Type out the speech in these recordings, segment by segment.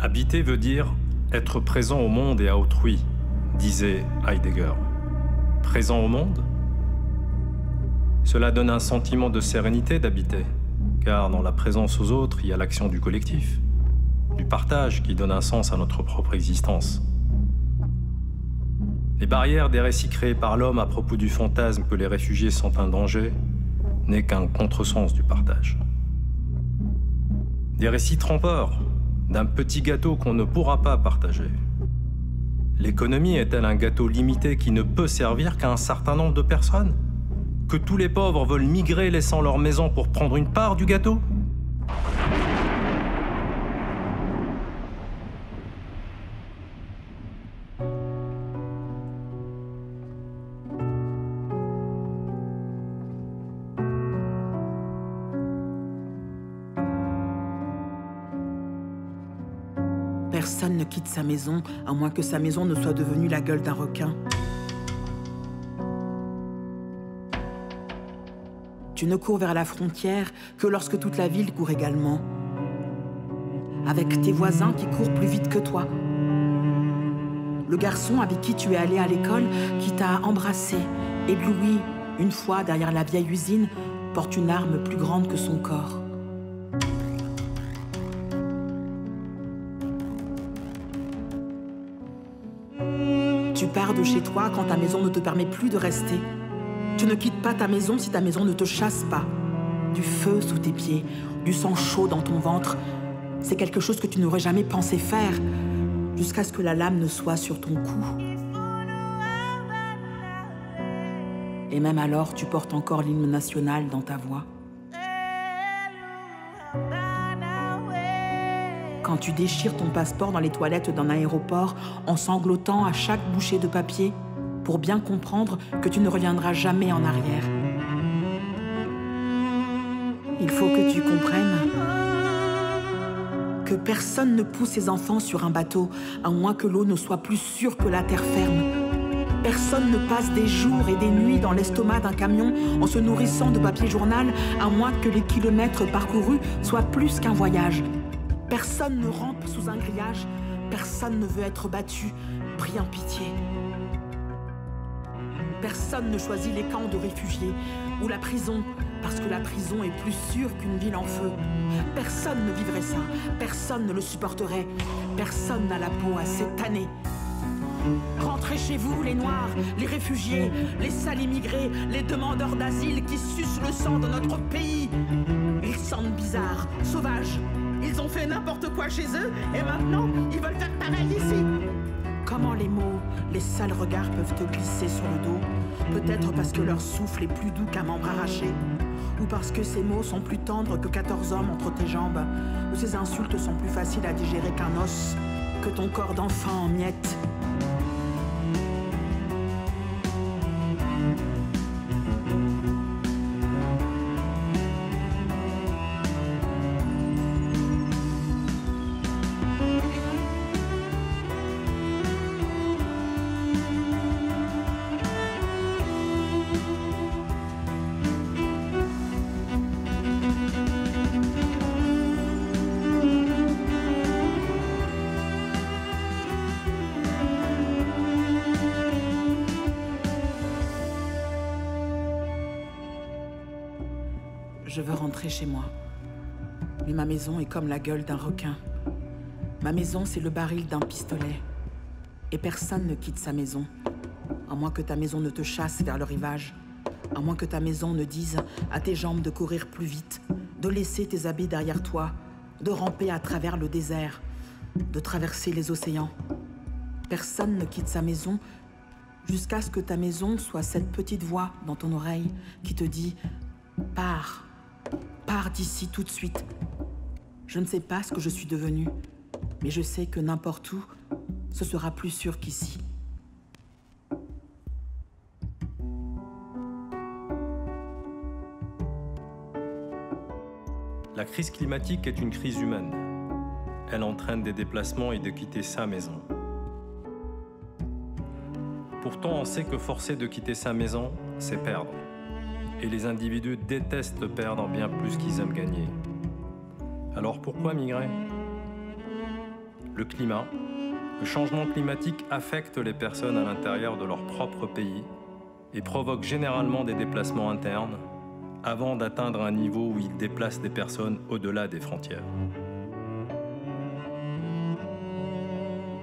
Habiter veut dire être présent au monde et à autrui, disait Heidegger. Présent au monde? Cela donne un sentiment de sérénité d'habiter, car dans la présence aux autres, il y a l'action du collectif, du partage qui donne un sens à notre propre existence. Les barrières des récits créés par l'homme à propos du fantasme que les réfugiés sont un danger n'est qu'un contresens du partage. Des récits trompeurs d'un petit gâteau qu'on ne pourra pas partager. L'économie est-elle un gâteau limité qui ne peut servir qu'à un certain nombre de personnes? Que tous les pauvres veulent migrer laissant leur maison pour prendre une part du gâteau? Personne ne quitte sa maison, à moins que sa maison ne soit devenue la gueule d'un requin. Tu ne cours vers la frontière que lorsque toute la ville court également. Avec tes voisins qui courent plus vite que toi. Le garçon avec qui tu es allé à l'école, qui t'a embrassé, ébloui, une fois derrière la vieille usine, porte une arme plus grande que son corps. Tu pars de chez toi quand ta maison ne te permet plus de rester. Tu ne quittes pas ta maison si ta maison ne te chasse pas. Du feu sous tes pieds, du sang chaud dans ton ventre, c'est quelque chose que tu n'aurais jamais pensé faire, jusqu'à ce que la lame ne soit sur ton cou. Et même alors, tu portes encore l'hymne national dans ta voix. Quand tu déchires ton passeport dans les toilettes d'un aéroport en sanglotant à chaque bouchée de papier pour bien comprendre que tu ne reviendras jamais en arrière. Il faut que tu comprennes que personne ne pousse ses enfants sur un bateau à moins que l'eau ne soit plus sûre que la terre ferme. Personne ne passe des jours et des nuits dans l'estomac d'un camion en se nourrissant de papier journal à moins que les kilomètres parcourus soient plus qu'un voyage. Personne ne rampe sous un grillage, personne ne veut être battu, pris en pitié. Personne ne choisit les camps de réfugiés ou la prison, parce que la prison est plus sûre qu'une ville en feu. Personne ne vivrait ça, personne ne le supporterait, personne n'a la peau assez tannée. Rentrez chez vous, les Noirs, les réfugiés, les sales immigrés, les demandeurs d'asile qui sucent le sang de notre pays. Ils sentent bizarre, sauvages. Ils ont fait n'importe quoi chez eux et maintenant, ils veulent faire pareil ici. Comment les mots, les sales regards peuvent te glisser sur le dos? Peut-être parce que leur souffle est plus doux qu'un membre arraché. Ou parce que ces mots sont plus tendres que 14 hommes entre tes jambes. Ou ces insultes sont plus faciles à digérer qu'un os, que ton corps d'enfant en miettes. Je veux rentrer chez moi. Mais ma maison est comme la gueule d'un requin. Ma maison, c'est le baril d'un pistolet. Et personne ne quitte sa maison. À moins que ta maison ne te chasse vers le rivage. À moins que ta maison ne dise à tes jambes de courir plus vite, de laisser tes habits derrière toi, de ramper à travers le désert, de traverser les océans. Personne ne quitte sa maison jusqu'à ce que ta maison soit cette petite voix dans ton oreille qui te dit « Pars ». Pars d'ici tout de suite. Je ne sais pas ce que je suis devenue, mais je sais que n'importe où, ce sera plus sûr qu'ici. La crise climatique est une crise humaine. Elle entraîne des déplacements et de quitter sa maison. Pourtant, on sait que forcer de quitter sa maison, c'est perdre. Et les individus détestent perdre bien plus qu'ils aiment gagner. Alors pourquoi migrer? le climat, le changement climatique affecte les personnes à l'intérieur de leur propre pays et provoque généralement des déplacements internes avant d'atteindre un niveau où il déplace des personnes au-delà des frontières.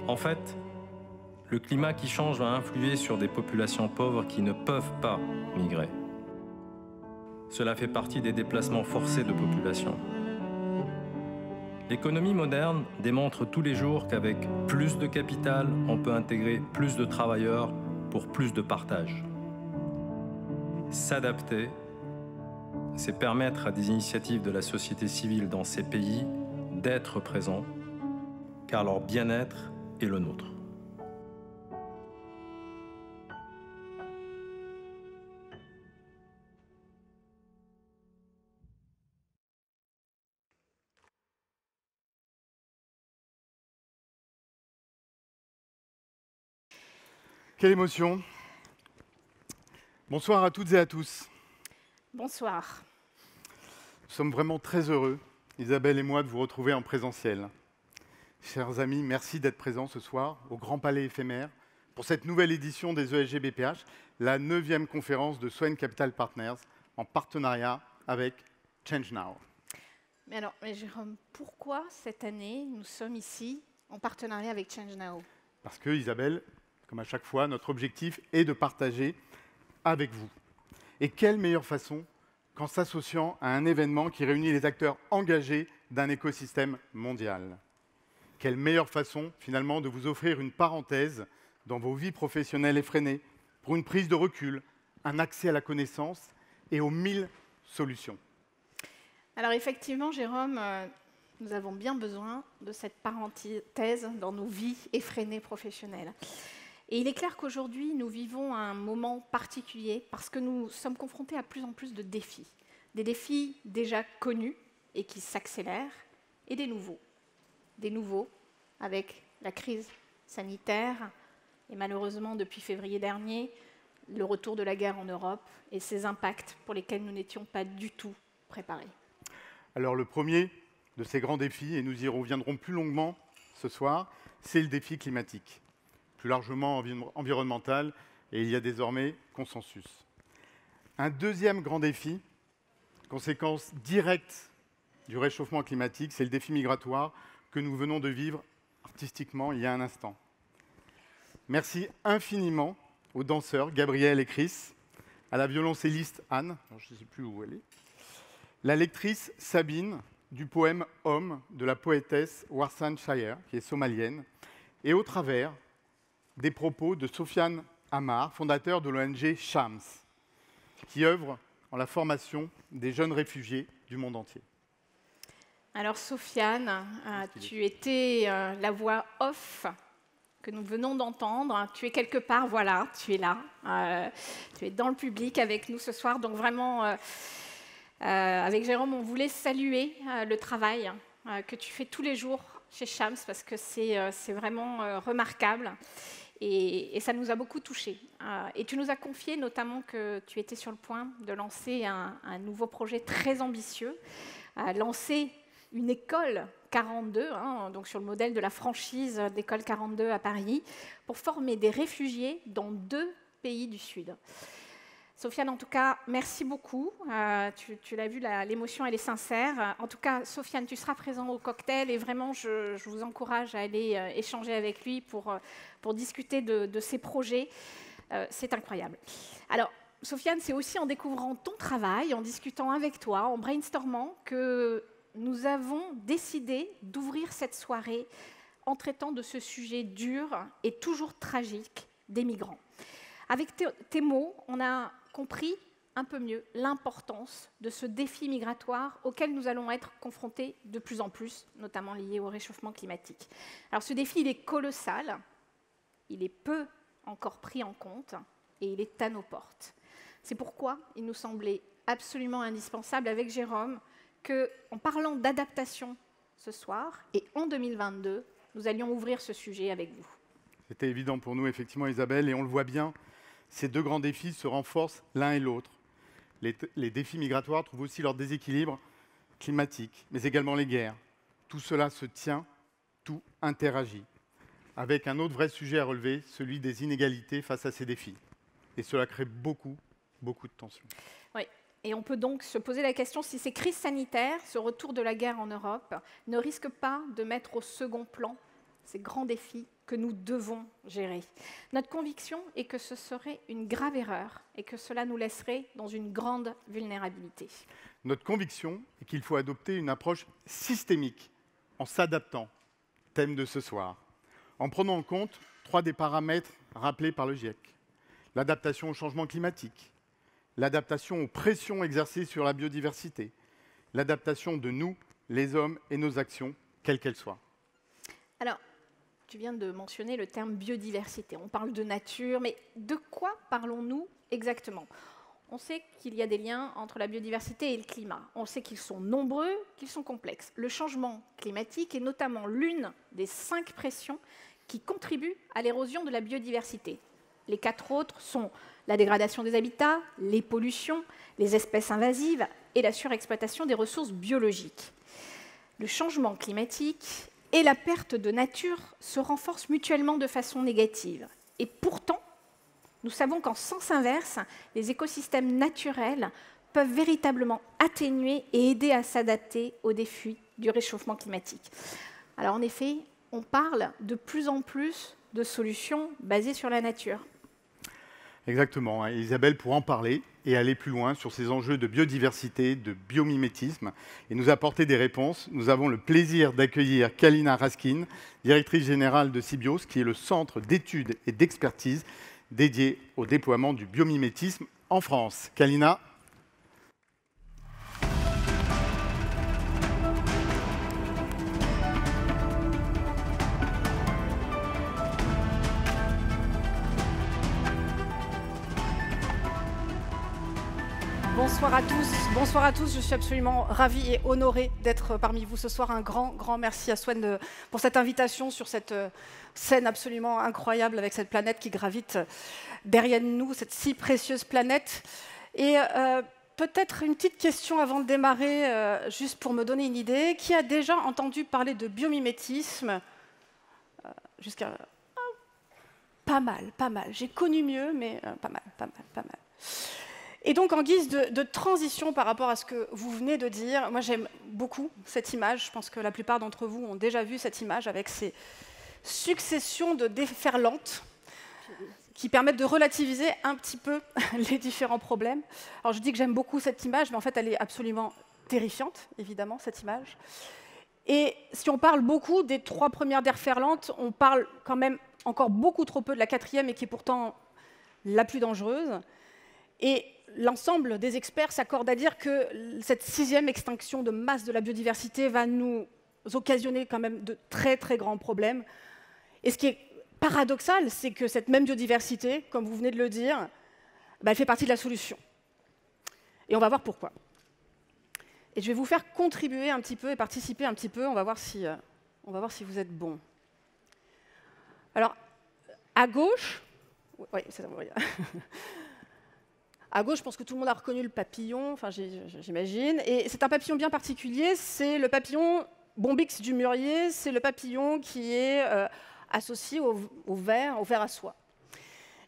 En fait, le climat qui change va influer sur des populations pauvres qui ne peuvent pas migrer. Cela fait partie des déplacements forcés de population. L'économie moderne démontre tous les jours qu'avec plus de capital, on peut intégrer plus de travailleurs pour plus de partage. S'adapter, c'est permettre à des initiatives de la société civile dans ces pays d'être présents, car leur bien-être est le nôtre. Quelle émotion! Bonsoir à toutes et à tous. Bonsoir. Nous sommes vraiment très heureux, Isabelle et moi, de vous retrouver en présentiel. Chers amis, merci d'être présents ce soir au Grand Palais éphémère pour cette nouvelle édition des ESG BPH, la 9e conférence de Swain Capital Partners en partenariat avec Change Now. Mais Jérôme, pourquoi cette année nous sommes ici en partenariat avec Change Now? Parce que, Isabelle, comme à chaque fois, notre objectif est de partager avec vous. Et quelle meilleure façon qu'en s'associant à un événement qui réunit les acteurs engagés d'un écosystème mondial. Quelle meilleure façon, finalement, de vous offrir une parenthèse dans vos vies professionnelles effrénées, pour une prise de recul, un accès à la connaissance et aux 1000 solutions. Alors effectivement, Jérôme, nous avons bien besoin de cette parenthèse dans nos vies effrénées professionnelles. Et il est clair qu'aujourd'hui, nous vivons un moment particulier parce que nous sommes confrontés à plus en plus de défis. Des défis déjà connus et qui s'accélèrent, et des nouveaux. Des nouveaux avec la crise sanitaire et malheureusement, depuis février dernier, le retour de la guerre en Europe et ses impacts pour lesquels nous n'étions pas du tout préparés. Alors le premier de ces grands défis, et nous y reviendrons plus longuement ce soir, c'est le défi climatique. Plus largement environnemental, et il y a désormais consensus. Un deuxième grand défi, conséquence directe du réchauffement climatique, c'est le défi migratoire que nous venons de vivre artistiquement il y a un instant. Merci infiniment aux danseurs Gabriel et Chris, à la violoncelliste Anne, je ne sais plus où elle est, la lectrice Sabine du poème « Homme » de la poétesse Warsan Shire, qui est somalienne, et au travers des propos de Sofiane Amar, fondateur de l'ONG Shams, qui œuvre en la formation des jeunes réfugiés du monde entier. Alors Sofiane, tu étais la voix off que nous venons d'entendre. Tu es quelque part, voilà, tu es là. Tu es dans le public avec nous ce soir. Donc vraiment, avec Jérôme, on voulait saluer le travail que tu fais tous les jours chez Shams parce que c'est vraiment remarquable. Et ça nous a beaucoup touchés. Et tu nous as confié notamment que tu étais sur le point de lancer un nouveau projet très ambitieux, lancer une école 42, donc sur le modèle de la franchise d'école 42 à Paris, pour former des réfugiés dans 2 pays du Sud. Sofiane, en tout cas, merci beaucoup. Tu l'as vu, l'émotion, elle est sincère. En tout cas, Sofiane, tu seras présent au cocktail et vraiment, je vous encourage à aller échanger avec lui pour discuter de ses projets. C'est incroyable. Alors, Sofiane, c'est aussi en découvrant ton travail, en discutant avec toi, en brainstormant, que nous avons décidé d'ouvrir cette soirée en traitant de ce sujet dur et toujours tragique des migrants. Avec tes mots, on a compris un peu mieux l'importance de ce défi migratoire auquel nous allons être confrontés de plus en plus, notamment lié au réchauffement climatique. Alors ce défi, il est colossal, il est peu encore pris en compte et il est à nos portes. C'est pourquoi il nous semblait absolument indispensable avec Jérôme qu'en parlant d'adaptation ce soir et en 2022, nous allions ouvrir ce sujet avec vous. C'était évident pour nous, effectivement, Isabelle, et on le voit bien, ces 2 grands défis se renforcent l'un et l'autre. Les défis migratoires trouvent aussi leur déséquilibre climatique, mais également les guerres. Tout cela se tient tout interagit. Avec un autre vrai sujet à relever, celui des inégalités face à ces défis. Et cela crée beaucoup de tensions. Oui. Et on peut donc se poser la question si ces crises sanitaires, ce retour de la guerre en Europe, ne risquent pas de mettre au second plan ces grands défis que nous devons gérer. Notre conviction est que ce serait une grave erreur et que cela nous laisserait dans une grande vulnérabilité. Notre conviction est qu'il faut adopter une approche systémique en s'adaptant, thème de ce soir, en prenant en compte 3 des paramètres rappelés par le GIEC. L'adaptation au changement climatique, l'adaptation aux pressions exercées sur la biodiversité, l'adaptation de nous, les hommes, et nos actions, quelles qu'elles soient. Alors, tu viens de mentionner le terme biodiversité. On parle de nature, mais de quoi parlons-nous exactement? On sait qu'il y a des liens entre la biodiversité et le climat. On sait qu'ils sont nombreux, qu'ils sont complexes. Le changement climatique est notamment l'une des 5 pressions qui contribuent à l'érosion de la biodiversité. Les 4 autres sont la dégradation des habitats, les pollutions, les espèces invasives et la surexploitation des ressources biologiques. Le changement climatique et la perte de nature se renforcent mutuellement de façon négative. Et pourtant, nous savons qu'en sens inverse, les écosystèmes naturels peuvent véritablement atténuer et aider à s'adapter aux défis du réchauffement climatique. Alors en effet, on parle de plus en plus de solutions basées sur la nature. Exactement. Isabelle pourra en parler et aller plus loin sur ces enjeux de biodiversité, de biomimétisme et nous apporter des réponses. Nous avons le plaisir d'accueillir Kalina Raskin, directrice générale de Cybios, qui est le centre d'études et d'expertise dédié au déploiement du biomimétisme en France. Kalina. Bonsoir à tous, je suis absolument ravie et honorée d'être parmi vous ce soir. Un grand merci à Swen pour cette invitation sur cette scène absolument incroyable avec cette planète qui gravite derrière nous, cette si précieuse planète. Et peut-être une petite question avant de démarrer, juste pour me donner une idée. Qui a déjà entendu parler de biomimétisme jusqu'à... Pas mal. J'ai connu mieux, mais pas mal. Et donc, en guise de transition par rapport à ce que vous venez de dire, moi j'aime beaucoup cette image. Je pense que la plupart d'entre vous ont déjà vu cette image avec ces successions de déferlantes qui permettent de relativiser un petit peu les différents problèmes. Alors je dis que j'aime beaucoup cette image, mais en fait elle est absolument terrifiante, évidemment, cette image. Et si on parle beaucoup des 3 premières déferlantes, on parle quand même encore beaucoup trop peu de la 4e et qui est pourtant la plus dangereuse. Et l'ensemble des experts s'accordent à dire que cette 6e extinction de masse de la biodiversité va nous occasionner quand même de très grands problèmes. Et ce qui est paradoxal, c'est que cette même biodiversité, comme vous venez de le dire, elle fait partie de la solution. Et on va voir pourquoi. Et je vais vous faire contribuer un petit peu et participer un petit peu. On va voir si vous êtes bons. Alors, à gauche... Oui, c'est ça, vous voyez. À gauche, je pense que tout le monde a reconnu le papillon, enfin j'imagine. Et c'est un papillon bien particulier, c'est le papillon Bombyx du mûrier, c'est le papillon qui est associé au ver à soie.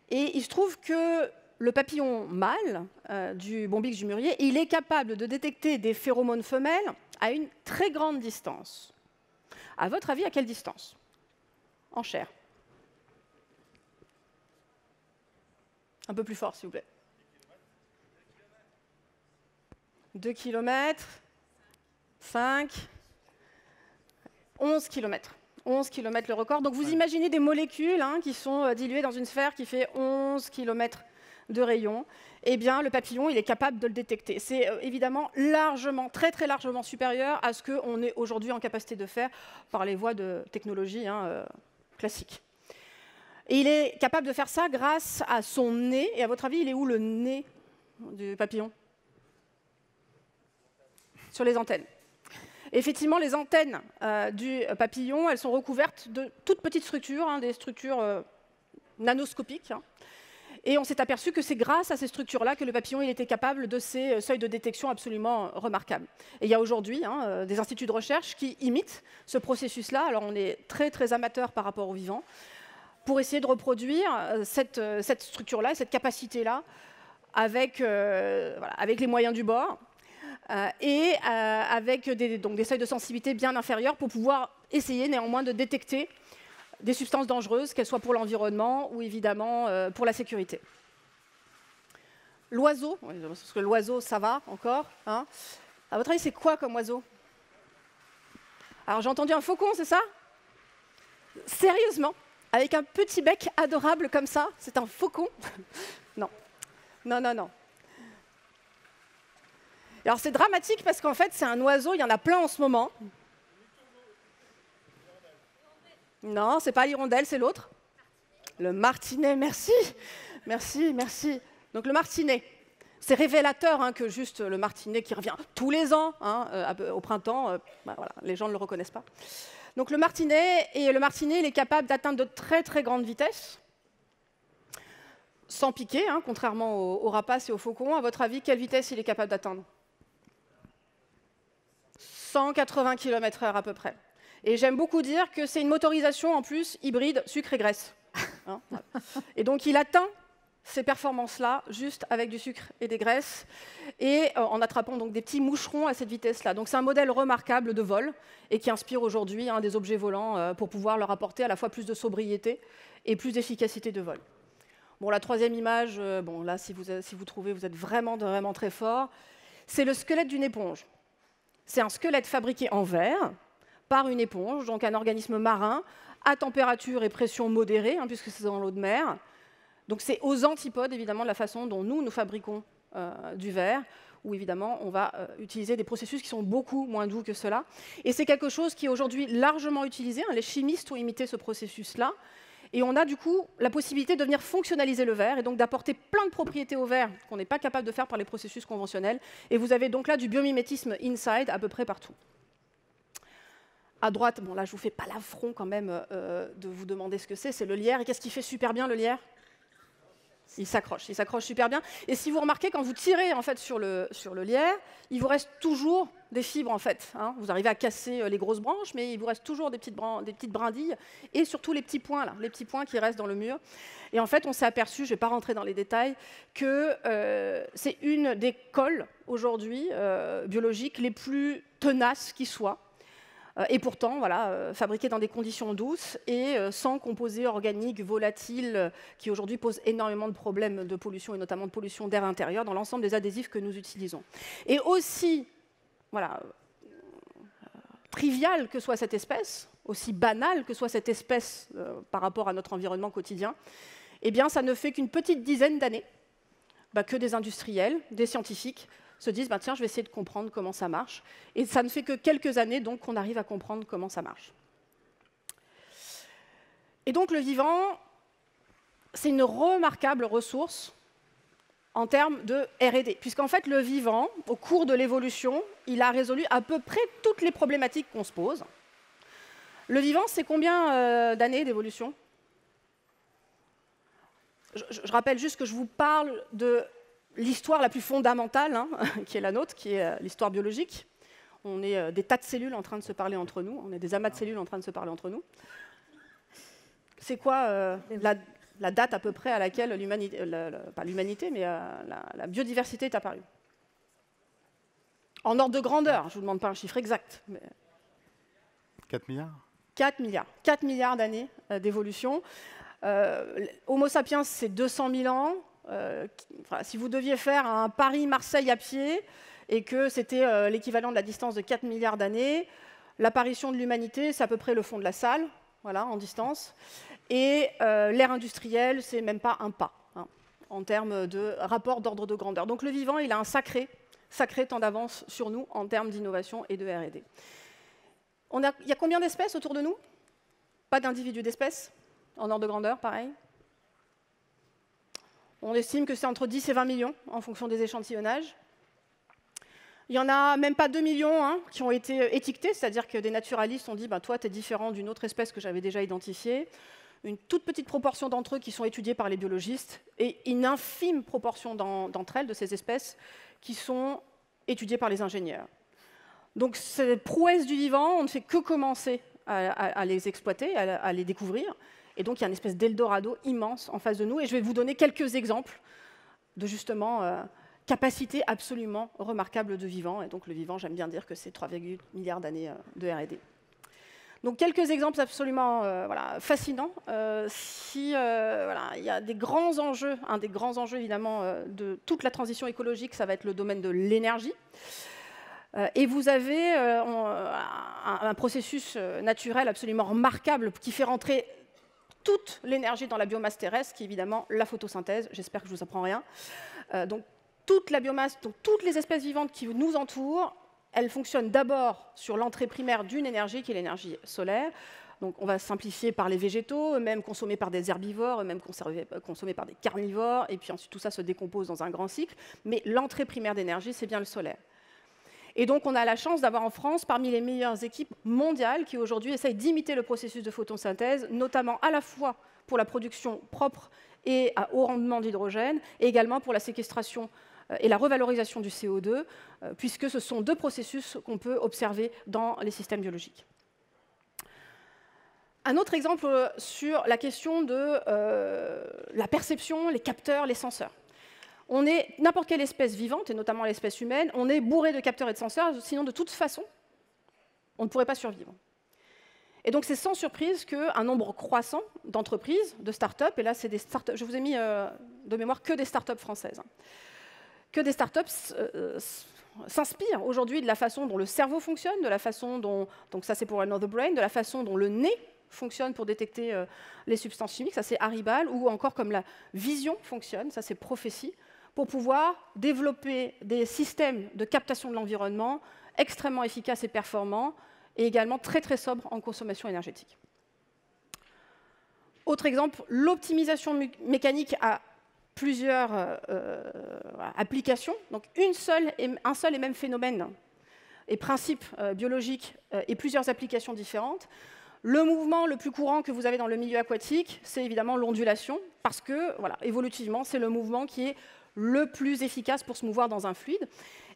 Et il se trouve que le papillon mâle du Bombyx du mûrier, il est capable de détecter des phéromones femelles à une très grande distance. À votre avis, à quelle distance? En chair. Un peu plus fort, s'il vous plaît. 2 km, 5, 11 km. 11 km le record. Donc vous imaginez des molécules qui sont diluées dans une sphère qui fait 11 km de rayon. Eh bien, le papillon, il est capable de le détecter. C'est évidemment largement, très largement supérieur à ce qu'on est aujourd'hui en capacité de faire par les voies de technologie classiques. Et il est capable de faire ça grâce à son nez. Et à votre avis, il est où le nez du papillon? Sur les antennes. Effectivement, les antennes du papillon, elles sont recouvertes de toutes petites structures, des structures nanoscopiques. Et on s'est aperçu que c'est grâce à ces structures-là que le papillon il était capable de ces seuils de détection absolument remarquables. Et il y a aujourd'hui des instituts de recherche qui imitent ce processus-là. Alors on est très très amateur par rapport au vivant, pour essayer de reproduire cette structure-là, cette capacité-là, avec les moyens du bord, et avec des seuils de sensibilité bien inférieurs pour pouvoir essayer néanmoins de détecter des substances dangereuses, qu'elles soient pour l'environnement ou évidemment pour la sécurité. L'oiseau, parce que l'oiseau, ça va encore. Hein. À votre avis, c'est quoi comme oiseau? Alors j'ai entendu un faucon, c'est ça? Sérieusement? Avec un petit bec adorable comme ça? C'est un faucon? Non. Non, non, non. Alors c'est dramatique parce qu'en fait, c'est un oiseau, il y en a plein en ce moment. Non, c'est pas l'hirondelle, c'est l'autre. Le martinet, merci. Merci, merci. Donc le martinet, c'est révélateur que juste le martinet qui revient tous les ans au printemps, voilà, les gens ne le reconnaissent pas. Donc le martinet, il est capable d'atteindre de très très grandes vitesses, sans piquer, contrairement aux rapaces et aux faucons. À votre avis, quelle vitesse il est capable d'atteindre? 180 km/h à peu près. Et j'aime beaucoup dire que c'est une motorisation en plus hybride sucre et graisse. Voilà. Et donc il atteint ces performances-là juste avec du sucre et des graisses et en attrapant donc des petits moucherons à cette vitesse-là. Donc c'est un modèle remarquable de vol et qui inspire aujourd'hui des objets volants pour pouvoir leur apporter à la fois plus de sobriété et plus d'efficacité de vol. Bon, la troisième image, là si vous trouvez, vous êtes vraiment très fort. C'est le squelette d'une éponge. C'est un squelette fabriqué en verre par une éponge, donc un organisme marin, à température et pression modérée, puisque c'est dans l'eau de mer. Donc c'est aux antipodes, évidemment, de la façon dont nous fabriquons du verre, où évidemment, on va utiliser des processus qui sont beaucoup moins doux que cela. Et c'est quelque chose qui est aujourd'hui largement utilisé. Les chimistes ont imité ce processus-là. Et on a du coup la possibilité de venir fonctionnaliser le verre et donc d'apporter plein de propriétés au verre qu'on n'est pas capable de faire par les processus conventionnels. Et vous avez donc là du biomimétisme inside à peu près partout. À droite, bon là je ne vous fais pas l'affront quand même de vous demander ce que c'est le lierre. Et qu'est-ce qui fait super bien le lierre? Il s'accroche super bien. Et si vous remarquez, quand vous tirez en fait, sur le lierre, il vous reste toujours des fibres en fait. Vous arrivez à casser les grosses branches, mais il vous reste toujours des petites brindilles et surtout les petits points là, les petits points qui restent dans le mur. Et en fait, on s'est aperçu, je ne vais pas rentrer dans les détails, que c'est une des colles aujourd'hui biologiques les plus tenaces qui soient. Et pourtant, voilà, fabriqués dans des conditions douces et sans composés organiques volatiles qui aujourd'hui posent énormément de problèmes de pollution et notamment de pollution d'air intérieur dans l'ensemble des adhésifs que nous utilisons. Et aussi, voilà, triviale que soit cette espèce, aussi banale que soit cette espèce par rapport à notre environnement quotidien, eh bien, ça ne fait qu'une petite dizaine d'années que des industriels, des scientifiques, se disent tiens, je vais essayer de comprendre comment ça marche. Et ça ne fait que quelques années donc qu'on arrive à comprendre comment ça marche. Et donc le vivant, c'est une remarquable ressource en termes de R&D, puisqu'en fait le vivant, au cours de l'évolution, il a résolu à peu près toutes les problématiques qu'on se pose. Le vivant, c'est combien d'années d'évolution? Je rappelle juste que je vous parle de l'histoire la plus fondamentale, qui est la nôtre, qui est l'histoire biologique. On est des tas de cellules en train de se parler entre nous, on est des amas de cellules en train de se parler entre nous. C'est quoi la date à peu près à laquelle l'humanité, pas l'humanité, mais la biodiversité est apparue? En ordre de grandeur, je ne vous demande pas un chiffre exact. Mais 4 milliards 4 milliards. 4 milliards d'années d'évolution. Homo sapiens, c'est 200 000 ans. Si vous deviez faire un Paris-Marseille à pied et que c'était l'équivalent de la distance de 4 milliards d'années, l'apparition de l'humanité, c'est à peu près le fond de la salle, voilà, en distance. Et l'ère industrielle, c'est même pas un pas, en termes de rapport d'ordre de grandeur. Donc le vivant, il a un sacré temps d'avance sur nous en termes d'innovation et de R&D. Il y a combien d'espèces autour de nous? Pas d'individus d'espèces, en ordre de grandeur, pareil. On estime que c'est entre 10 et 20 millions en fonction des échantillonnages. Il n'y en a même pas 2 millions qui ont été étiquetés, c'est-à-dire que des naturalistes ont dit toi, tu es différent d'une autre espèce que j'avais déjà identifiée. une toute petite proportion d'entre eux qui sont étudiés par les biologistes et une infime proportion d'entre elles, de ces espèces, qui sont étudiées par les ingénieurs. Donc ces prouesses du vivant, on ne fait que commencer à les exploiter, à les découvrir. Et donc il y a une espèce d'Eldorado immense en face de nous. Et je vais vous donner quelques exemples de justement capacité absolument remarquable de vivant. Et donc le vivant, j'aime bien dire que c'est 3,8 milliards d'années de R&D. Donc quelques exemples absolument fascinants. Il y a des grands enjeux, un des grands enjeux évidemment de toute la transition écologique, ça va être le domaine de l'énergie. Et vous avez un processus naturel absolument remarquable qui fait rentrer toute l'énergie dans la biomasse terrestre, qui est évidemment la photosynthèse. J'espère que je ne vous apprends rien. Donc toute la biomasse, donc toutes les espèces vivantes qui nous entourent, elles fonctionnent d'abord sur l'entrée primaire d'une énergie, qui est l'énergie solaire. Donc on va simplifier par les végétaux, eux-mêmes consommés par des herbivores, eux-mêmes consommés par des carnivores, et puis ensuite tout ça se décompose dans un grand cycle. Mais l'entrée primaire d'énergie, c'est bien le solaire. Et donc on a la chance d'avoir en France parmi les meilleures équipes mondiales qui aujourd'hui essayent d'imiter le processus de photosynthèse, notamment à la fois pour la production propre et à haut rendement d'hydrogène, et également pour la séquestration et la revalorisation du CO2, puisque ce sont deux processus qu'on peut observer dans les systèmes biologiques. Un autre exemple sur la question de la perception, les capteurs, les senseurs. On est n'importe quelle espèce vivante, et notamment l'espèce humaine, on est bourré de capteurs et de senseurs, sinon de toute façon, on ne pourrait pas survivre. Et donc c'est sans surprise qu'un nombre croissant d'entreprises, de start-up, et là c'est des start-up, je vous ai mis de mémoire que des start-up françaises, que des start-up s'inspirent aujourd'hui de la façon dont le cerveau fonctionne, de la façon dont, donc ça c'est pour Another Brain, de la façon dont le nez fonctionne pour détecter les substances chimiques, ça c'est Haribal, ou encore comme la vision fonctionne, ça c'est Prophétie, pour pouvoir développer des systèmes de captation de l'environnement extrêmement efficaces et performants, et également très très sobres en consommation énergétique. Autre exemple, l'optimisation mécanique a plusieurs applications, donc un seul et même phénomène et principe biologique et plusieurs applications différentes. Le mouvement le plus courant que vous avez dans le milieu aquatique, c'est évidemment l'ondulation, parce que, voilà, évolutivement, c'est le mouvement qui est le plus efficace pour se mouvoir dans un fluide.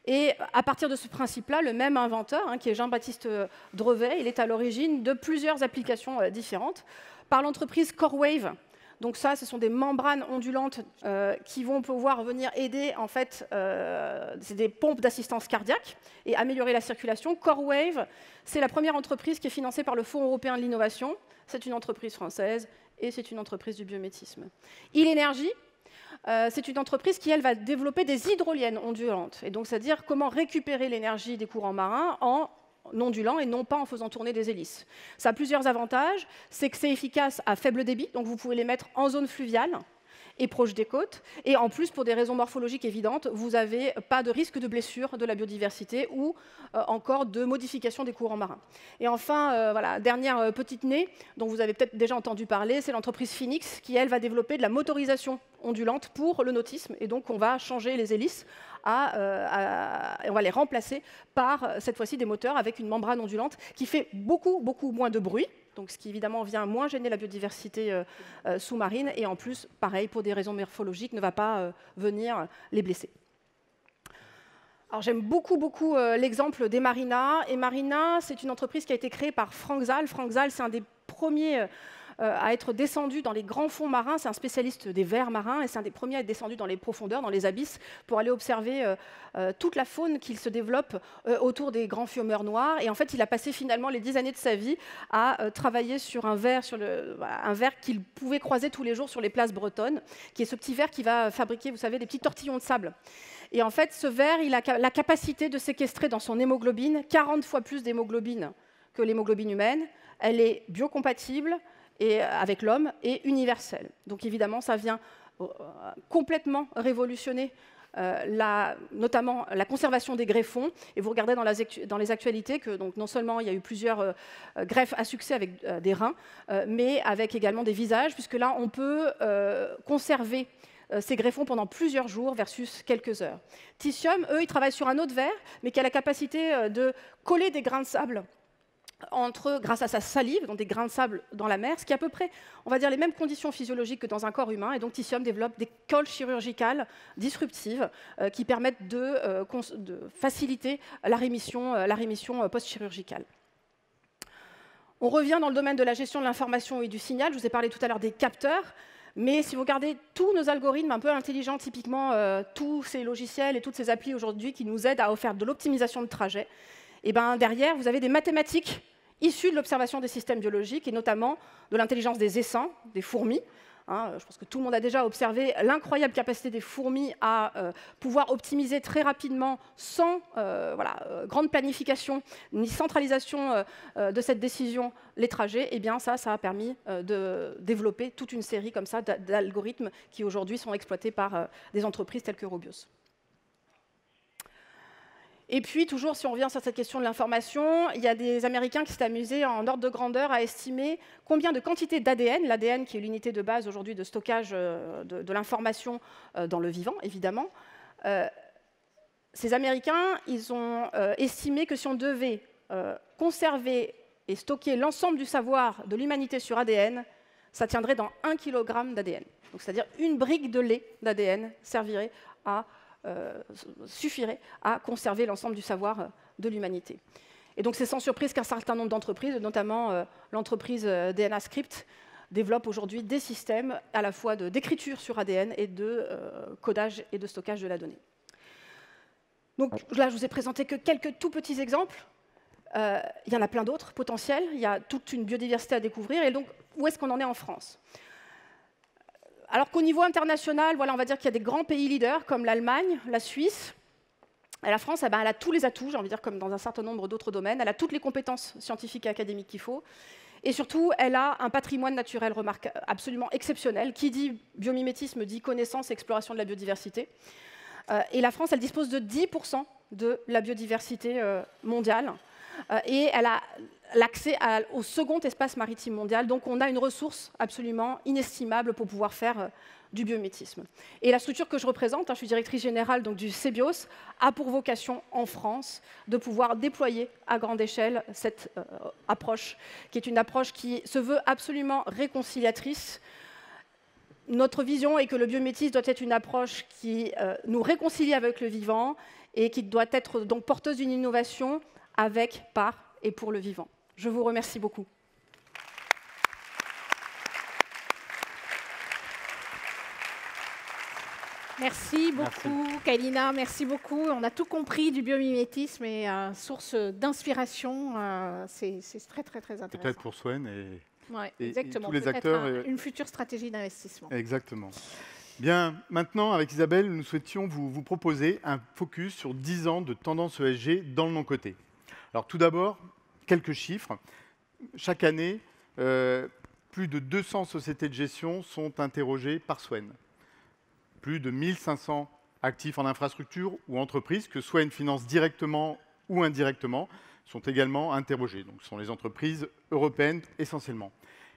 Et à partir de ce principe-là, le même inventeur, qui est Jean-Baptiste Drevet, il est à l'origine de plusieurs applications différentes, par l'entreprise CoreWave. Donc ça, ce sont des membranes ondulantes qui vont pouvoir venir aider, en fait, c'est des pompes d'assistance cardiaque et améliorer la circulation. CoreWave, c'est la première entreprise qui est financée par le Fonds européen de l'innovation. C'est une entreprise française et c'est une entreprise du biométisme. Ilenergy, c'est une entreprise qui, elle, va développer des hydroliennes ondulantes. Et donc, c'est-à-dire comment récupérer l'énergie des courants marins en ondulant et non pas en faisant tourner des hélices. Ça a plusieurs avantages. C'est que c'est efficace à faible débit, donc vous pouvez les mettre en zone fluviale et proche des côtes. Et en plus, pour des raisons morphologiques évidentes, vous n'avez pas de risque de blessure de la biodiversité ou encore de modification des courants marins. Et enfin, voilà, dernière petite nez, dont vous avez peut-être déjà entendu parler, c'est l'entreprise Phoenix qui, elle, va développer de la motorisation ondulante pour le nautisme. Et donc, on va changer les hélices on va les remplacer par, cette fois-ci, des moteurs avec une membrane ondulante qui fait beaucoup, beaucoup moins de bruit. Donc, ce qui évidemment vient moins gêner la biodiversité sous-marine et en plus, pareil, pour des raisons morphologiques, ne va pas venir les blesser. Alors, j'aime beaucoup, beaucoup l'exemple d'Emarina. Emarina, c'est une entreprise qui a été créée par Frank Zahl. Frank Zahl, c'est un des premiers à être descendu dans les grands fonds marins. C'est un spécialiste des vers marins et c'est un des premiers à être descendu dans les profondeurs, dans les abysses, pour aller observer toute la faune qui se développe autour des grands fumeurs noirs. Et en fait, il a passé finalement les 10 années de sa vie à travailler sur un ver, qu'il pouvait croiser tous les jours sur les places bretonnes, qui est ce petit ver qui va fabriquer, vous savez, des petits tortillons de sable. Et en fait, ce ver, il a la capacité de séquestrer dans son hémoglobine 40 fois plus d'hémoglobine que l'hémoglobine humaine. Elle est biocompatible et avec l'homme et universelle. Donc évidemment, ça vient complètement révolutionner notamment la conservation des greffons. Et vous regardez dans les actualités que donc, non seulement il y a eu plusieurs greffes à succès avec des reins, mais avec également des visages, puisque là, on peut conserver ces greffons pendant plusieurs jours versus quelques heures. Titium, eux, ils travaillent sur un autre ver, mais qui a la capacité de coller des grains de sable grâce à sa salive, donc des grains de sable dans la mer, ce qui est à peu près, on va dire, les mêmes conditions physiologiques que dans un corps humain. Et donc Tissium développe des colles chirurgicales disruptives qui permettent de faciliter la rémission post-chirurgicale. On revient dans le domaine de la gestion de l'information et du signal. Je vous ai parlé tout à l'heure des capteurs. Mais si vous regardez tous nos algorithmes un peu intelligents, typiquement tous ces logiciels et toutes ces applis aujourd'hui qui nous aident à faire de l'optimisation de trajet, et ben derrière, vous avez des mathématiques issues de l'observation des systèmes biologiques et notamment de l'intelligence des essaims, des fourmis. Je pense que tout le monde a déjà observé l'incroyable capacité des fourmis à pouvoir optimiser très rapidement, sans grande planification ni centralisation de cette décision, les trajets. Et bien ça a permis de développer toute une série comme ça d'algorithmes qui aujourd'hui sont exploités par des entreprises telles que Robios. Et puis, toujours, si on revient sur cette question de l'information, il y a des Américains qui s'est amusés en ordre de grandeur à estimer combien de quantité d'ADN, l'ADN qui est l'unité de base aujourd'hui de stockage de l'information dans le vivant, évidemment. Ces Américains, ils ont estimé que si on devait conserver et stocker l'ensemble du savoir de l'humanité sur ADN, ça tiendrait dans 1 kg d'ADN. C'est-à-dire une brique de lait d'ADN suffirait à conserver l'ensemble du savoir de l'humanité. Et donc c'est sans surprise qu'un certain nombre d'entreprises, notamment l'entreprise DNA Script, développe aujourd'hui des systèmes à la fois d'écriture sur ADN et de codage et de stockage de la donnée. Donc là, je vous ai présenté que quelques tout petits exemples. Il y en a plein d'autres potentiels. Il y a toute une biodiversité à découvrir. Et donc, où est-ce qu'on en est en France ? Alors qu'au niveau international, on va dire qu'il y a des grands pays leaders comme l'Allemagne, la Suisse. Et la France, elle a tous les atouts, j'ai envie de dire, comme dans un certain nombre d'autres domaines. Elle a toutes les compétences scientifiques et académiques qu'il faut. Et surtout, elle a un patrimoine naturel absolument exceptionnel. Qui dit biomimétisme dit connaissance et exploration de la biodiversité. Et la France, elle dispose de 10% de la biodiversité mondiale. Et elle a l'accès au second espace maritime mondial. Donc on a une ressource absolument inestimable pour pouvoir faire du biomimétisme. Et la structure que je représente, je suis directrice générale donc, du CBIOS, a pour vocation en France de pouvoir déployer à grande échelle cette approche, qui est une approche qui se veut absolument réconciliatrice. Notre vision est que le biomimétisme doit être une approche qui nous réconcilie avec le vivant et qui doit être donc porteuse d'une innovation avec, par et pour le vivant. Je vous remercie beaucoup. Merci beaucoup, Kalina. Merci beaucoup. On a tout compris du biomimétisme et source d'inspiration. C'est très, très, très intéressant. Peut-être pour Swen et tous les acteurs. Une future stratégie d'investissement. Exactement. Bien, maintenant, avec Isabelle, nous souhaitions vous proposer un focus sur 10 ans de tendance ESG dans le non-coté. Alors, tout d'abord, quelques chiffres. Chaque année, plus de 200 sociétés de gestion sont interrogées par Swen. Plus de 1500 actifs en infrastructure ou entreprises que Swen finance directement ou indirectement sont également interrogés. Donc, ce sont les entreprises européennes essentiellement.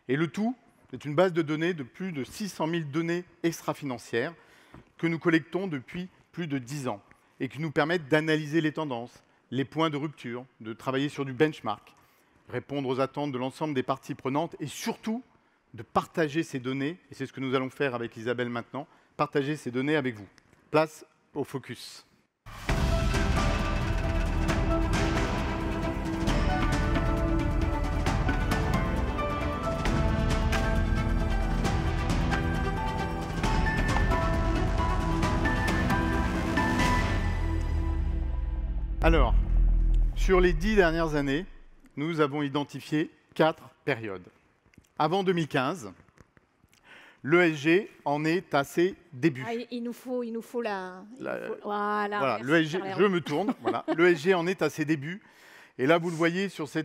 Et le tout est une base de données de plus de 600 000 données extra-financières que nous collectons depuis plus de 10 ans et qui nous permettent d'analyser les tendances, les points de rupture, de travailler sur du benchmark, répondre aux attentes de l'ensemble des parties prenantes et surtout de partager ces données, et c'est ce que nous allons faire avec Isabelle maintenant, partager ces données avec vous. Place au focus. Alors, sur les 10 dernières années, nous avons identifié 4 périodes. Avant 2015, l'ESG en est à ses débuts. Il nous faut la... Voilà, l'ESG, je me tourne. Voilà, l'ESG en est à ses débuts. Et là, vous le voyez sur ces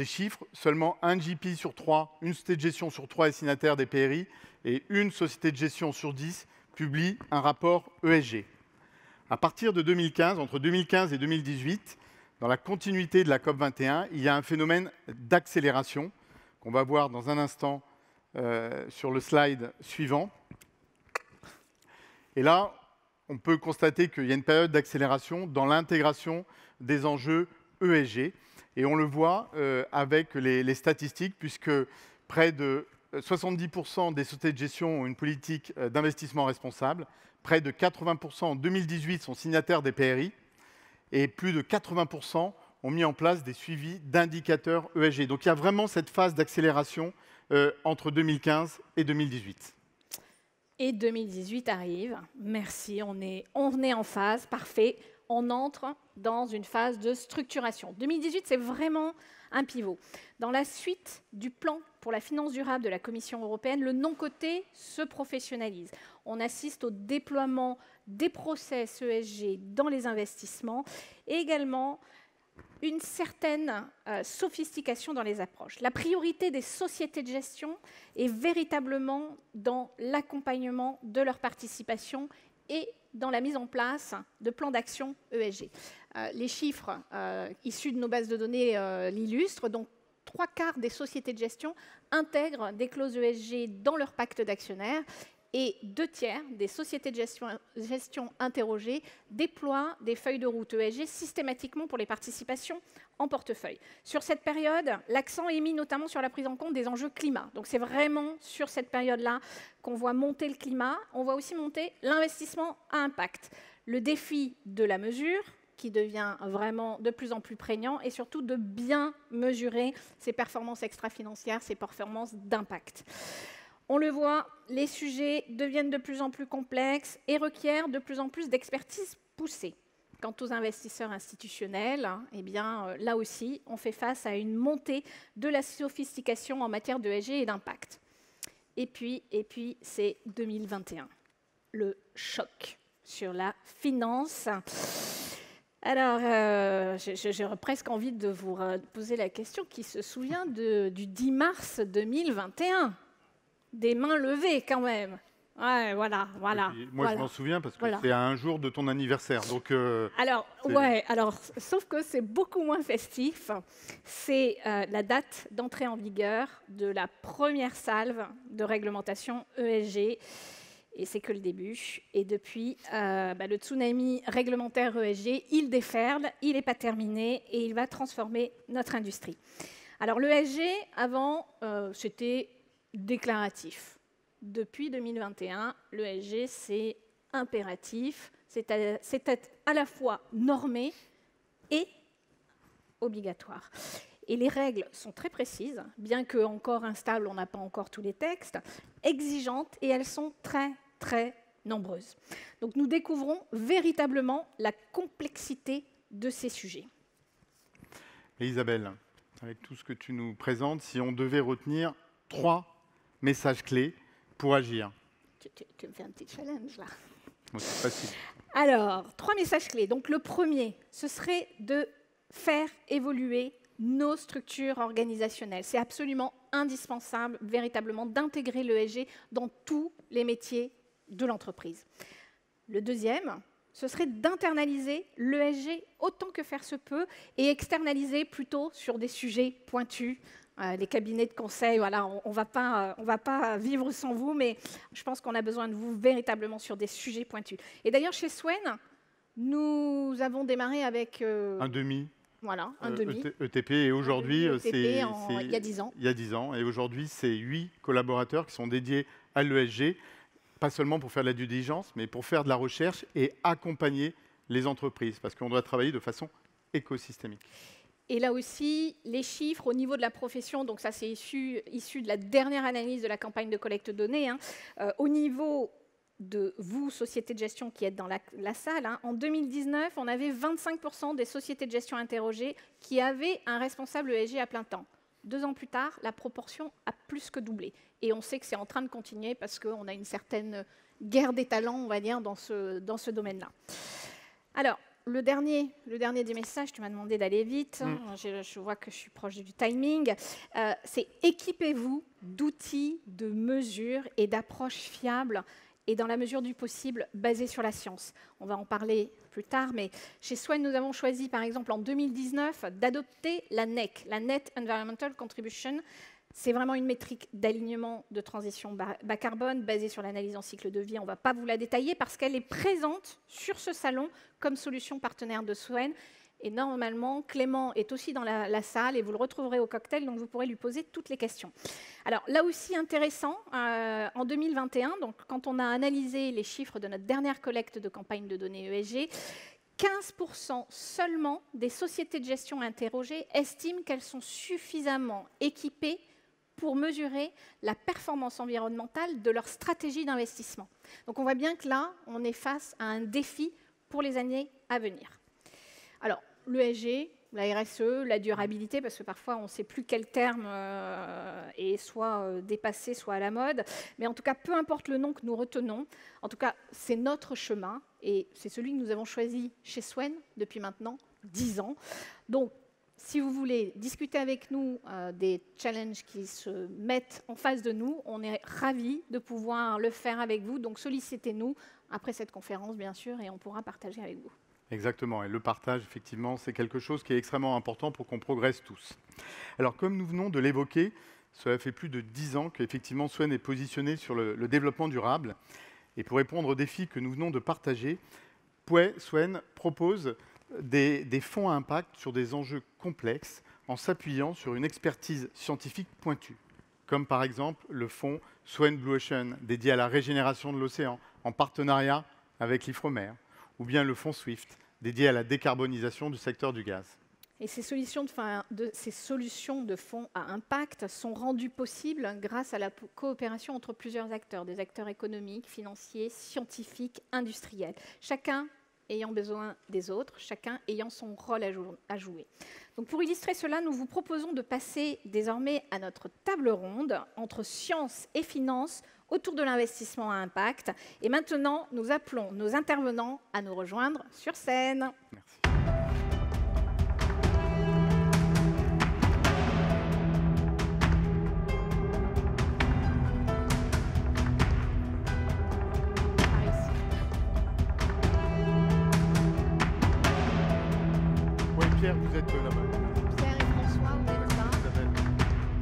chiffres, seulement un GP sur 3, une société de gestion sur 3 est signataire des PRI et une société de gestion sur 10 publie un rapport ESG. À partir de 2015, entre 2015 et 2018, dans la continuité de la COP21, il y a un phénomène d'accélération qu'on va voir dans un instant sur le slide suivant. Et là, on peut constater qu'il y a une période d'accélération dans l'intégration des enjeux ESG. Et on le voit avec les statistiques, puisque près de 70% des sociétés de gestion ont une politique d'investissement responsable. Près de 80% en 2018 sont signataires des PRI. Et plus de 80% ont mis en place des suivis d'indicateurs ESG. Donc il y a vraiment cette phase d'accélération entre 2015 et 2018. Et 2018 arrive. Merci, on est en phase, parfait. On entre dans une phase de structuration. 2018, c'est vraiment un pivot. Dans la suite du plan pour la finance durable de la Commission européenne, le non-coté se professionnalise. On assiste au déploiement des process ESG dans les investissements et également une certaine sophistication dans les approches. La priorité des sociétés de gestion est véritablement dans l'accompagnement de leur participation et dans la mise en place de plans d'action ESG. Les chiffres issus de nos bases de données l'illustrent. Donc, 3/4 des sociétés de gestion intègrent des clauses ESG dans leur pacte d'actionnaires et 2/3 des sociétés de gestion interrogées déploient des feuilles de route ESG systématiquement pour les participations en portefeuille. Sur cette période, l'accent est mis notamment sur la prise en compte des enjeux climat. Donc c'est vraiment sur cette période-là qu'on voit monter le climat. On voit aussi monter l'investissement à impact. Le défi de la mesure, qui devient vraiment de plus en plus prégnant, et surtout de bien mesurer ses performances extra-financières, ses performances d'impact. On le voit, les sujets deviennent de plus en plus complexes et requièrent de plus en plus d'expertise poussée. Quant aux investisseurs institutionnels, eh bien, là aussi, on fait face à une montée de la sophistication en matière de ESG et d'impact. Et puis c'est 2021, le choc sur la finance. Alors, j'ai presque envie de vous poser la question, qui se souvient du 10 mars 2021 ? Des mains levées quand même. Ouais, voilà. Moi, je m'en souviens parce que c'est à un jour de ton anniversaire. Donc, alors, sauf que c'est beaucoup moins festif. C'est la date d'entrée en vigueur de la première salve de réglementation ESG. Et c'est que le début. Et depuis, le tsunami réglementaire ESG, il déferle, il n'est pas terminé et il va transformer notre industrie. Alors, l'ESG, avant, c'était déclaratif. Depuis 2021, l'ESG, c'est impératif, c'est à la fois normé et obligatoire. Et les règles sont très précises, bien qu'encore instables, on n'a pas encore tous les textes, exigeantes, et elles sont très, très nombreuses. Donc nous découvrons véritablement la complexité de ces sujets. Et Isabelle, avec tout ce que tu nous présentes, si on devait retenir 3 messages clés pour agir. Tu me fais un petit challenge là. Bon, c'est facile. Alors, 3 messages clés. Donc le premier, ce serait de faire évoluer nos structures organisationnelles. C'est absolument indispensable, véritablement, d'intégrer l'ESG dans tous les métiers de l'entreprise. Le deuxième, ce serait d'internaliser l'ESG autant que faire se peut et externaliser plutôt sur des sujets pointus. Les cabinets de conseil, voilà, on va pas vivre sans vous, mais je pense qu'on a besoin de vous véritablement sur des sujets pointus. Et d'ailleurs, chez Swen, nous avons démarré avec... un demi. Voilà, un demi. ETP, et aujourd'hui, c'est... Il y a 10 ans. Il y a 10 ans, et aujourd'hui, c'est 8 collaborateurs qui sont dédiés à l'ESG, pas seulement pour faire de la due diligence, mais pour faire de la recherche et accompagner les entreprises, parce qu'on doit travailler de façon écosystémique. Et là aussi, les chiffres au niveau de la profession, donc ça c'est issu de la dernière analyse de la campagne de collecte de données, au niveau de vous, sociétés de gestion qui êtes dans la salle, en 2019, on avait 25% des sociétés de gestion interrogées qui avaient un responsable ESG à plein temps. 2 ans plus tard, la proportion a plus que doublé. Et on sait que c'est en train de continuer parce qu'on a une certaine guerre des talents, on va dire, dans ce domaine-là. Alors, le dernier des messages, tu m'as demandé d'aller vite, je vois que je suis proche du timing, c'est équipez-vous d'outils de mesure et d'approches fiables et dans la mesure du possible basées sur la science. On va en parler plus tard, mais chez Swen, nous avons choisi par exemple en 2019 d'adopter la NEC, la Net Environmental Contribution. C'est vraiment une métrique d'alignement de transition bas carbone basée sur l'analyse en cycle de vie. On ne va pas vous la détailler parce qu'elle est présente sur ce salon comme solution partenaire de Swen. Et normalement, Clément est aussi dans la salle et vous le retrouverez au cocktail, donc vous pourrez lui poser toutes les questions. Alors là aussi intéressant, en 2021, donc quand on a analysé les chiffres de notre dernière collecte de campagne de données ESG, 15% seulement des sociétés de gestion interrogées estiment qu'elles sont suffisamment équipées pour mesurer la performance environnementale de leur stratégie d'investissement. Donc on voit bien que là, on est face à un défi pour les années à venir. Alors, l'ESG, la RSE, la durabilité, parce que parfois on ne sait plus quel terme est soit dépassé, soit à la mode, mais en tout cas, peu importe le nom que nous retenons, en tout cas, c'est notre chemin, et c'est celui que nous avons choisi chez Swen depuis maintenant 10 ans. Donc, si vous voulez discuter avec nous des challenges qui se mettent en face de nous, on est ravis de pouvoir le faire avec vous. Donc sollicitez-nous après cette conférence, bien sûr, et on pourra partager avec vous. Exactement, et le partage, effectivement, c'est quelque chose qui est extrêmement important pour qu'on progresse tous. Alors, comme nous venons de l'évoquer, cela fait plus de 10 ans qu'effectivement Swen est positionné sur le développement durable. Et pour répondre aux défis que nous venons de partager, Swen propose des fonds à impact sur des enjeux complexes en s'appuyant sur une expertise scientifique pointue, comme par exemple le fonds Swen Blue Ocean, dédié à la régénération de l'océan, en partenariat avec l'IFREMER, ou bien le fonds SWIFT, dédié à la décarbonisation du secteur du gaz. Et ces solutions de fonds à impact sont rendues possibles grâce à la coopération entre plusieurs acteurs, des acteurs économiques, financiers, scientifiques, industriels, chacun ayant besoin des autres, chacun ayant son rôle à jouer. Donc pour illustrer cela, nous vous proposons de passer désormais à notre table ronde entre sciences et finances autour de l'investissement à impact. Et maintenant, nous appelons nos intervenants à nous rejoindre sur scène. Merci. Oui, Pierre, vous êtes là-bas. Pierre et François, vous êtes là. Isabelle.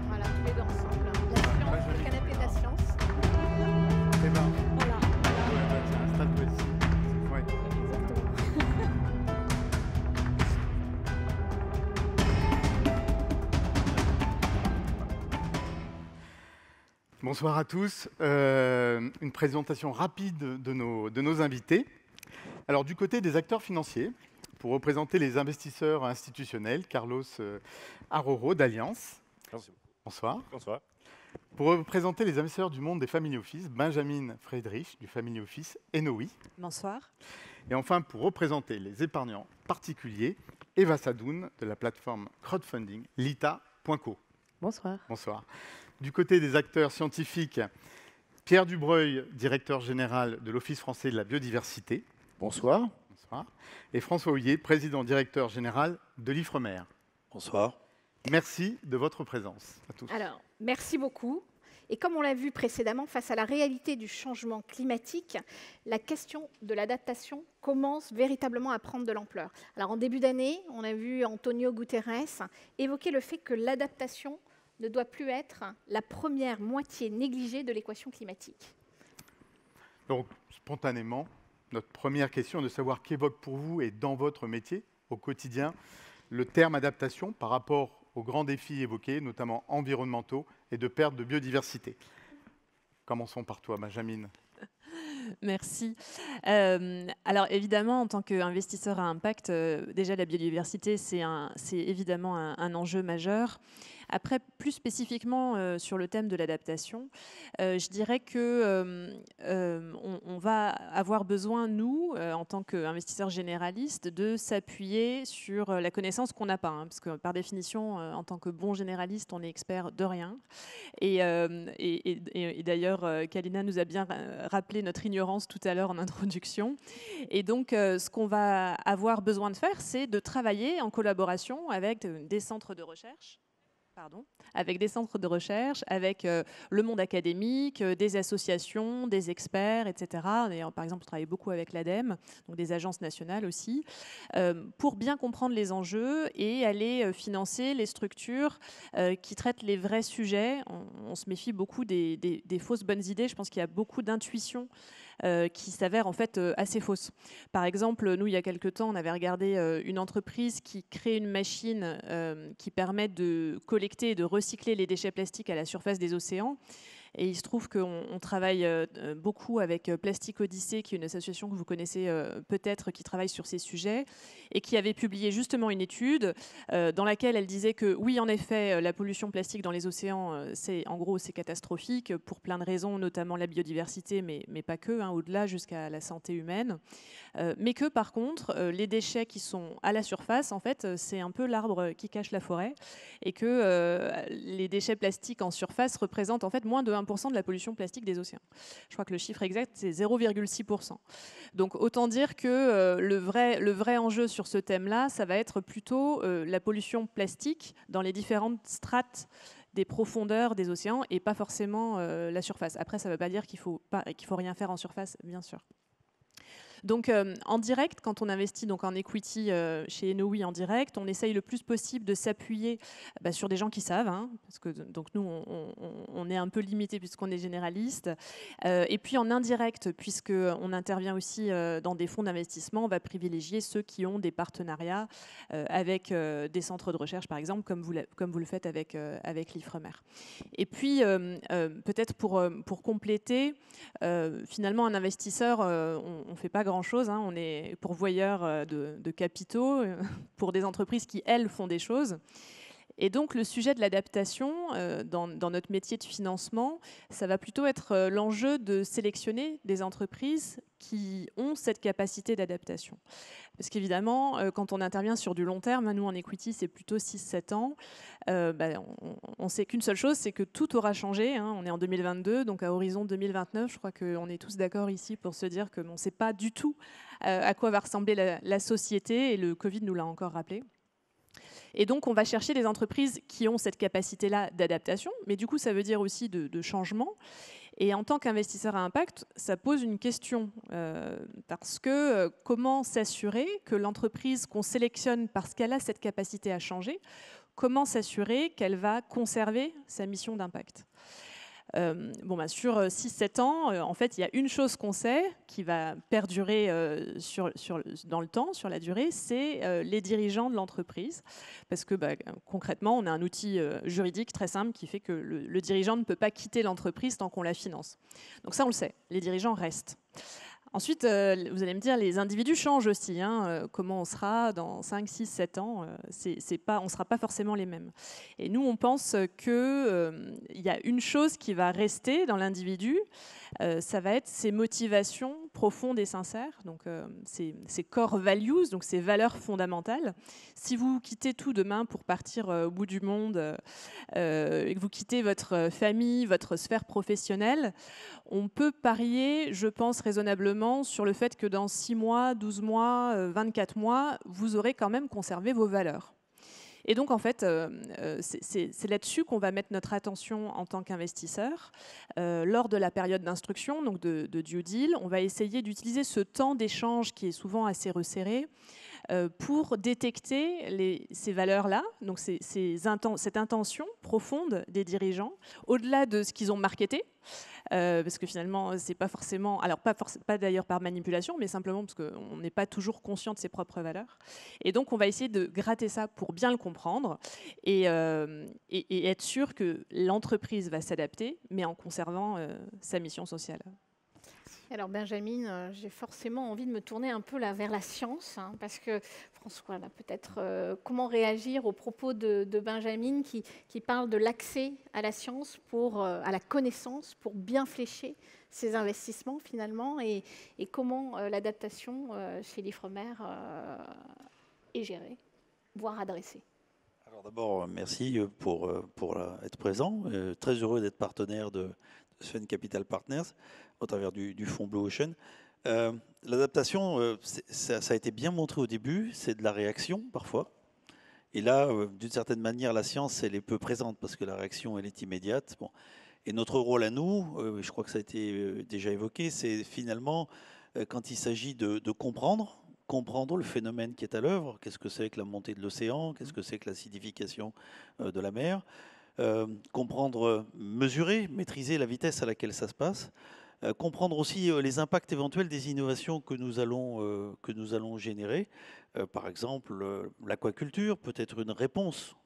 Voilà, tous les deux ensemble. La science, le canapé de la science. Eh ben, Voilà. ouais, bah, tiens, installe-toi ici. Ouais. Exactement. Bonsoir à tous. Une présentation rapide de nos invités. Alors, du côté des acteurs financiers, pour représenter les investisseurs institutionnels, Carlos Aroro d'Alliance. Bonsoir. Bonsoir. Pour représenter les investisseurs du monde des Family Office, Benjamin Friedrich du Family Office Enoui. Bonsoir. Et enfin, pour représenter les épargnants particuliers, Eva Sadoun de la plateforme crowdfunding Lita.co. Bonsoir. Bonsoir. Du côté des acteurs scientifiques, Pierre Dubreuil, directeur général de l'Office français de la biodiversité. Bonsoir. Bonsoir. Et François Houillet, président directeur général de l'IFREMER. Bonsoir. Merci de votre présence à tous. Alors, merci beaucoup. Et comme on l'a vu précédemment, face à la réalité du changement climatique, la question de l'adaptation commence véritablement à prendre de l'ampleur. Alors, en début d'année, on a vu Antonio Guterres évoquer le fait que l'adaptation ne doit plus être la première moitié négligée de l'équation climatique. Donc, spontanément, notre première question est de savoir qu'évoque pour vous et dans votre métier, au quotidien, le terme adaptation par rapport aux grands défis évoqués, notamment environnementaux et de perte de biodiversité. Commençons par toi, Benjamin. Merci. Alors évidemment, en tant qu'investisseur à impact, déjà la biodiversité, c'est évidemment un enjeu majeur. Après, plus spécifiquement sur le thème de l'adaptation, je dirais que on va avoir besoin, nous, en tant qu'investisseurs généralistes, de s'appuyer sur la connaissance qu'on n'a pas. Parce que par définition, en tant que bon généraliste, on est expert de rien. Et d'ailleurs, Kalina nous a bien rappelé notre ignorance tout à l'heure en introduction. Et donc, ce qu'on va avoir besoin de faire, c'est de travailler en collaboration avec des centres de recherche. Avec des centres de recherche, avec le monde académique, des associations, des experts, etc. Par exemple, on travaille beaucoup avec l'ADEME, donc des agences nationales aussi, pour bien comprendre les enjeux et aller financer les structures qui traitent les vrais sujets. On se méfie beaucoup des fausses bonnes idées. Je pense qu'il y a beaucoup d'intuition qui s'avèrent en fait assez fausses. Par exemple, nous, il y a quelques temps, on avait regardé une entreprise qui crée une machine qui permet de collecter et de recycler les déchets plastiques à la surface des océans. Et il se trouve qu'on travaille beaucoup avec Plastic Odyssée, qui est une association que vous connaissez peut-être, qui travaille sur ces sujets, et qui avait publié justement une étude dans laquelle elle disait que oui, en effet, la pollution plastique dans les océans, c'est catastrophique pour plein de raisons, notamment la biodiversité, mais pas que, au-delà jusqu'à la santé humaine. Mais que par contre, les déchets qui sont à la surface, en fait, c'est un peu l'arbre qui cache la forêt, et que les déchets plastiques en surface représentent en fait moins de 1% de la pollution plastique des océans. Je crois que le chiffre exact, c'est 0,6%. Donc autant dire que le vrai enjeu sur ce thème-là, ça va être plutôt la pollution plastique dans les différentes strates des profondeurs des océans et pas forcément la surface. Après, ça ne veut pas dire qu'il faut rien faire en surface, bien sûr. Donc en direct, quand on investit donc en equity chez NOI en direct, on essaye le plus possible de s'appuyer sur des gens qui savent, parce que donc nous on est un peu limité puisqu'on est généraliste. Et puis en indirect, puisqu'on intervient aussi dans des fonds d'investissement, on va privilégier ceux qui ont des partenariats avec des centres de recherche, par exemple, comme vous le faites avec l'IFREMER. Et puis peut-être pour compléter, finalement un investisseur, on ne fait pas grand-chose, on est pourvoyeur de capitaux pour des entreprises qui, elles, font des choses. Et donc le sujet de l'adaptation dans notre métier de financement, ça va plutôt être l'enjeu de sélectionner des entreprises qui ont cette capacité d'adaptation. Parce qu'évidemment, quand on intervient sur du long terme, nous en equity c'est plutôt 6-7 ans, on sait qu'une seule chose, c'est que tout aura changé. On est en 2022, donc à horizon 2029, je crois qu'on est tous d'accord ici pour se dire qu'on ne sait pas du tout à quoi va ressembler la société, et le Covid nous l'a encore rappelé. Et donc, on va chercher des entreprises qui ont cette capacité-là d'adaptation, mais du coup, ça veut dire aussi de changement. Et en tant qu'investisseur à impact, ça pose une question, parce que comment s'assurer que l'entreprise qu'on sélectionne parce qu'elle a cette capacité à changer, comment s'assurer qu'elle va conserver sa mission d'impact ? Sur 6-7 ans, en fait, il y a une chose qu'on sait qui va perdurer dans le temps, sur la durée, c'est les dirigeants de l'entreprise. Parce que concrètement, on a un outil juridique très simple qui fait que le dirigeant ne peut pas quitter l'entreprise tant qu'on la finance. Donc ça, on le sait, les dirigeants restent. Ensuite, vous allez me dire, les individus changent aussi. Comment on sera dans 5, 6, 7 ans, on ne sera pas forcément les mêmes. Et nous, on pense qu'il y a une chose qui va rester dans l'individu, ça va être ses motivations profondes et sincères, donc ses core values, donc ses valeurs fondamentales. Si vous quittez tout demain pour partir au bout du monde et que vous quittez votre famille, votre sphère professionnelle, on peut parier, je pense raisonnablement, sur le fait que dans 6 mois, 12 mois, 24 mois, vous aurez quand même conservé vos valeurs. Et donc, en fait, c'est là-dessus qu'on va mettre notre attention en tant qu'investisseur. Lors de la période d'instruction, donc de due deal, on va essayer d'utiliser ce temps d'échange qui est souvent assez resserré pour détecter ces valeurs-là, donc cette intention profonde des dirigeants, au-delà de ce qu'ils ont marketé, parce que finalement, c'est pas forcément, alors pas d'ailleurs par manipulation, mais simplement parce qu'on n'est pas toujours conscient de ses propres valeurs. Et donc, on va essayer de gratter ça pour bien le comprendre et être sûr que l'entreprise va s'adapter, mais en conservant sa mission sociale. Alors Benjamin, j'ai forcément envie de me tourner un peu vers la science, parce que François, là, peut-être comment réagir aux propos de Benjamin qui parle de l'accès à la science, à la connaissance, pour bien flécher ses investissements finalement, et comment l'adaptation chez l'IFREMER est gérée, voire adressée. Alors d'abord, merci pour être présent. Très heureux d'être partenaire de Sven Capital Partners au travers du fonds Blue Ocean. L'adaptation, ça a été bien montré au début, c'est de la réaction parfois. Et là, d'une certaine manière, la science, elle est peu présente parce que la réaction, elle est immédiate. Bon. Et notre rôle à nous, je crois que ça a été déjà évoqué, c'est finalement, quand il s'agit de comprendre le phénomène qui est à l'œuvre, qu'est-ce que c'est que la montée de l'océan, qu'est-ce que c'est que l'acidification de la mer, comprendre, mesurer, maîtriser la vitesse à laquelle ça se passe, comprendre aussi les impacts éventuels des innovations que nous allons générer. Par exemple, l'aquaculture peut être une réponse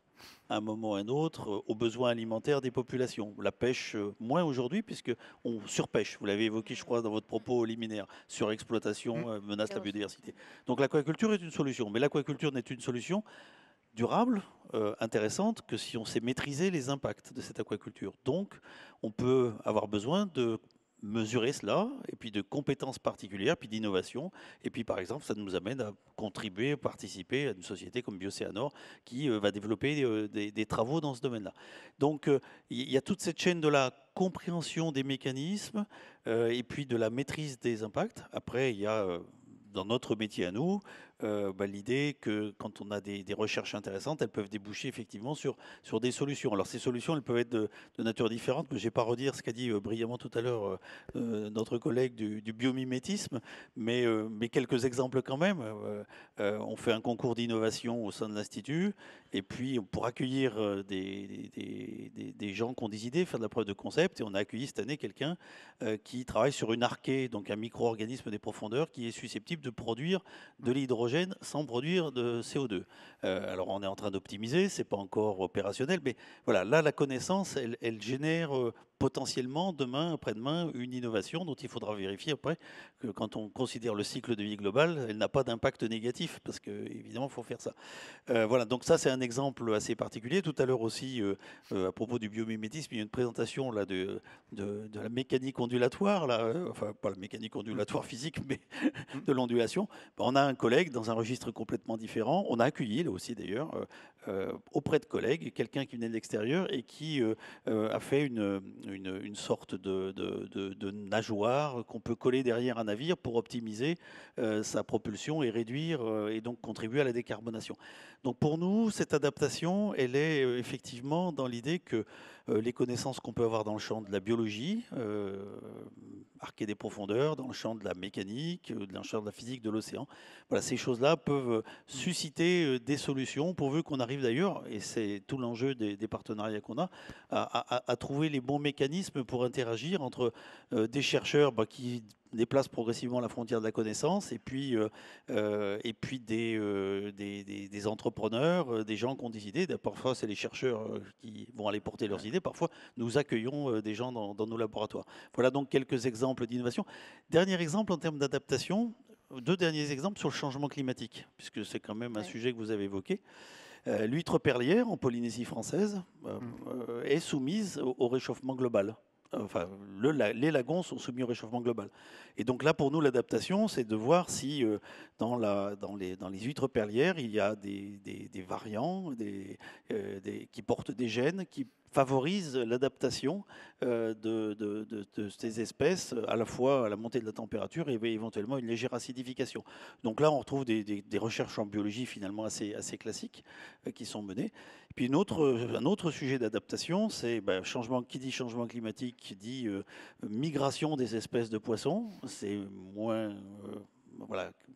à un moment ou à un autre aux besoins alimentaires des populations. La pêche, moins aujourd'hui, puisqu'on surpêche. Vous l'avez évoqué, je crois, dans votre propos liminaire. Surexploitation menace la biodiversité. Donc l'aquaculture est une solution. Mais l'aquaculture n'est une solution durable, intéressante, que si on sait maîtriser les impacts de cette aquaculture. Donc, on peut avoir besoin de mesurer cela, et puis de compétences particulières, puis d'innovation. Et puis, par exemple, ça nous amène à contribuer, participer à une société comme Bioceanor qui va développer des travaux dans ce domaine-là. Donc, il y a toute cette chaîne de la compréhension des mécanismes et puis de la maîtrise des impacts. Après, il y a dans notre métier à nous, l'idée que quand on a des recherches intéressantes, elles peuvent déboucher effectivement sur des solutions. Alors ces solutions, elles peuvent être de nature différente, mais je ne vais pas redire ce qu'a dit brillamment tout à l'heure notre collègue du biomimétisme, mais quelques exemples quand même. On fait un concours d'innovation au sein de l'Institut, et puis pour accueillir des gens qui ont des idées, faire de la preuve de concept, et on a accueilli cette année quelqu'un qui travaille sur une archée, donc un micro-organisme des profondeurs, qui est susceptible de produire de l'hydrogène sans produire de CO2. Alors on est en train d'optimiser, c'est pas encore opérationnel, mais voilà, là la connaissance, elle génère potentiellement demain, après-demain, une innovation dont il faudra vérifier après que quand on considère le cycle de vie global, elle n'a pas d'impact négatif, parce qu'évidemment, il faut faire ça. Voilà, donc ça, c'est un exemple assez particulier. Tout à l'heure aussi, à propos du biomimétisme, il y a une présentation là, de la mécanique ondulatoire, là, enfin, pas la mécanique ondulatoire physique, mais de l'ondulation. On a un collègue dans un registre complètement différent. On a accueilli, là aussi d'ailleurs, auprès de collègues, quelqu'un qui venait de l'extérieur et qui a fait une sorte de nageoire qu'on peut coller derrière un navire pour optimiser sa propulsion et réduire et donc contribuer à la décarbonation. Donc pour nous, cette adaptation, elle est effectivement dans l'idée que les connaissances qu'on peut avoir dans le champ de la biologie, arquer des profondeurs, dans le champ de la mécanique, dans le champ de la physique de l'océan, voilà, ces choses-là peuvent susciter des solutions pourvu qu'on arrive d'ailleurs, et c'est tout l'enjeu des partenariats qu'on a, à trouver les bons mécanismes pour interagir entre des chercheurs qui déplacent progressivement la frontière de la connaissance et puis des entrepreneurs, des gens qui ont des idées. Parfois, c'est les chercheurs qui vont aller porter leurs idées. Parfois, nous accueillons des gens dans nos laboratoires. Voilà donc quelques exemples d'innovation. Dernier exemple en termes d'adaptation, deux derniers exemples sur le changement climatique, puisque c'est quand même un sujet que vous avez évoqué. L'huître perlière en Polynésie française est soumise au réchauffement global. Enfin, les lagons sont soumis au réchauffement global. Et donc là, pour nous, l'adaptation, c'est de voir si dans les huîtres perlières, il y a des variants qui portent des gènes qui favorisent l'adaptation de ces espèces, à la fois à la montée de la température et éventuellement une légère acidification. Donc là, on retrouve des recherches en biologie finalement assez classiques qui sont menées. Puis un autre sujet d'adaptation, c'est qui dit changement climatique dit migration des espèces de poissons. C'est moins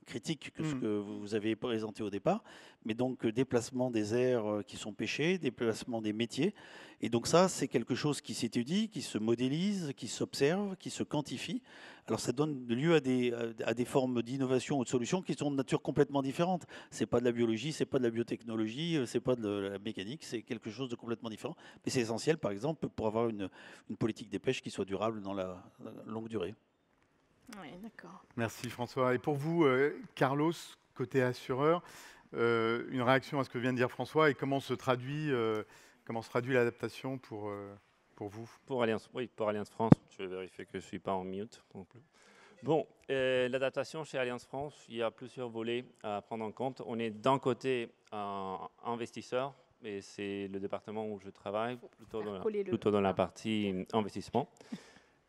critique que ce que vous avez présenté au départ, mais donc déplacement des aires qui sont pêchées, déplacement des métiers. Et donc ça, c'est quelque chose qui s'étudie, qui se modélise, qui s'observe, qui se quantifie. Alors ça donne lieu à des formes d'innovation ou de solutions qui sont de nature complètement différente. C'est pas de la biologie, c'est pas de la biotechnologie, c'est pas de la mécanique, c'est quelque chose de complètement différent. Mais c'est essentiel, par exemple, pour avoir une politique des pêches qui soit durable dans la longue durée. Oui, d'accord. Merci François. Et pour vous, Carlos, côté assureur, une réaction à ce que vient de dire François et comment se traduit l'adaptation pour vous? Pour Allianz France, je vais vérifier que je ne suis pas en mute non plus. Bon, l'adaptation chez Allianz France, il y a plusieurs volets à prendre en compte. On est d'un côté investisseur, et c'est le département où je travaille, plutôt dans la partie investissement.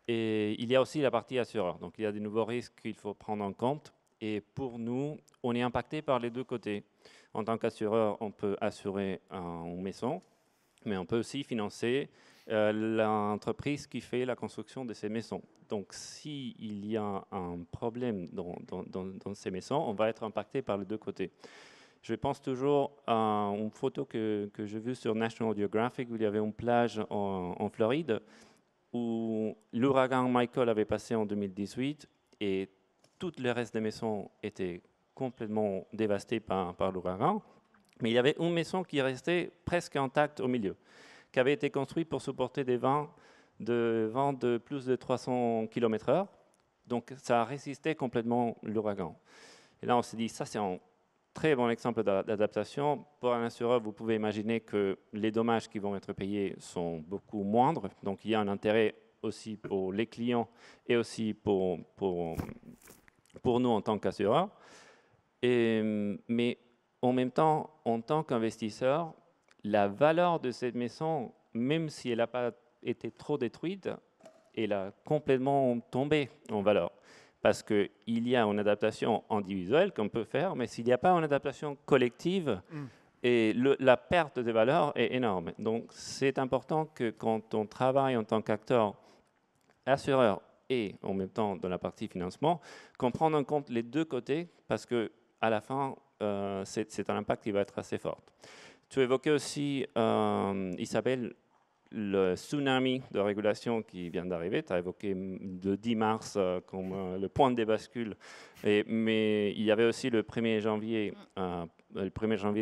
Et il y a aussi la partie assureur. Donc, il y a des nouveaux risques qu'il faut prendre en compte. Et pour nous, on est impacté par les deux côtés. En tant qu'assureur, on peut assurer une maison, mais on peut aussi financer l'entreprise qui fait la construction de ces maisons. Donc, s'il y a un problème dans ces maisons, on va être impacté par les deux côtés. Je pense toujours à une photo que j'ai vue sur National Geographic où il y avait une plage en Floride. où l'ouragan Michael avait passé en 2018 et tout le reste des maisons étaient complètement dévastées par l'ouragan. Mais il y avait une maison qui restait presque intacte au milieu, qui avait été construite pour supporter des vents de plus de 300 km/h. Donc ça a résisté complètement l'ouragan. Et là, on s'est dit, ça c'est un très bon exemple d'adaptation. Pour un assureur, vous pouvez imaginer que les dommages qui vont être payés sont beaucoup moindres. Donc il y a un intérêt aussi pour les clients et aussi pour nous en tant qu'assureur. Mais en même temps, en tant qu'investisseur, la valeur de cette maison, même si elle n'a pas été trop détruite, elle a complètement tombé en valeur. Parce qu'il y a une adaptation individuelle qu'on peut faire, mais s'il n'y a pas une adaptation collective, et la perte de valeur est énorme. Donc c'est important que quand on travaille en tant qu'acteur assureur et en même temps dans la partie financement, qu'on prenne en compte les deux côtés, parce qu'à la fin, c'est un impact qui va être assez fort. Tu évoquais aussi, Isabelle, le tsunami de régulation qui vient d'arriver. Tu as évoqué le 10 mars comme le point de bascule. Mais il y avait aussi le 1er janvier,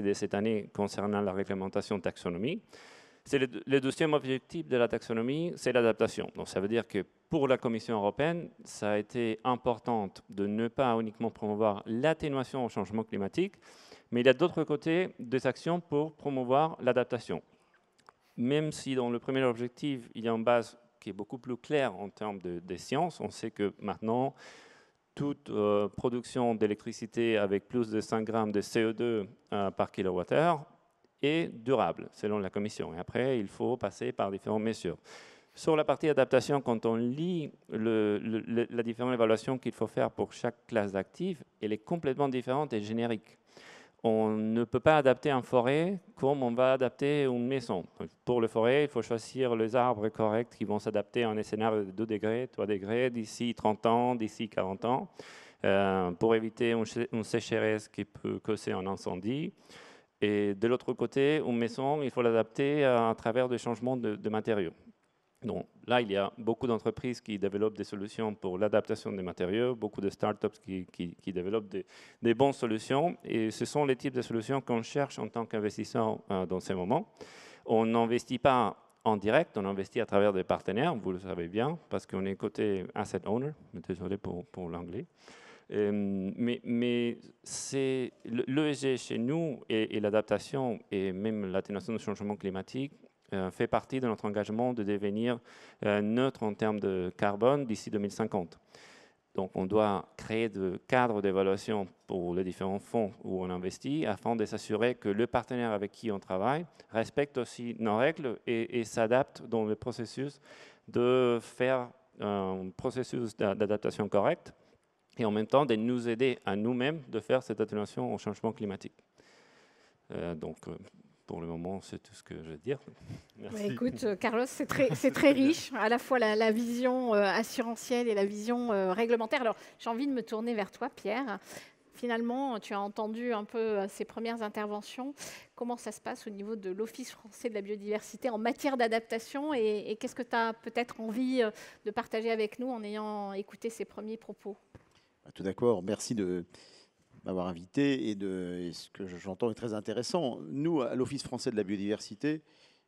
de cette année concernant la réglementation taxonomie. C'est le deuxième objectif de la taxonomie, c'est l'adaptation. Donc ça veut dire que pour la Commission européenne, ça a été important de ne pas uniquement promouvoir l'atténuation au changement climatique, mais il y a d'autre côté des actions pour promouvoir l'adaptation. Même si dans le premier objectif, il y a une base qui est beaucoup plus claire en termes de science, on sait que maintenant, toute production d'électricité avec plus de 5 grammes de CO2 par kilowattheure est durable, selon la Commission. Et après, il faut passer par différentes mesures. Sur la partie adaptation, quand on lit la différente évaluation qu'il faut faire pour chaque classe d'actifs, elle est complètement différente et générique. On ne peut pas adapter une forêt comme on va adapter une maison. Pour la forêt, il faut choisir les arbres corrects qui vont s'adapter à un scénario de 2 degrés, 3 degrés, d'ici 30 ans, d'ici 40 ans, pour éviter une sécheresse qui peut causer un incendie. Et de l'autre côté, une maison, il faut l'adapter à travers des changements de matériaux. Donc là, il y a beaucoup d'entreprises qui développent des solutions pour l'adaptation des matériaux, beaucoup de startups qui développent des bonnes solutions. Et ce sont les types de solutions qu'on cherche en tant qu'investisseur dans ces moments. On n'investit pas en direct, on investit à travers des partenaires, vous le savez bien, parce qu'on est côté asset owner, désolé pour l'anglais. Mais c'est l'ESG chez nous et l'adaptation et même l'atténuation du changement climatique fait partie de notre engagement de devenir neutre en termes de carbone d'ici 2050. Donc on doit créer des cadres d'évaluation pour les différents fonds où on investit afin de s'assurer que le partenaire avec qui on travaille respecte aussi nos règles et s'adapte dans le processus de faire un processus d'adaptation correct et en même temps de nous aider à nous-mêmes de faire cette atténuation au changement climatique. Pour le moment, c'est tout ce que je veux dire. Merci. Bah, écoute, Carlos, c'est très riche, à la fois la vision assurantielle et la vision réglementaire. Alors, j'ai envie de me tourner vers toi, Pierre. Finalement, tu as entendu un peu ces premières interventions. Comment ça se passe au niveau de l'Office français de la biodiversité en matière d'adaptation et qu'est-ce que tu as peut-être envie de partager avec nous en ayant écouté ces premiers propos? Tout d'accord, merci de m'avoir invité et ce que j'entends est très intéressant. Nous, à l'Office français de la biodiversité,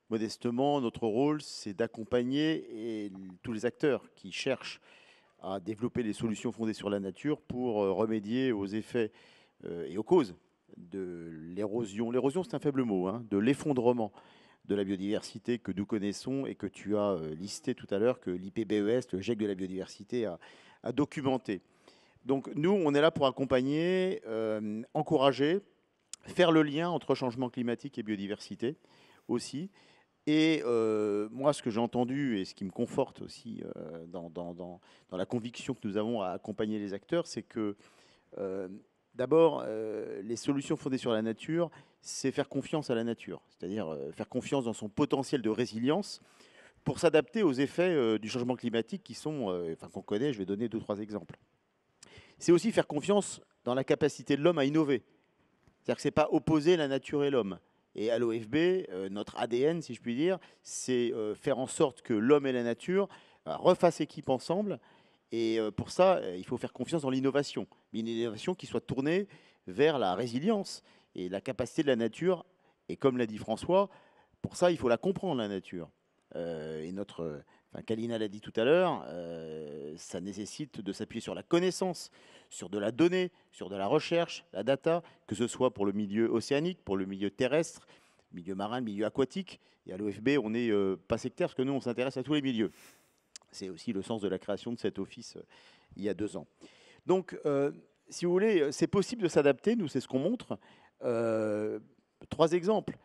modestement, notre rôle, c'est d'accompagner tous les acteurs qui cherchent à développer des solutions fondées sur la nature pour remédier aux effets et aux causes de l'érosion. L'érosion, c'est un faible mot, hein, de l'effondrement de la biodiversité que nous connaissons et que tu as listé tout à l'heure, que l'IPBES, le GIEC de la biodiversité, a documenté. Donc nous, on est là pour accompagner, encourager, faire le lien entre changement climatique et biodiversité aussi. Et moi, ce que j'ai entendu et ce qui me conforte aussi dans la conviction que nous avons à accompagner les acteurs, c'est que d'abord, les solutions fondées sur la nature, c'est faire confiance à la nature, c'est-à-dire faire confiance dans son potentiel de résilience pour s'adapter aux effets du changement climatique qui sont, qu'on connaît. Je vais donner 2 ou 3 exemples. C'est aussi faire confiance dans la capacité de l'homme à innover. C'est-à-dire que ce n'est pas opposer la nature et l'homme. Et à l'OFB, notre ADN, si je puis dire, c'est faire en sorte que l'homme et la nature refassent équipe ensemble. Et pour ça, il faut faire confiance dans l'innovation. Mais une innovation qui soit tournée vers la résilience et la capacité de la nature. Et comme l'a dit François, pour ça, il faut la comprendre, la nature. Et Kalina l'a dit tout à l'heure, ça nécessite de s'appuyer sur la connaissance, sur de la donnée, sur de la recherche, la data, que ce soit pour le milieu océanique, pour le milieu terrestre, milieu marin, le milieu aquatique. Et à l'OFB, on n'est pas sectaire parce que nous, on s'intéresse à tous les milieux. C'est aussi le sens de la création de cet office il y a 2 ans. Donc, si vous voulez, c'est possible de s'adapter, nous, c'est ce qu'on montre. 3 exemples.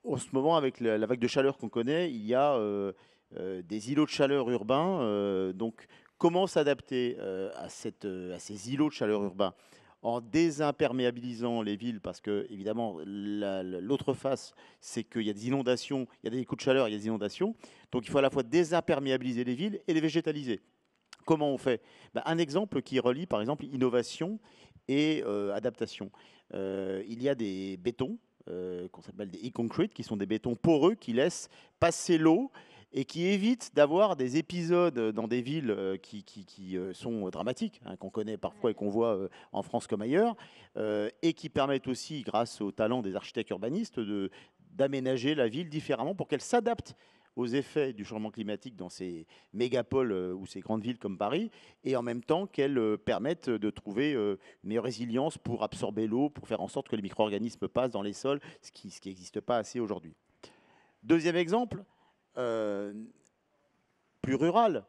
En ce moment, avec la vague de chaleur qu'on connaît, il y a des îlots de chaleur urbains. Donc, comment s'adapter à ces îlots de chaleur urbains en désimperméabilisant les villes, parce que, évidemment, l'autre face, c'est qu'il y a des inondations, il y a des coups de chaleur, il y a des inondations. Donc, il faut à la fois désimperméabiliser les villes et les végétaliser. Comment on fait? Un exemple qui relie, par exemple, innovation et adaptation. Il y a des bétons, qu'on appelle des e-concrete, qui sont des bétons poreux qui laissent passer l'eau et qui évitent d'avoir des épisodes dans des villes qui sont dramatiques, qu'on connaît parfois et qu'on voit en France comme ailleurs, et qui permettent aussi, grâce au talent des architectes urbanistes, d'aménager la ville différemment pour qu'elle s'adapte aux effets du changement climatique dans ces mégapoles ou ces grandes villes comme Paris, et en même temps qu'elles permettent de trouver une meilleure résilience pour absorber l'eau, pour faire en sorte que les micro-organismes passent dans les sols, ce qui n'existe pas assez aujourd'hui. Deuxième exemple, plus rural,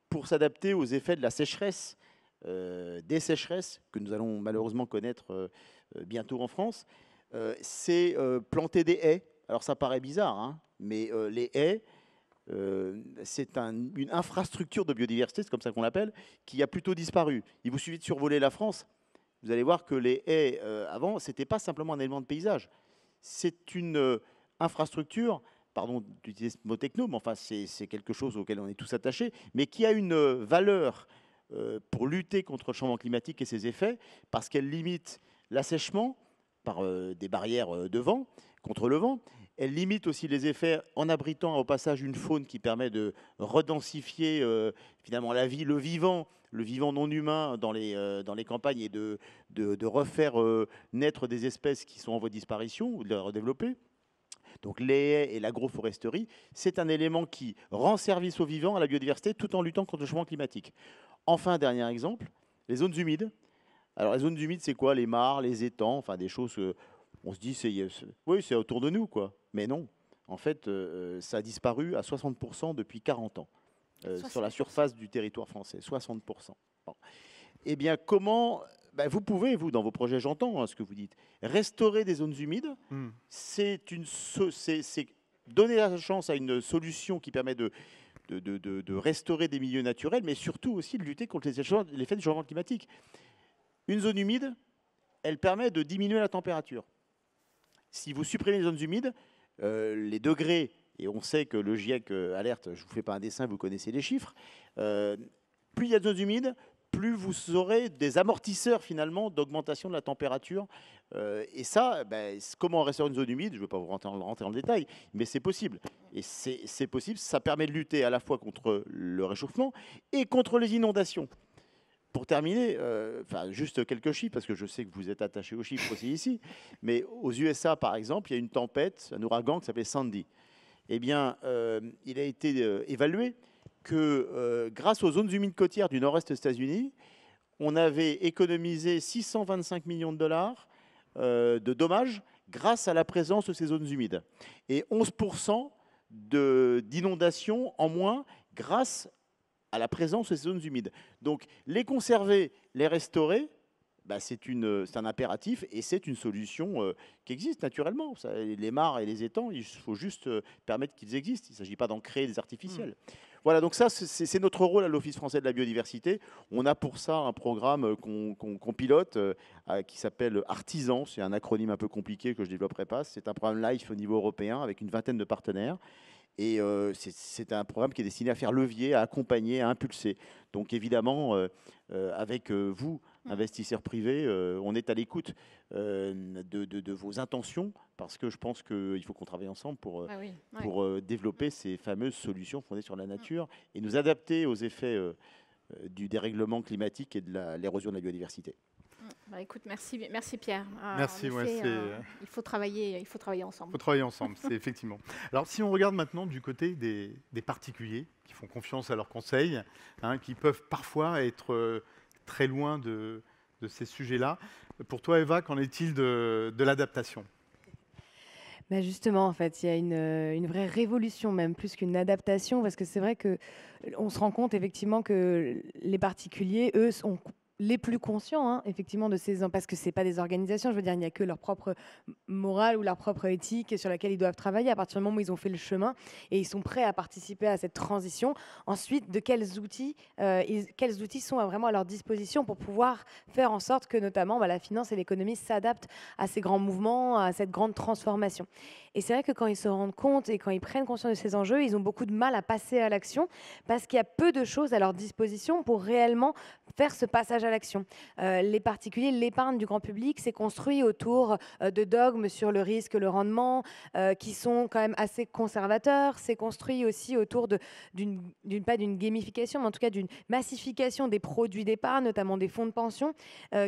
pour s'adapter aux effets de la sécheresse, des sécheresses que nous allons malheureusement connaître bientôt en France, c'est planter des haies. Alors ça paraît bizarre, hein, mais les haies, c'est une infrastructure de biodiversité, c'est comme ça qu'on l'appelle, qui a plutôt disparu. Il vous suffit de survoler la France, vous allez voir que les haies, avant, ce n'était pas simplement un élément de paysage. C'est une infrastructure, pardon d'utiliser ce mot techno, mais enfin c'est quelque chose auquel on est tous attachés, mais qui a une valeur pour lutter contre le changement climatique et ses effets, parce qu'elle limite l'assèchement par des barrières de vent, contre le vent. Elle limite aussi les effets en abritant au passage une faune qui permet de redensifier finalement la vie, le vivant non humain dans les campagnes, et de refaire naître des espèces qui sont en voie de disparition ou de les redévelopper. Donc les haies et l'agroforesterie, c'est un élément qui rend service aux vivants, à la biodiversité, tout en luttant contre le changement climatique. Enfin, dernier exemple, les zones humides. Alors les zones humides, c'est quoi? Les mares, les étangs, enfin des choses, on se dit, oui, c'est autour de nous, quoi. Mais non, en fait, ça a disparu à 60% depuis 40 ans, sur la surface du territoire français, 60%. Bon. Eh bien, comment... vous pouvez, vous, dans vos projets, j'entends ce que vous dites, restaurer des zones humides, c'est donner la chance à une solution qui permet de restaurer des milieux naturels, mais surtout aussi de lutter contre l'effet du changement climatique. Une zone humide, elle permet de diminuer la température. Si vous supprimez les zones humides, les degrés, et on sait que le GIEC alerte, je ne vous fais pas un dessin, vous connaissez les chiffres, plus il y a de zones humides, plus vous aurez des amortisseurs finalement d'augmentation de la température. Et ça, comment restaurer une zone humide? Je ne veux pas vous rentrer dans le détail, mais c'est possible. Et c'est possible, ça permet de lutter à la fois contre le réchauffement et contre les inondations. Pour terminer, juste quelques chiffres, parce que je sais que vous êtes attachés aux chiffres aussi ici, mais aux USA, par exemple, il y a une tempête, un ouragan qui s'appelait Sandy. Eh bien, il a été évalué que grâce aux zones humides côtières du nord-est des États-Unis, on avait économisé 625 millions de dollars de dommages grâce à la présence de ces zones humides. Et 11% d'inondations en moins grâce à la présence de ces zones humides. Donc, les conserver, les restaurer, c'est un impératif et c'est une solution qui existe naturellement. Les mares et les étangs, il faut juste permettre qu'ils existent. Il ne s'agit pas d'en créer des artificiels. Voilà, donc ça, c'est notre rôle à l'Office français de la biodiversité. On a pour ça un programme qu'on pilote qui s'appelle Artisan. C'est un acronyme un peu compliqué que je ne développerai pas. C'est un programme LIFE au niveau européen avec une vingtaine de partenaires. Et c'est un programme qui est destiné à faire levier, à accompagner, à impulser. Donc évidemment, avec vous, investisseurs privés, on est à l'écoute de vos intentions, parce que je pense qu'il faut qu'on travaille ensemble pour développer ces fameuses solutions fondées sur la nature et nous adapter aux effets du dérèglement climatique et de l'érosion de la biodiversité. Bah, écoute, merci Pierre. Merci. Il faut travailler ensemble. Il faut travailler ensemble, c'est effectivement. Alors, si on regarde maintenant du côté des particuliers qui font confiance à leurs conseils, qui peuvent parfois être très loin de ces sujets-là. Pour toi, Eva, qu'en est-il de l'adaptation ? Bah justement, en fait, il y a une vraie révolution, même plus qu'une adaptation, parce que c'est vrai qu'on se rend compte effectivement que les particuliers, eux, sont les plus conscients, effectivement, de ces... Parce que ce n'est pas des organisations, je veux dire, il n'y a que leur propre morale ou leur propre éthique sur laquelle ils doivent travailler à partir du moment où ils ont fait le chemin et ils sont prêts à participer à cette transition. Ensuite, de quels outils sont vraiment à leur disposition pour pouvoir faire en sorte que, notamment, la finance et l'économie s'adaptent à ces grands mouvements, à cette grande transformation. Et c'est vrai que quand ils se rendent compte et quand ils prennent conscience de ces enjeux, ils ont beaucoup de mal à passer à l'action parce qu'il y a peu de choses à leur disposition pour réellement faire ce passage à l'action. Les particuliers, l'épargne du grand public s'est construit autour de dogmes sur le risque, le rendement, qui sont quand même assez conservateurs. C'est construit aussi autour pas d'une gamification, mais en tout cas d'une massification des produits d'épargne, notamment des fonds de pension,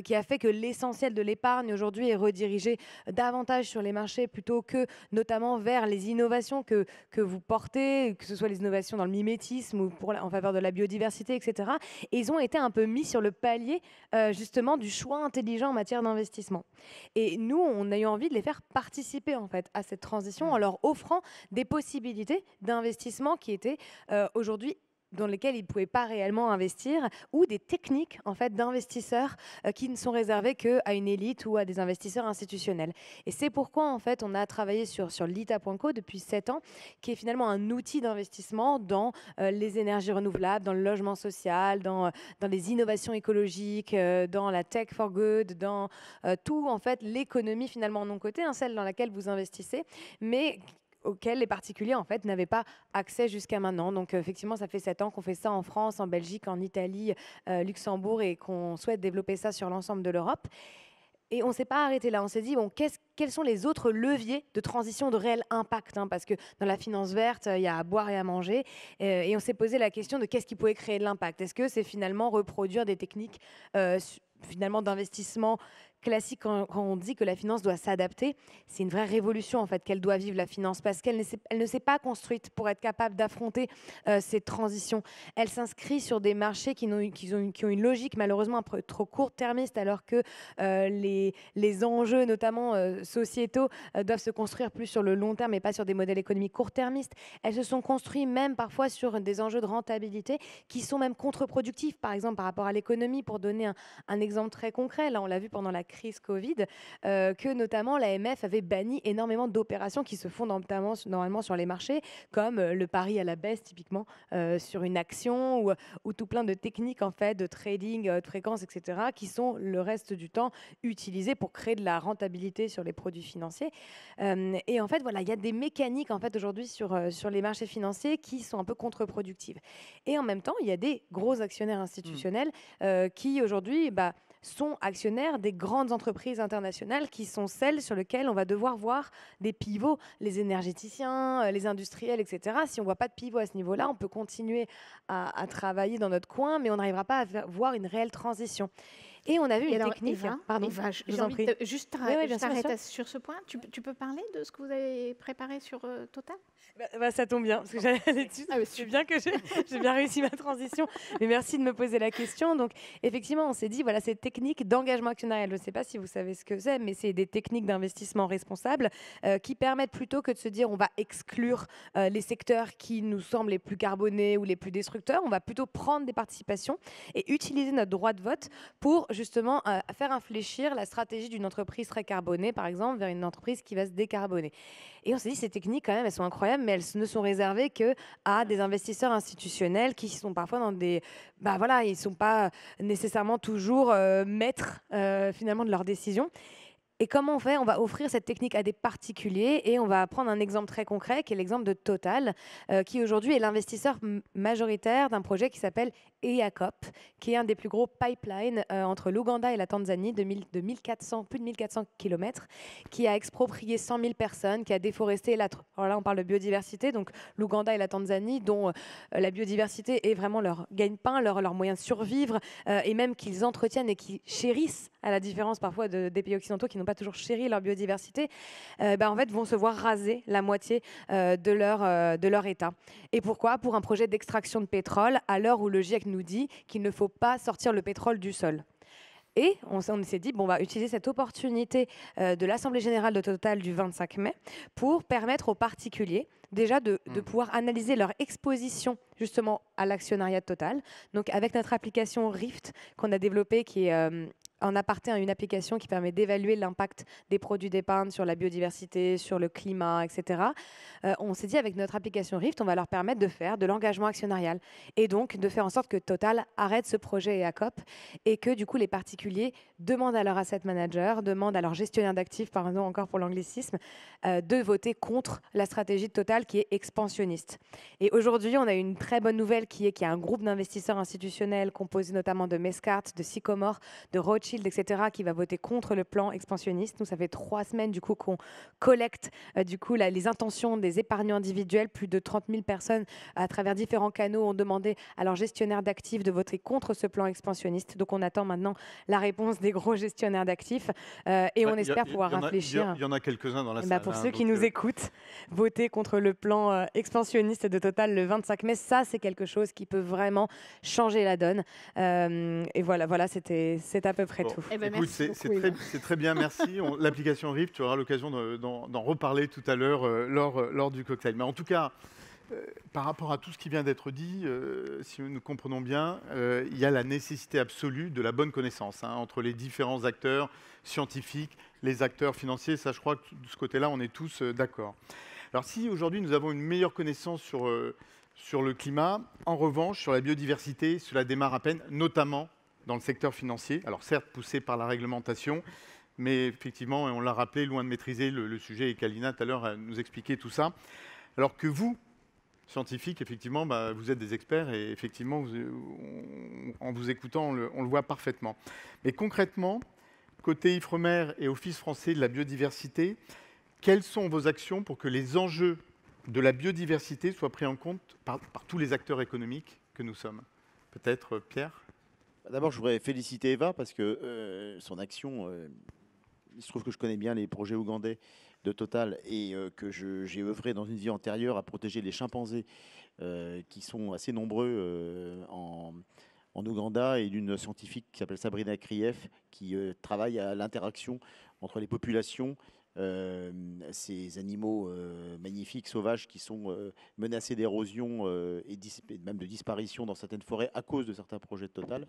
qui a fait que l'essentiel de l'épargne aujourd'hui est redirigé davantage sur les marchés plutôt que notamment vers les innovations que vous portez, que ce soit les innovations dans le mimétisme ou en faveur de la biodiversité, etc. Et ils ont été un peu mis sur le palier justement du choix intelligent en matière d'investissement. Et nous, on a eu envie de les faire participer en fait à cette transition en leur offrant des possibilités d'investissement qui étaient aujourd'hui dans lesquels ils ne pouvaient pas réellement investir, ou des techniques en fait, d'investisseurs qui ne sont réservées qu'à une élite ou à des investisseurs institutionnels. Et c'est pourquoi en fait, on a travaillé sur l'ITA.co depuis 7 ans, qui est finalement un outil d'investissement dans les énergies renouvelables, dans le logement social, dans les innovations écologiques, dans la tech for good, dans tout en fait, l'économie finalement non cotée, celle dans laquelle vous investissez, mais auxquels les particuliers en fait n'avaient pas accès jusqu'à maintenant. Donc effectivement, ça fait 7 ans qu'on fait ça en France, en Belgique, en Italie, Luxembourg, et qu'on souhaite développer ça sur l'ensemble de l'Europe. Et on ne s'est pas arrêté là. On s'est dit, bon, quels sont les autres leviers de transition de réel impact, parce que dans la finance verte, il y a à boire et à manger. Et on s'est posé la question de qu'est-ce qui pouvait créer de l'impact. Est-ce que c'est finalement reproduire des techniques finalement d'investissement classique quand on dit que la finance doit s'adapter? C'est une vraie révolution en fait qu'elle doit vivre, la finance, parce qu'elle ne s'est pas construite pour être capable d'affronter ces transitions. Elle s'inscrit sur des marchés qui ont une logique malheureusement un peu trop court-termiste, alors que les enjeux notamment sociétaux doivent se construire plus sur le long terme et pas sur des modèles économiques court-termistes. Elles se sont construites même parfois sur des enjeux de rentabilité qui sont même contre-productifs, par exemple par rapport à l'économie. Pour donner un exemple très concret, là on l'a vu pendant la crise Covid, que notamment l'AMF avait banni énormément d'opérations qui se font normalement sur les marchés, comme le pari à la baisse typiquement sur une action, ou tout plein de techniques en fait de trading, de fréquence, etc., qui sont le reste du temps utilisées pour créer de la rentabilité sur les produits financiers. Et en fait, voilà, il y a des mécaniques en fait aujourd'hui sur les marchés financiers qui sont un peu contre-productives. Et en même temps, il y a des gros actionnaires institutionnels qui aujourd'hui sont actionnaires des grandes entreprises internationales, qui sont celles sur lesquelles on va devoir voir des pivots, les énergéticiens, les industriels, etc. Si on ne voit pas de pivot à ce niveau-là, on peut continuer à travailler dans notre coin, mais on n'arrivera pas à voir une réelle transition. Et on a vu une technique... Eva, j'ai envie de juste t'arrêter sur ce point. Tu peux parler de ce que vous avez préparé sur Total ? Ça tombe bien, parce que j'allais aller dessus. C'est bien que j'ai bien réussi ma transition. Mais merci de me poser la question. Donc, effectivement, on s'est dit, voilà, ces techniques d'engagement actionnarial, je ne sais pas si vous savez ce que c'est, mais c'est des techniques d'investissement responsable qui permettent plutôt que de se dire on va exclure les secteurs qui nous semblent les plus carbonés ou les plus destructeurs. On va plutôt prendre des participations et utiliser notre droit de vote pour justement faire infléchir la stratégie d'une entreprise très carbonée, par exemple, vers une entreprise qui va se décarboner. Et on s'est dit, ces techniques, quand même, elles sont incroyables, mais elles ne sont réservées qu'à des investisseurs institutionnels qui sont parfois dans des... ils ne sont pas nécessairement toujours maîtres, finalement, de leurs décisions. Et comment on fait? On va offrir cette technique à des particuliers et on va prendre un exemple très concret qui est l'exemple de Total, qui aujourd'hui est l'investisseur majoritaire d'un projet qui s'appelle EACOP, qui est un des plus gros pipelines entre l'Ouganda et la Tanzanie de plus de 1400 km, qui a exproprié 100 000 personnes, qui a déforesté alors là on parle de biodiversité, donc l'Ouganda et la Tanzanie, dont la biodiversité est vraiment leur gagne-pain, leur moyen de survivre, et même qu'ils entretiennent et qu'ils chérissent, à la différence parfois des pays occidentaux qui n'ont pas toujours chéri leur biodiversité, en fait, vont se voir raser la moitié de leur état. Et pourquoi? Pour un projet d'extraction de pétrole, à l'heure où le GIEC nous dit qu'il ne faut pas sortir le pétrole du sol. Et on s'est dit, on va utiliser cette opportunité de l'Assemblée générale de Total du 25 mai pour permettre aux particuliers déjà de pouvoir analyser leur exposition justement à l'actionnariat de Total. Donc avec notre application Rift qu'on a développée, qui est en aparté une application qui permet d'évaluer l'impact des produits d'épargne sur la biodiversité, sur le climat, etc. On s'est dit, avec notre application Rift, on va leur permettre de faire de l'engagement actionnarial et donc de faire en sorte que Total arrête ce projet EACOP et que du coup les particuliers demandent à leur asset manager, demandent à leur gestionnaire d'actifs, pardon encore pour l'anglicisme, de voter contre la stratégie de Total qui est expansionniste. Et aujourd'hui, on a une très bonne nouvelle qui est qu'il y a un groupe d'investisseurs institutionnels composé notamment de Mescart, de Sycomore, de Rothschild, etc., qui va voter contre le plan expansionniste. Nous, ça fait 3 semaines du coup qu'on collecte les intentions des épargnants individuels. Plus de 30 000 personnes à travers différents canaux ont demandé à leurs gestionnaires d'actifs de voter contre ce plan expansionniste. Donc on attend maintenant la réponse des gros gestionnaires d'actifs et on espère pouvoir réfléchir. Il y en a quelques-uns dans la salle. Pour ceux qui nous écoutent, voter contre le plan expansionniste de Total le 25 mai, ça c'est quelque chose qui peut vraiment changer la donne. Et voilà, c'est à peu près tout. Eh ben, écoute, c'est très bien, merci. L'application Rift, tu auras l'occasion d'en reparler tout à l'heure lors du cocktail. Mais en tout cas, par rapport à tout ce qui vient d'être dit, si nous comprenons bien, il y a la nécessité absolue de la bonne connaissance entre les différents acteurs scientifiques, les acteurs financiers. Ça, je crois que de ce côté-là, on est tous d'accord. Alors si aujourd'hui nous avons une meilleure connaissance sur le climat, en revanche, sur la biodiversité, cela démarre à peine, notamment dans le secteur financier. Alors certes, poussé par la réglementation, mais effectivement, et on l'a rappelé, loin de maîtriser le sujet, et Kalina tout à l'heure nous expliquait tout ça. Alors que vous, scientifiques, effectivement, vous êtes des experts et effectivement, en vous écoutant, on le voit parfaitement. Mais concrètement, côté Ifremer et Office français de la biodiversité, quelles sont vos actions pour que les enjeux de la biodiversité soient pris en compte par tous les acteurs économiques que nous sommes? Peut-être Pierre? D'abord, je voudrais féliciter Eva parce que son action, il se trouve que je connais bien les projets ougandais de Total et que j'ai œuvré dans une vie antérieure à protéger les chimpanzés qui sont assez nombreux en Ouganda, et d'une scientifique qui s'appelle Sabrina Krief qui travaille à l'interaction entre les populations, ces animaux magnifiques, sauvages, qui sont menacés d'érosion et même de disparition dans certaines forêts à cause de certains projets de Total,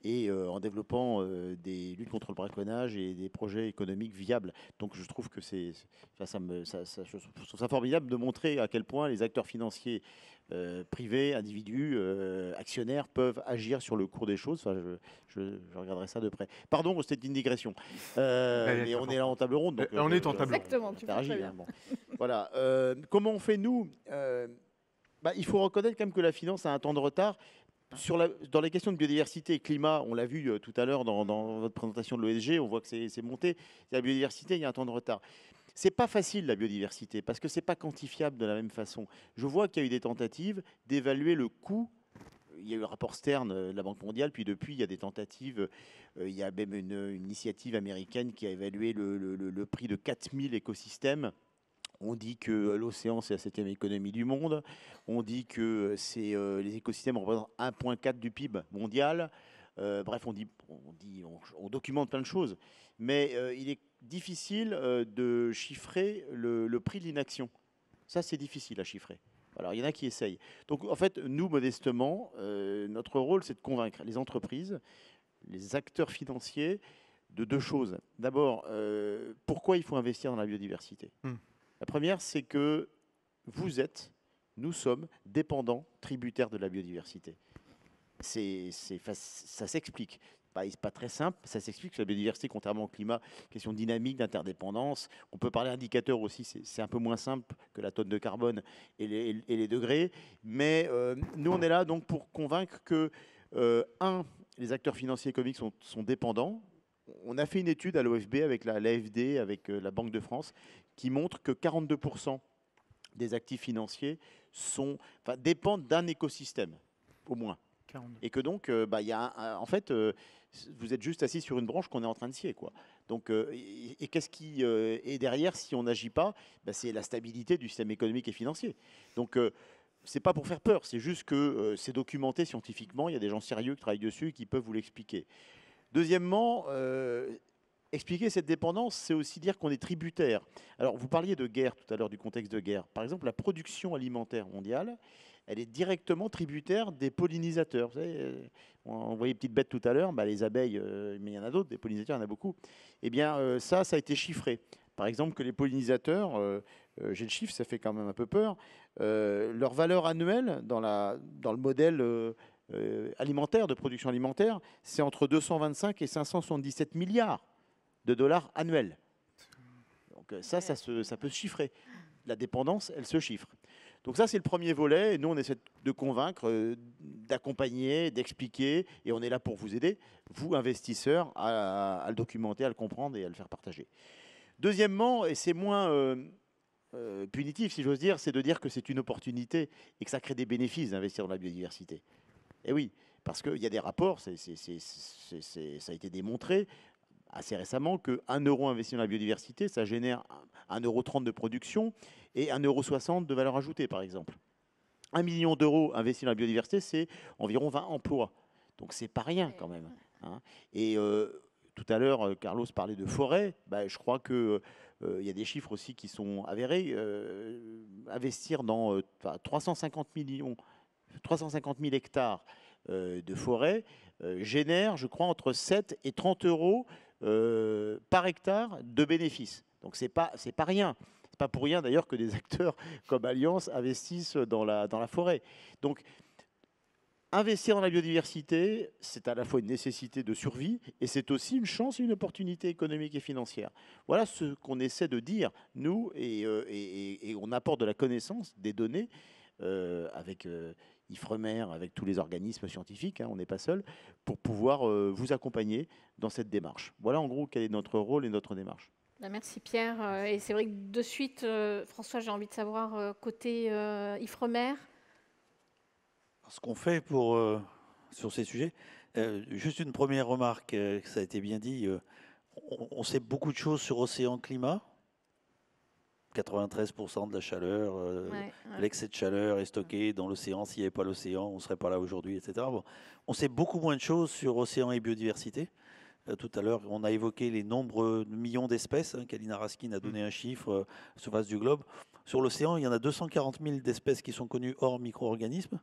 et en développant des luttes contre le braconnage et des projets économiques viables. Donc je trouve que je trouve ça formidable de montrer à quel point les acteurs financiers privés, individus, actionnaires peuvent agir sur le cours des choses. Enfin, je regarderai ça de près. Pardon, c'était une digression. Mais on est là en table ronde. Donc, on est en table ronde. Exactement, tu fais très bien. Bon. Voilà. Comment on fait, nous il faut reconnaître quand même que la finance a un temps de retard. Dans les questions de biodiversité et climat, on l'a vu tout à l'heure dans votre présentation de l'OSG, on voit que c'est monté. La biodiversité, il y a un temps de retard. C'est pas facile, la biodiversité, parce que c'est pas quantifiable de la même façon. Je vois qu'il y a eu des tentatives d'évaluer le coût. Il y a eu le rapport Stern de la Banque mondiale, puis depuis, il y a des tentatives. Il y a même une initiative américaine qui a évalué le prix de 4000 écosystèmes. On dit que l'océan, c'est la 7e économie du monde. On dit que les écosystèmes représentent 1,4 du PIB mondial. Bref, on documente plein de choses. Mais il est difficile de chiffrer le prix de l'inaction. Ça, c'est difficile à chiffrer. Alors, il y en a qui essayent. Donc, en fait, nous, modestement, notre rôle, c'est de convaincre les entreprises, les acteurs financiers de 2 choses. D'abord, pourquoi il faut investir dans la biodiversité ? La première, c'est que nous sommes dépendants, tributaires de la biodiversité. Ça s'explique. pas très simple. Ça s'explique que la biodiversité, contrairement au climat, question dynamique, d'interdépendance. On peut parler d'indicateurs aussi, c'est un peu moins simple que la tonne de carbone et les degrés. Mais nous, on est là donc pour convaincre que, les acteurs financiers et économiques sont dépendants. On a fait une étude à l'OFB avec l'AFD, avec la Banque de France, qui montre que 42% des actifs financiers dépendent d'un écosystème, au moins. 42. Et que donc, en fait, vous êtes juste assis sur une branche qu'on est en train de scier, quoi. Donc, et qu'est-ce qui est derrière si on n'agit pas? C'est la stabilité du système économique et financier. Donc, c'est pas pour faire peur, c'est juste que c'est documenté scientifiquement. Il y a des gens sérieux qui travaillent dessus et qui peuvent vous l'expliquer. Deuxièmement, expliquer cette dépendance, c'est aussi dire qu'on est tributaire. Alors, vous parliez de guerre tout à l'heure, du contexte de guerre. Par exemple, la production alimentaire mondiale, elle est directement tributaire des pollinisateurs. Vous savez, on voyait petites bêtes tout à l'heure, les abeilles, mais il y en a d'autres, des pollinisateurs, il y en a beaucoup. Eh bien, ça a été chiffré. Par exemple, que les pollinisateurs, j'ai le chiffre, ça fait quand même un peu peur, leur valeur annuelle dans le modèle alimentaire, de production alimentaire, c'est entre 225 et 577 milliards de dollars annuels. Donc ça peut se chiffrer. La dépendance, elle se chiffre. Donc ça, c'est le premier volet. Et nous, on essaie de convaincre, d'accompagner, d'expliquer. Et on est là pour vous aider, vous, investisseurs, à le documenter, à le comprendre et à le faire partager. Deuxièmement, et c'est moins punitif, si j'ose dire, c'est de dire que c'est une opportunité et que ça crée des bénéfices d'investir dans la biodiversité. Et oui, parce qu'il y a des rapports, ça a été démontré assez récemment que 1 euro investi dans la biodiversité, ça génère 1,30 € de production et 1,60 € de valeur ajoutée, par exemple. 1 million d'euros investis dans la biodiversité, c'est environ 20 emplois. Donc, c'est pas rien quand même. Hein. Et tout à l'heure, Carlos parlait de forêt. Je crois qu'il y a des chiffres aussi qui sont avérés. Investir dans 350 000 hectares de forêt génère, je crois, entre 7 et 30 euros par hectare de bénéfices. Donc, c'est pas rien. C'est pas pour rien d'ailleurs que des acteurs comme Allianz investissent dans la forêt. Donc, investir dans la biodiversité, c'est à la fois une nécessité de survie et c'est aussi une chance et une opportunité économique et financière. Voilà ce qu'on essaie de dire, nous, et on apporte de la connaissance, des données, avec Ifremer, avec tous les organismes scientifiques, on n'est pas seul, pour pouvoir vous accompagner dans cette démarche. Voilà en gros quel est notre rôle et notre démarche. Merci Pierre. Et c'est vrai que de suite, François, j'ai envie de savoir, côté Ifremer. Ce qu'on fait sur ces sujets, juste une première remarque, ça a été bien dit, on sait beaucoup de choses sur océan-climat. 93% de la chaleur, l'excès de chaleur est stocké dans l'océan. S'il n'y avait pas l'océan, on ne serait pas là aujourd'hui, etc. Bon, on sait beaucoup moins de choses sur océan et biodiversité. Tout à l'heure, on a évoqué les nombreux millions d'espèces. Kalina Raskin a donné un chiffre sur la surface du globe. Sur l'océan, il y en a 240 000 d'espèces qui sont connues hors micro-organismes.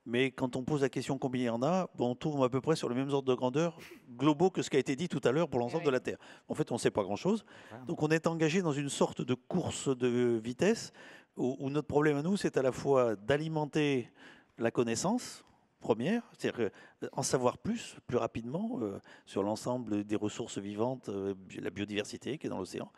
Mais quand on pose la question combien il y en a, on tourne à peu près sur les mêmes ordres de grandeur globaux que ce qui a été dit tout à l'heure pour l'ensemble de la Terre. En fait, on ne sait pas grand-chose. Donc on est engagé dans une sorte de course de vitesse où notre problème à nous, c'est à la fois d'alimenter la connaissance première, c'est-à-dire en savoir plus rapidement sur l'ensemble des ressources vivantes, la biodiversité qui est dans l'océan.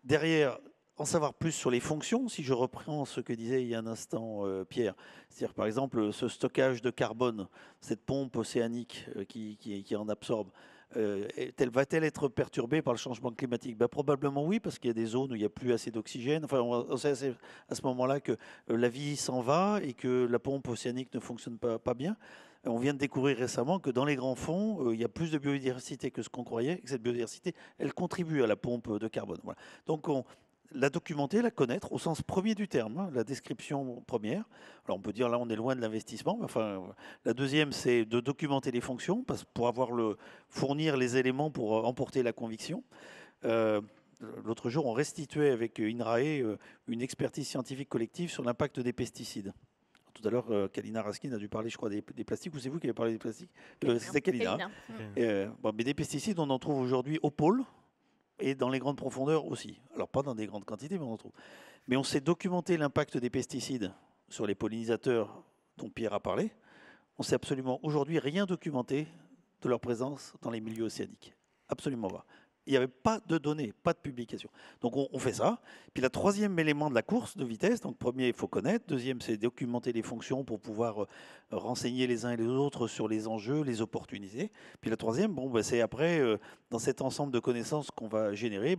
Derrière, en savoir plus sur les fonctions, si je reprends ce que disait il y a un instant Pierre, c'est-à-dire par exemple ce stockage de carbone, cette pompe océanique qui en absorbe, va-t-elle être perturbée par le changement climatique? Probablement oui, parce qu'il y a des zones où il n'y a plus assez d'oxygène. Enfin, on sait à ce moment-là que la vie s'en va et que la pompe océanique ne fonctionne pas bien. On vient de découvrir récemment que dans les grands fonds, il y a plus de biodiversité que ce qu'on croyait, et que cette biodiversité, elle contribue à la pompe de carbone. Voilà. Donc, la documenter, la connaître au sens premier du terme, la description première. Alors on peut dire là on est loin de l'investissement, mais enfin la deuxième c'est de documenter les fonctions pour fournir les éléments pour emporter la conviction. L'autre jour on restituait avec INRAE une expertise scientifique collective sur l'impact des pesticides. Tout à l'heure, Kalina Raskin a dû parler, je crois, des plastiques, ou c'est vous qui avez parlé des plastiques? C'est Kalina. Mais des pesticides, on en trouve aujourd'hui au pôle, et dans les grandes profondeurs aussi. Alors pas dans des grandes quantités, mais on en trouve. Mais on sait documenter l'impact des pesticides sur les pollinisateurs dont Pierre a parlé. On sait absolument aujourd'hui rien documenter de leur présence dans les milieux océaniques. Absolument pas. Il n'y avait pas de données, pas de publication. Donc on fait ça. Puis le troisième élément de la course de vitesse, donc premier, il faut connaître. Deuxième, c'est documenter les fonctions pour pouvoir renseigner les uns et les autres sur les enjeux, les opportunités. Puis le troisième, c'est après, dans cet ensemble de connaissances qu'on va générer,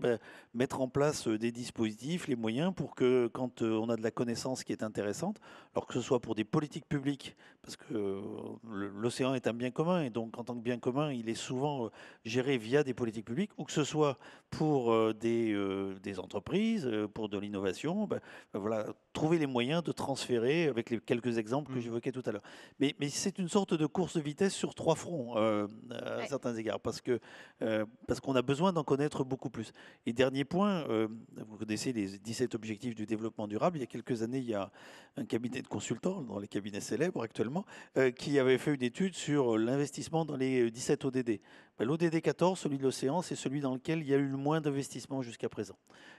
mettre en place des dispositifs, les moyens pour que quand on a de la connaissance qui est intéressante, alors que ce soit pour des politiques publiques, parce que l'océan est un bien commun, et donc en tant que bien commun, il est souvent géré via des politiques publiques, ou que ce soit pour des entreprises, pour de l'innovation, voilà, trouver les moyens de transférer avec les quelques exemples que j'évoquais tout à l'heure. Mais c'est une sorte de course de vitesse sur 3 fronts à certains égards, parce qu'on a besoin d'en connaître beaucoup plus. Et dernier point, vous connaissez les 17 objectifs du développement durable. Il y a quelques années, il y a un cabinet de consultants, dans les cabinets célèbres actuellement, qui avait fait une étude sur l'investissement dans les 17 ODD. L'ODD 14, celui de l'océan, c'est celui dans lequel il y a eu le moins d'investissement jusqu'à présent.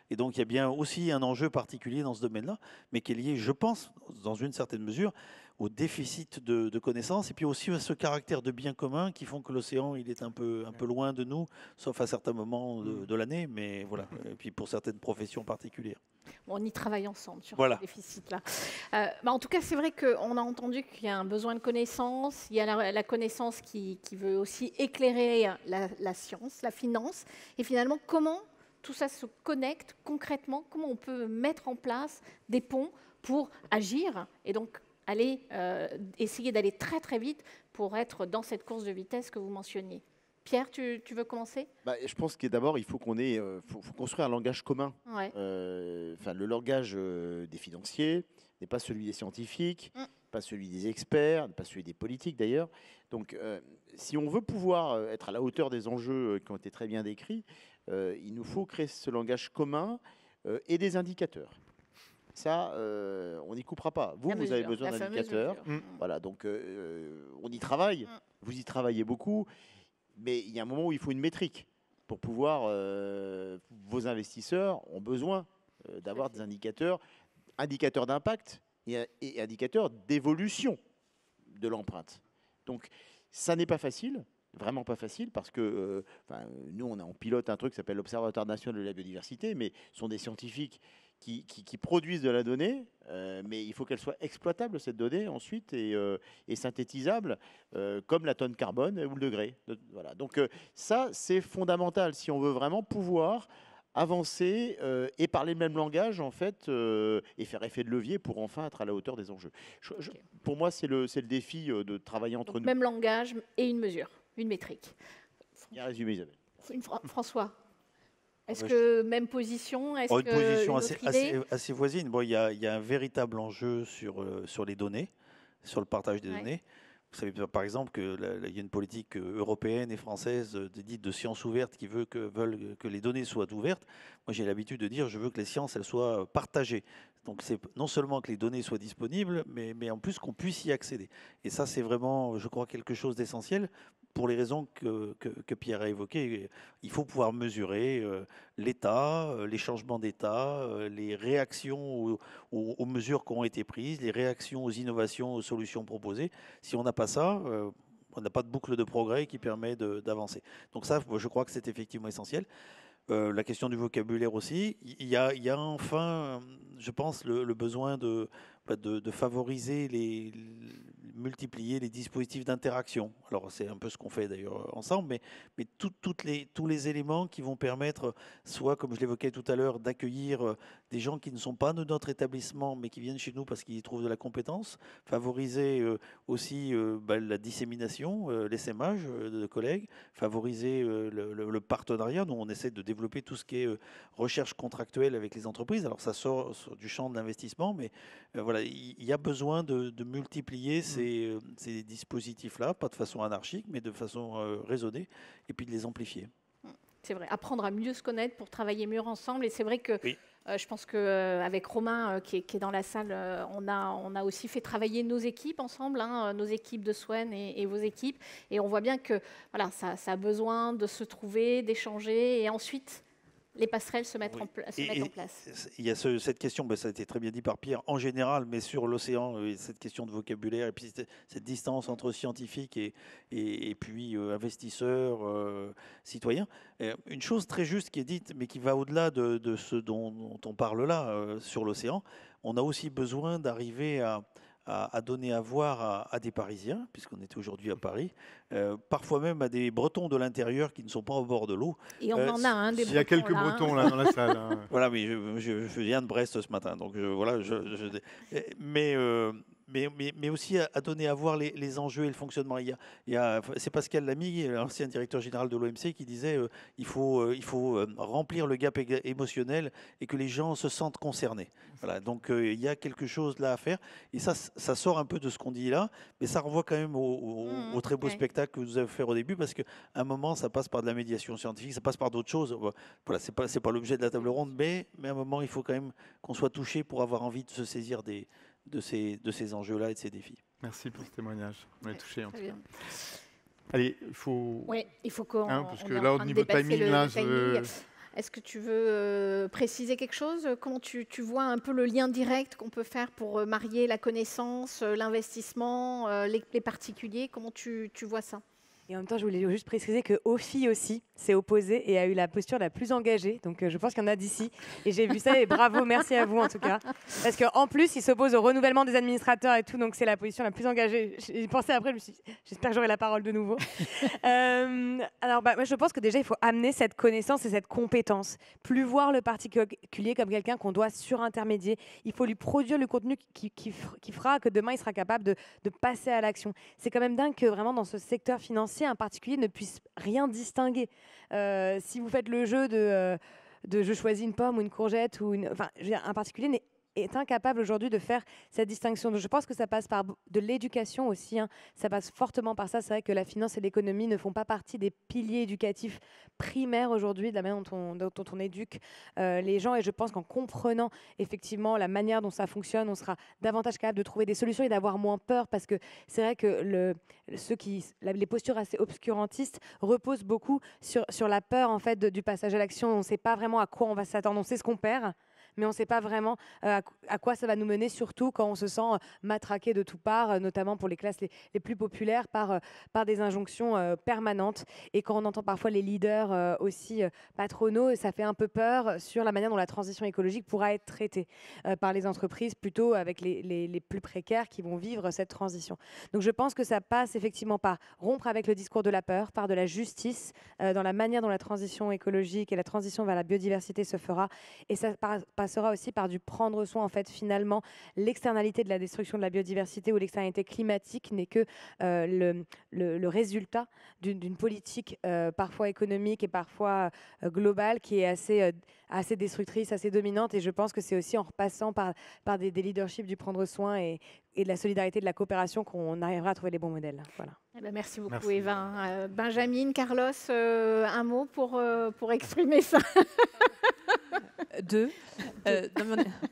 Et donc il y a bien aussi un enjeu particulier dans ce domaine-là, mais qui est lié, je pense, dans une certaine mesure, au déficit de connaissances, et puis aussi à ce caractère de bien commun qui font que l'océan, il est un peu loin de nous, sauf à certains moments de l'année, mais voilà, et puis pour certaines professions particulières. On y travaille ensemble sur voilà. ce déficit-là. En tout cas, c'est vrai qu'on a entendu qu'il y a un besoin de connaissance, il y a la connaissance qui veut aussi éclairer la science, la finance, et finalement, comment tout ça se connecte concrètement, comment on peut mettre en place des ponts pour agir, et donc essayer d'aller très très vite pour être dans cette course de vitesse que vous mentionniez. Pierre, tu veux commencer ? Je pense que d'abord, il faut faut construire un langage commun. Ouais. Le langage des financiers n'est pas celui des scientifiques, pas celui des experts, pas celui des politiques d'ailleurs. Donc, si on veut pouvoir être à la hauteur des enjeux qui ont été très bien décrits, il nous faut créer ce langage commun et des indicateurs. Ça, on n'y coupera pas. Vous avez besoin d'indicateurs. Voilà, donc on y travaille. Vous y travaillez beaucoup. Mais il y a un moment où il faut une métrique pour pouvoir. Vos investisseurs ont besoin d'avoir des indicateurs d'impact et indicateurs d'évolution de l'empreinte. Donc, ça n'est pas facile, vraiment pas facile, parce que nous, on pilote un truc qui s'appelle l'Observatoire national de la biodiversité, mais ce sont des scientifiques qui produisent de la donnée, mais il faut qu'elle soit exploitable, cette donnée, ensuite, et synthétisable, comme la tonne carbone ou le degré. Voilà. Donc ça, c'est fondamental si on veut vraiment pouvoir avancer et parler le même langage, en fait, et faire effet de levier pour enfin être à la hauteur des enjeux. Pour moi, c'est le défi de travailler entre nous. Même langage et une mesure, une métrique. Bien résumé, Isabelle. François, est-ce que même position, une position assez voisine. Il y a un véritable enjeu sur les données, sur le partage des données. Vous savez par exemple qu'il y a une politique européenne et française dite de sciences ouvertes qui veulent que les données soient ouvertes. Moi, j'ai l'habitude de dire je veux que les sciences elles soient partagées. Donc c'est non seulement que les données soient disponibles, mais en plus qu'on puisse y accéder. Et ça, c'est vraiment, je crois, quelque chose d'essentiel pour les raisons que Pierre a évoquées. Il faut pouvoir mesurer l'état, les changements d'état, les réactions aux mesures qui ont été prises, les réactions aux innovations, aux solutions proposées. Si on n'a pas ça, on n'a pas de boucle de progrès qui permet d'avancer. Donc ça, je crois que c'est effectivement essentiel. La question du vocabulaire aussi. Il y a enfin, je pense, le besoin de favoriser multiplier les dispositifs d'interaction. Alors c'est un peu ce qu'on fait d'ailleurs ensemble, mais tous les éléments qui vont permettre, soit comme je l'évoquais tout à l'heure, d'accueillir des gens qui ne sont pas de notre établissement, mais qui viennent chez nous parce qu'ils y trouvent de la compétence, favoriser aussi la dissémination, l'essaimage de collègues, favoriser le partenariat. Nous, on essaie de développer tout ce qui est recherche contractuelle avec les entreprises. Alors ça sort du champ de l'investissement, mais voilà, il y a besoin de multiplier ces dispositifs-là, pas de façon anarchique, mais de façon raisonnée, et puis de les amplifier. C'est vrai, apprendre à mieux se connaître pour travailler mieux ensemble. Et c'est vrai que je pense qu'avec Romain, qui est dans la salle, on a aussi fait travailler nos équipes ensemble, nos équipes de Swen et vos équipes. Et on voit bien que voilà, ça a besoin de se trouver, d'échanger, et ensuite les passerelles se mettent en place. Il y a cette question, ça a été très bien dit par Pierre, en général, mais sur l'océan, cette question de vocabulaire, et puis cette distance entre scientifiques et puis investisseurs, citoyens. Une chose très juste qui est dite, mais qui va au-delà de ce dont on parle là, sur l'océan, on a aussi besoin d'arriver à donner à voir à des Parisiens, puisqu'on était aujourd'hui à Paris, parfois même à des Bretons de l'intérieur qui ne sont pas au bord de l'eau. Et on en a un des Bretons. Il y a quelques Bretons là dans la salle. Hein. Voilà, mais je viens de Brest ce matin, donc voilà. Mais aussi à donner à voir les enjeux et le fonctionnement. C'est Pascal Lamy, l'ancien directeur général de l'OMC, qui disait il faut remplir le gap émotionnel et que les gens se sentent concernés. Voilà, donc il y a quelque chose là à faire. Et ça sort un peu de ce qu'on dit là, mais ça renvoie quand même au très beau spectacle que vous avez fait au début, parce qu'à un moment, ça passe par de la médiation scientifique, ça passe par d'autres choses. Voilà, c'est pas l'objet de la table ronde, mais à un moment, il faut quand même qu'on soit touché pour avoir envie de se saisir de ces enjeux-là et de ces défis. Merci pour ce témoignage. On est touché en tout cas. Allez, il faut qu'on... parce que là, au niveau timing, Est-ce que tu veux préciser quelque chose? Comment tu vois un peu le lien direct qu'on peut faire pour marier la connaissance, l'investissement, les particuliers? Comment tu vois ça? Et en même temps, je voulais juste préciser que Ophi aussi s'est opposé et a eu la posture la plus engagée. Donc, je pense qu'il y en a d'ici. Et j'ai vu ça et bravo, merci à vous en tout cas. Parce qu'en plus, il s'oppose au renouvellement des administrateurs et tout. Donc, c'est la position la plus engagée. J'ai pensé après, je me suis dit, j'espère que j'aurai la parole de nouveau. Alors, moi, je pense que déjà, il faut amener cette connaissance et cette compétence. Plus voir le particulier comme quelqu'un qu'on doit surintermédier. Il faut lui produire le contenu qui fera que demain, il sera capable de passer à l'action. C'est quand même dingue que vraiment, dans ce secteur financier, un particulier ne puisse rien distinguer. Si vous faites le jeu de je choisis une pomme ou une courgette, un particulier est incapable aujourd'hui de faire cette distinction. Donc, je pense que ça passe par de l'éducation aussi. Ça passe fortement par ça. C'est vrai que la finance et l'économie ne font pas partie des piliers éducatifs primaires aujourd'hui, de la manière dont on éduque les gens. Et je pense qu'en comprenant effectivement la manière dont ça fonctionne, on sera davantage capable de trouver des solutions et d'avoir moins peur. Parce que c'est vrai que les postures assez obscurantistes reposent beaucoup sur la peur en fait, du passage à l'action. On ne sait pas vraiment à quoi on va s'attendre. On sait ce qu'on perd, mais on ne sait pas vraiment à quoi ça va nous mener, surtout quand on se sent matraqué de toutes parts, notamment pour les classes les plus populaires, par des injonctions permanentes. Et quand on entend parfois les leaders aussi patronaux, ça fait un peu peur sur la manière dont la transition écologique pourra être traitée par les entreprises, plutôt avec les plus précaires qui vont vivre cette transition. Donc je pense que ça passe effectivement par rompre avec le discours de la peur, par de la justice, dans la manière dont la transition écologique et la transition vers la biodiversité se fera. Et ça passera aussi par du prendre soin. En fait, finalement, l'externalité de la destruction de la biodiversité ou l'externalité climatique n'est que le résultat d'une politique parfois économique et parfois globale qui est assez destructrice, assez dominante. Et je pense que c'est aussi en repassant par des leaderships du prendre soin et de la solidarité, de la coopération qu'on arrivera à trouver les bons modèles. Voilà. Eh ben, merci beaucoup, Eva. Benjamin, Carlos, un mot pour exprimer ça?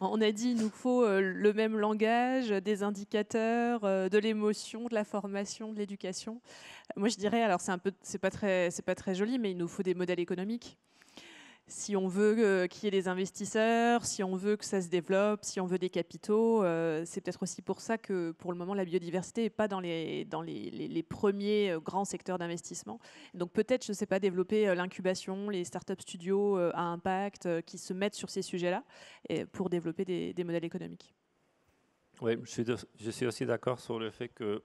On a dit qu'il nous faut le même langage, des indicateurs, de l'émotion, de la formation, de l'éducation. Moi, je dirais, alors c'est pas très joli, mais il nous faut des modèles économiques. Si on veut qu'il y ait des investisseurs, si on veut que ça se développe, si on veut des capitaux, c'est peut-être aussi pour ça que pour le moment la biodiversité n'est pas dans les premiers grands secteurs d'investissement. Donc peut-être, je ne sais pas, développer l'incubation, les startup studios à impact qui se mettent sur ces sujets-là pour développer des modèles économiques. Oui, je suis aussi d'accord sur le fait que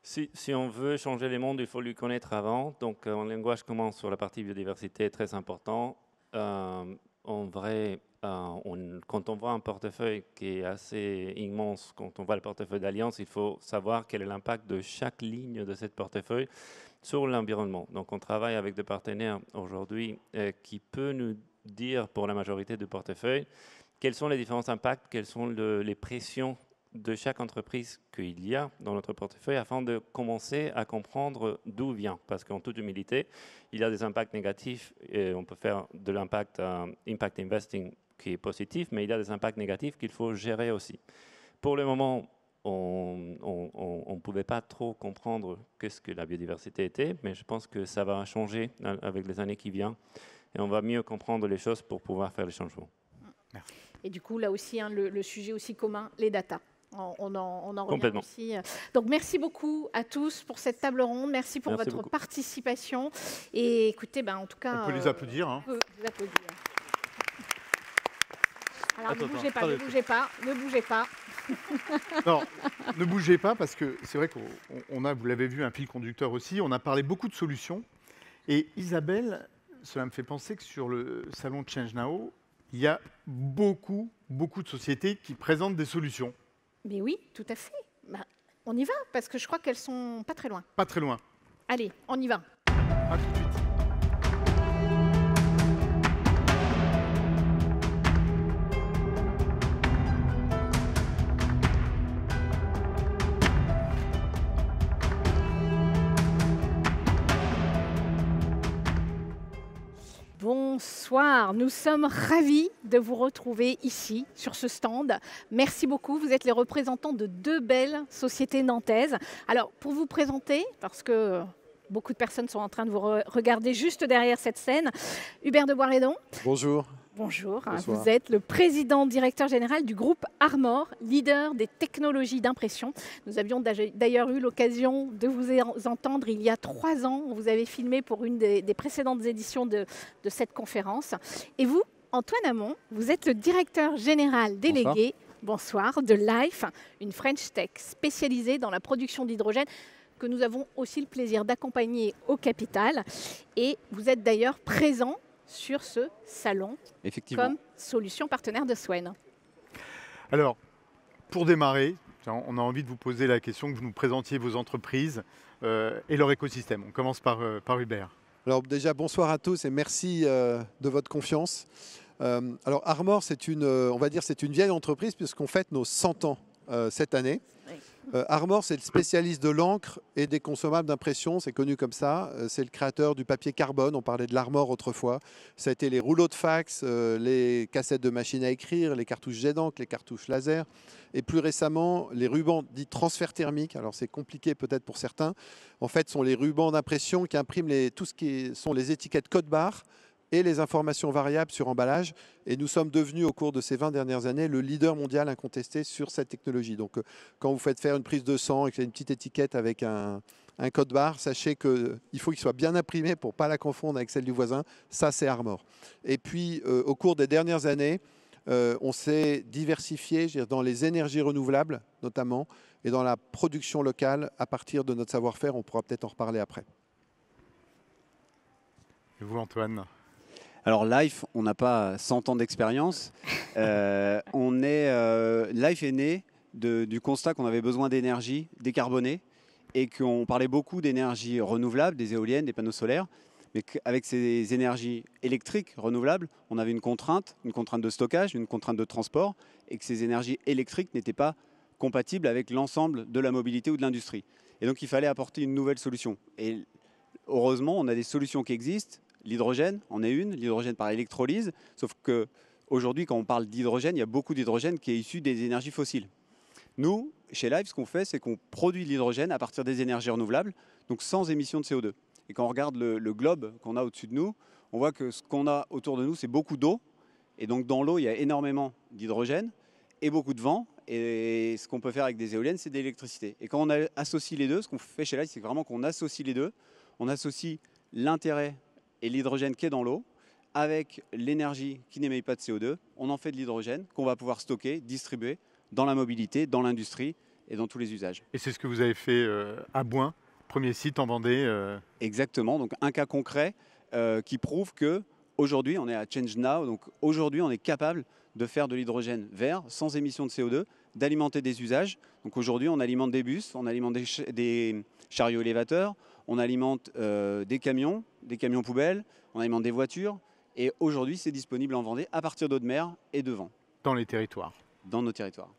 si on veut changer le monde, il faut lui connaître avant. Donc en langage commun sur la partie biodiversité est très important. En vrai, quand on voit un portefeuille qui est assez immense, quand on voit le portefeuille d'Allianz, il faut savoir quel est l'impact de chaque ligne de ce portefeuille sur l'environnement. Donc on travaille avec des partenaires aujourd'hui qui peuvent nous dire pour la majorité du portefeuille quels sont les différents impacts, quelles sont les pressions de chaque entreprise qu'il y a dans notre portefeuille afin de commencer à comprendre d'où vient. Parce qu'en toute humilité, il y a des impacts négatifs et on peut faire de l'impact impact investing qui est positif, mais il y a des impacts négatifs qu'il faut gérer aussi. Pour le moment, on ne pouvait pas trop comprendre qu'est-ce que la biodiversité était, mais je pense que ça va changer avec les années qui viennent. et on va mieux comprendre les choses pour pouvoir faire les changements. Merci. Et du coup, là aussi, hein, le sujet aussi commun, les datas. On en revient Complètement. aussi. Donc, merci beaucoup à tous pour cette table ronde. Merci pour Merci votre beaucoup. participation. Et écoutez, en tout cas... On peut les applaudir. Hein. On peut vous applaudir. Alors, Attends, ne bougez pas, attendez. ne bougez pas, ne bougez pas. Non, ne bougez pas parce que c'est vrai qu'on a, vous l'avez vu, un fil conducteur aussi. On a parlé beaucoup de solutions. Et Isabelle, cela me fait penser que sur le salon Change Now, il y a beaucoup de sociétés qui présentent des solutions. Mais oui, tout à fait. On y va, parce que je crois qu'elles sont pas très loin. Pas très loin. Allez, on y va. À tout de suite. Bonsoir, nous sommes ravis de vous retrouver ici, sur ce stand. Merci beaucoup, vous êtes les représentants de 2 belles sociétés nantaises. Alors, pour vous présenter, parce que beaucoup de personnes sont en train de vous regarder juste derrière cette scène, Hubert de Boisredon. Bonjour. Bonjour, Bonsoir. vous êtes le président directeur général du groupe Armor, leader des technologies d'impression. Nous avions d'ailleurs eu l'occasion de vous entendre il y a 3 ans. Vous avez filmé pour une des précédentes éditions de cette conférence. Et vous, Antoine Hamon, vous êtes le directeur général délégué, bonsoir, de Life, une French Tech spécialisée dans la production d'hydrogène que nous avons aussi le plaisir d'accompagner au Capital. Et vous êtes d'ailleurs présent sur ce salon comme solution partenaire de Swen. Alors, pour démarrer, on a envie de vous poser la question que vous nous présentiez vos entreprises et leur écosystème. On commence par Hubert. Alors déjà, bonsoir à tous et merci de votre confiance. Alors Armor, on va dire, c'est une vieille entreprise puisqu'on fête nos 100 ans cette année. Armor, c'est le spécialiste de l'encre et des consommables d'impression, c'est connu comme ça. C'est le créateur du papier carbone, on parlait de l'Armor autrefois. Ça a été les rouleaux de fax, les cassettes de machines à écrire, les cartouches jet d'encre, les cartouches laser. Et plus récemment, les rubans dits transfert thermique. Alors c'est compliqué peut-être pour certains. En fait, ce sont les rubans d'impression qui impriment tout ce qui sont les étiquettes code barre et les informations variables sur emballage. Et nous sommes devenus, au cours de ces 20 dernières années, le leader mondial incontesté sur cette technologie. Donc, quand vous faites faire une prise de sang et qu'il y a une petite étiquette avec un code barre, sachez qu'il faut qu'il soit bien imprimé pour ne pas la confondre avec celle du voisin. Ça, c'est Armor. Et puis, au cours des dernières années, on s'est diversifié dans les énergies renouvelables, notamment, et dans la production locale à partir de notre savoir-faire. On pourra peut-être en reparler après. Et vous, Antoine ? Alors Life, on n'a pas 100 ans d'expérience. Life est né du constat qu'on avait besoin d'énergie décarbonée et qu'on parlait beaucoup d'énergie renouvelable, des éoliennes, des panneaux solaires, mais qu'avec ces énergies électriques renouvelables, on avait une contrainte de stockage, une contrainte de transport, et que ces énergies électriques n'étaient pas compatibles avec l'ensemble de la mobilité ou de l'industrie. Et donc il fallait apporter une nouvelle solution. Et heureusement, on a des solutions qui existent. L'hydrogène en est une, l'hydrogène par électrolyse, sauf qu'aujourd'hui, quand on parle d'hydrogène, il y a beaucoup d'hydrogène qui est issu des énergies fossiles. Nous, chez Life, ce qu'on fait, c'est qu'on produit de l'hydrogène à partir des énergies renouvelables, donc sans émission de CO2. Et quand on regarde le globe qu'on a au-dessus de nous, on voit que ce qu'on a autour de nous, c'est beaucoup d'eau. Et donc dans l'eau, il y a énormément d'hydrogène et beaucoup de vent. Et ce qu'on peut faire avec des éoliennes, c'est de l'électricité. Et quand on associe les deux, ce qu'on fait chez Life, c'est vraiment qu'on associe les deux. On associe l'intérêt et l'hydrogène qui est dans l'eau, avec l'énergie qui n'émet pas de CO2, on en fait de l'hydrogène qu'on va pouvoir stocker, distribuer dans la mobilité, dans l'industrie et dans tous les usages. Et c'est ce que vous avez fait à Bouin, premier site en Vendée. Exactement, donc un cas concret qui prouve qu'aujourd'hui, on est à Change Now, donc aujourd'hui on est capable de faire de l'hydrogène vert, sans émission de CO2, d'alimenter des usages. Donc aujourd'hui on alimente des bus, on alimente des chariots élévateurs, on alimente des camions poubelles, on alimente des voitures. Et aujourd'hui, c'est disponible en Vendée à partir d'eau de mer et de vent. Dans les territoires. Dans nos territoires.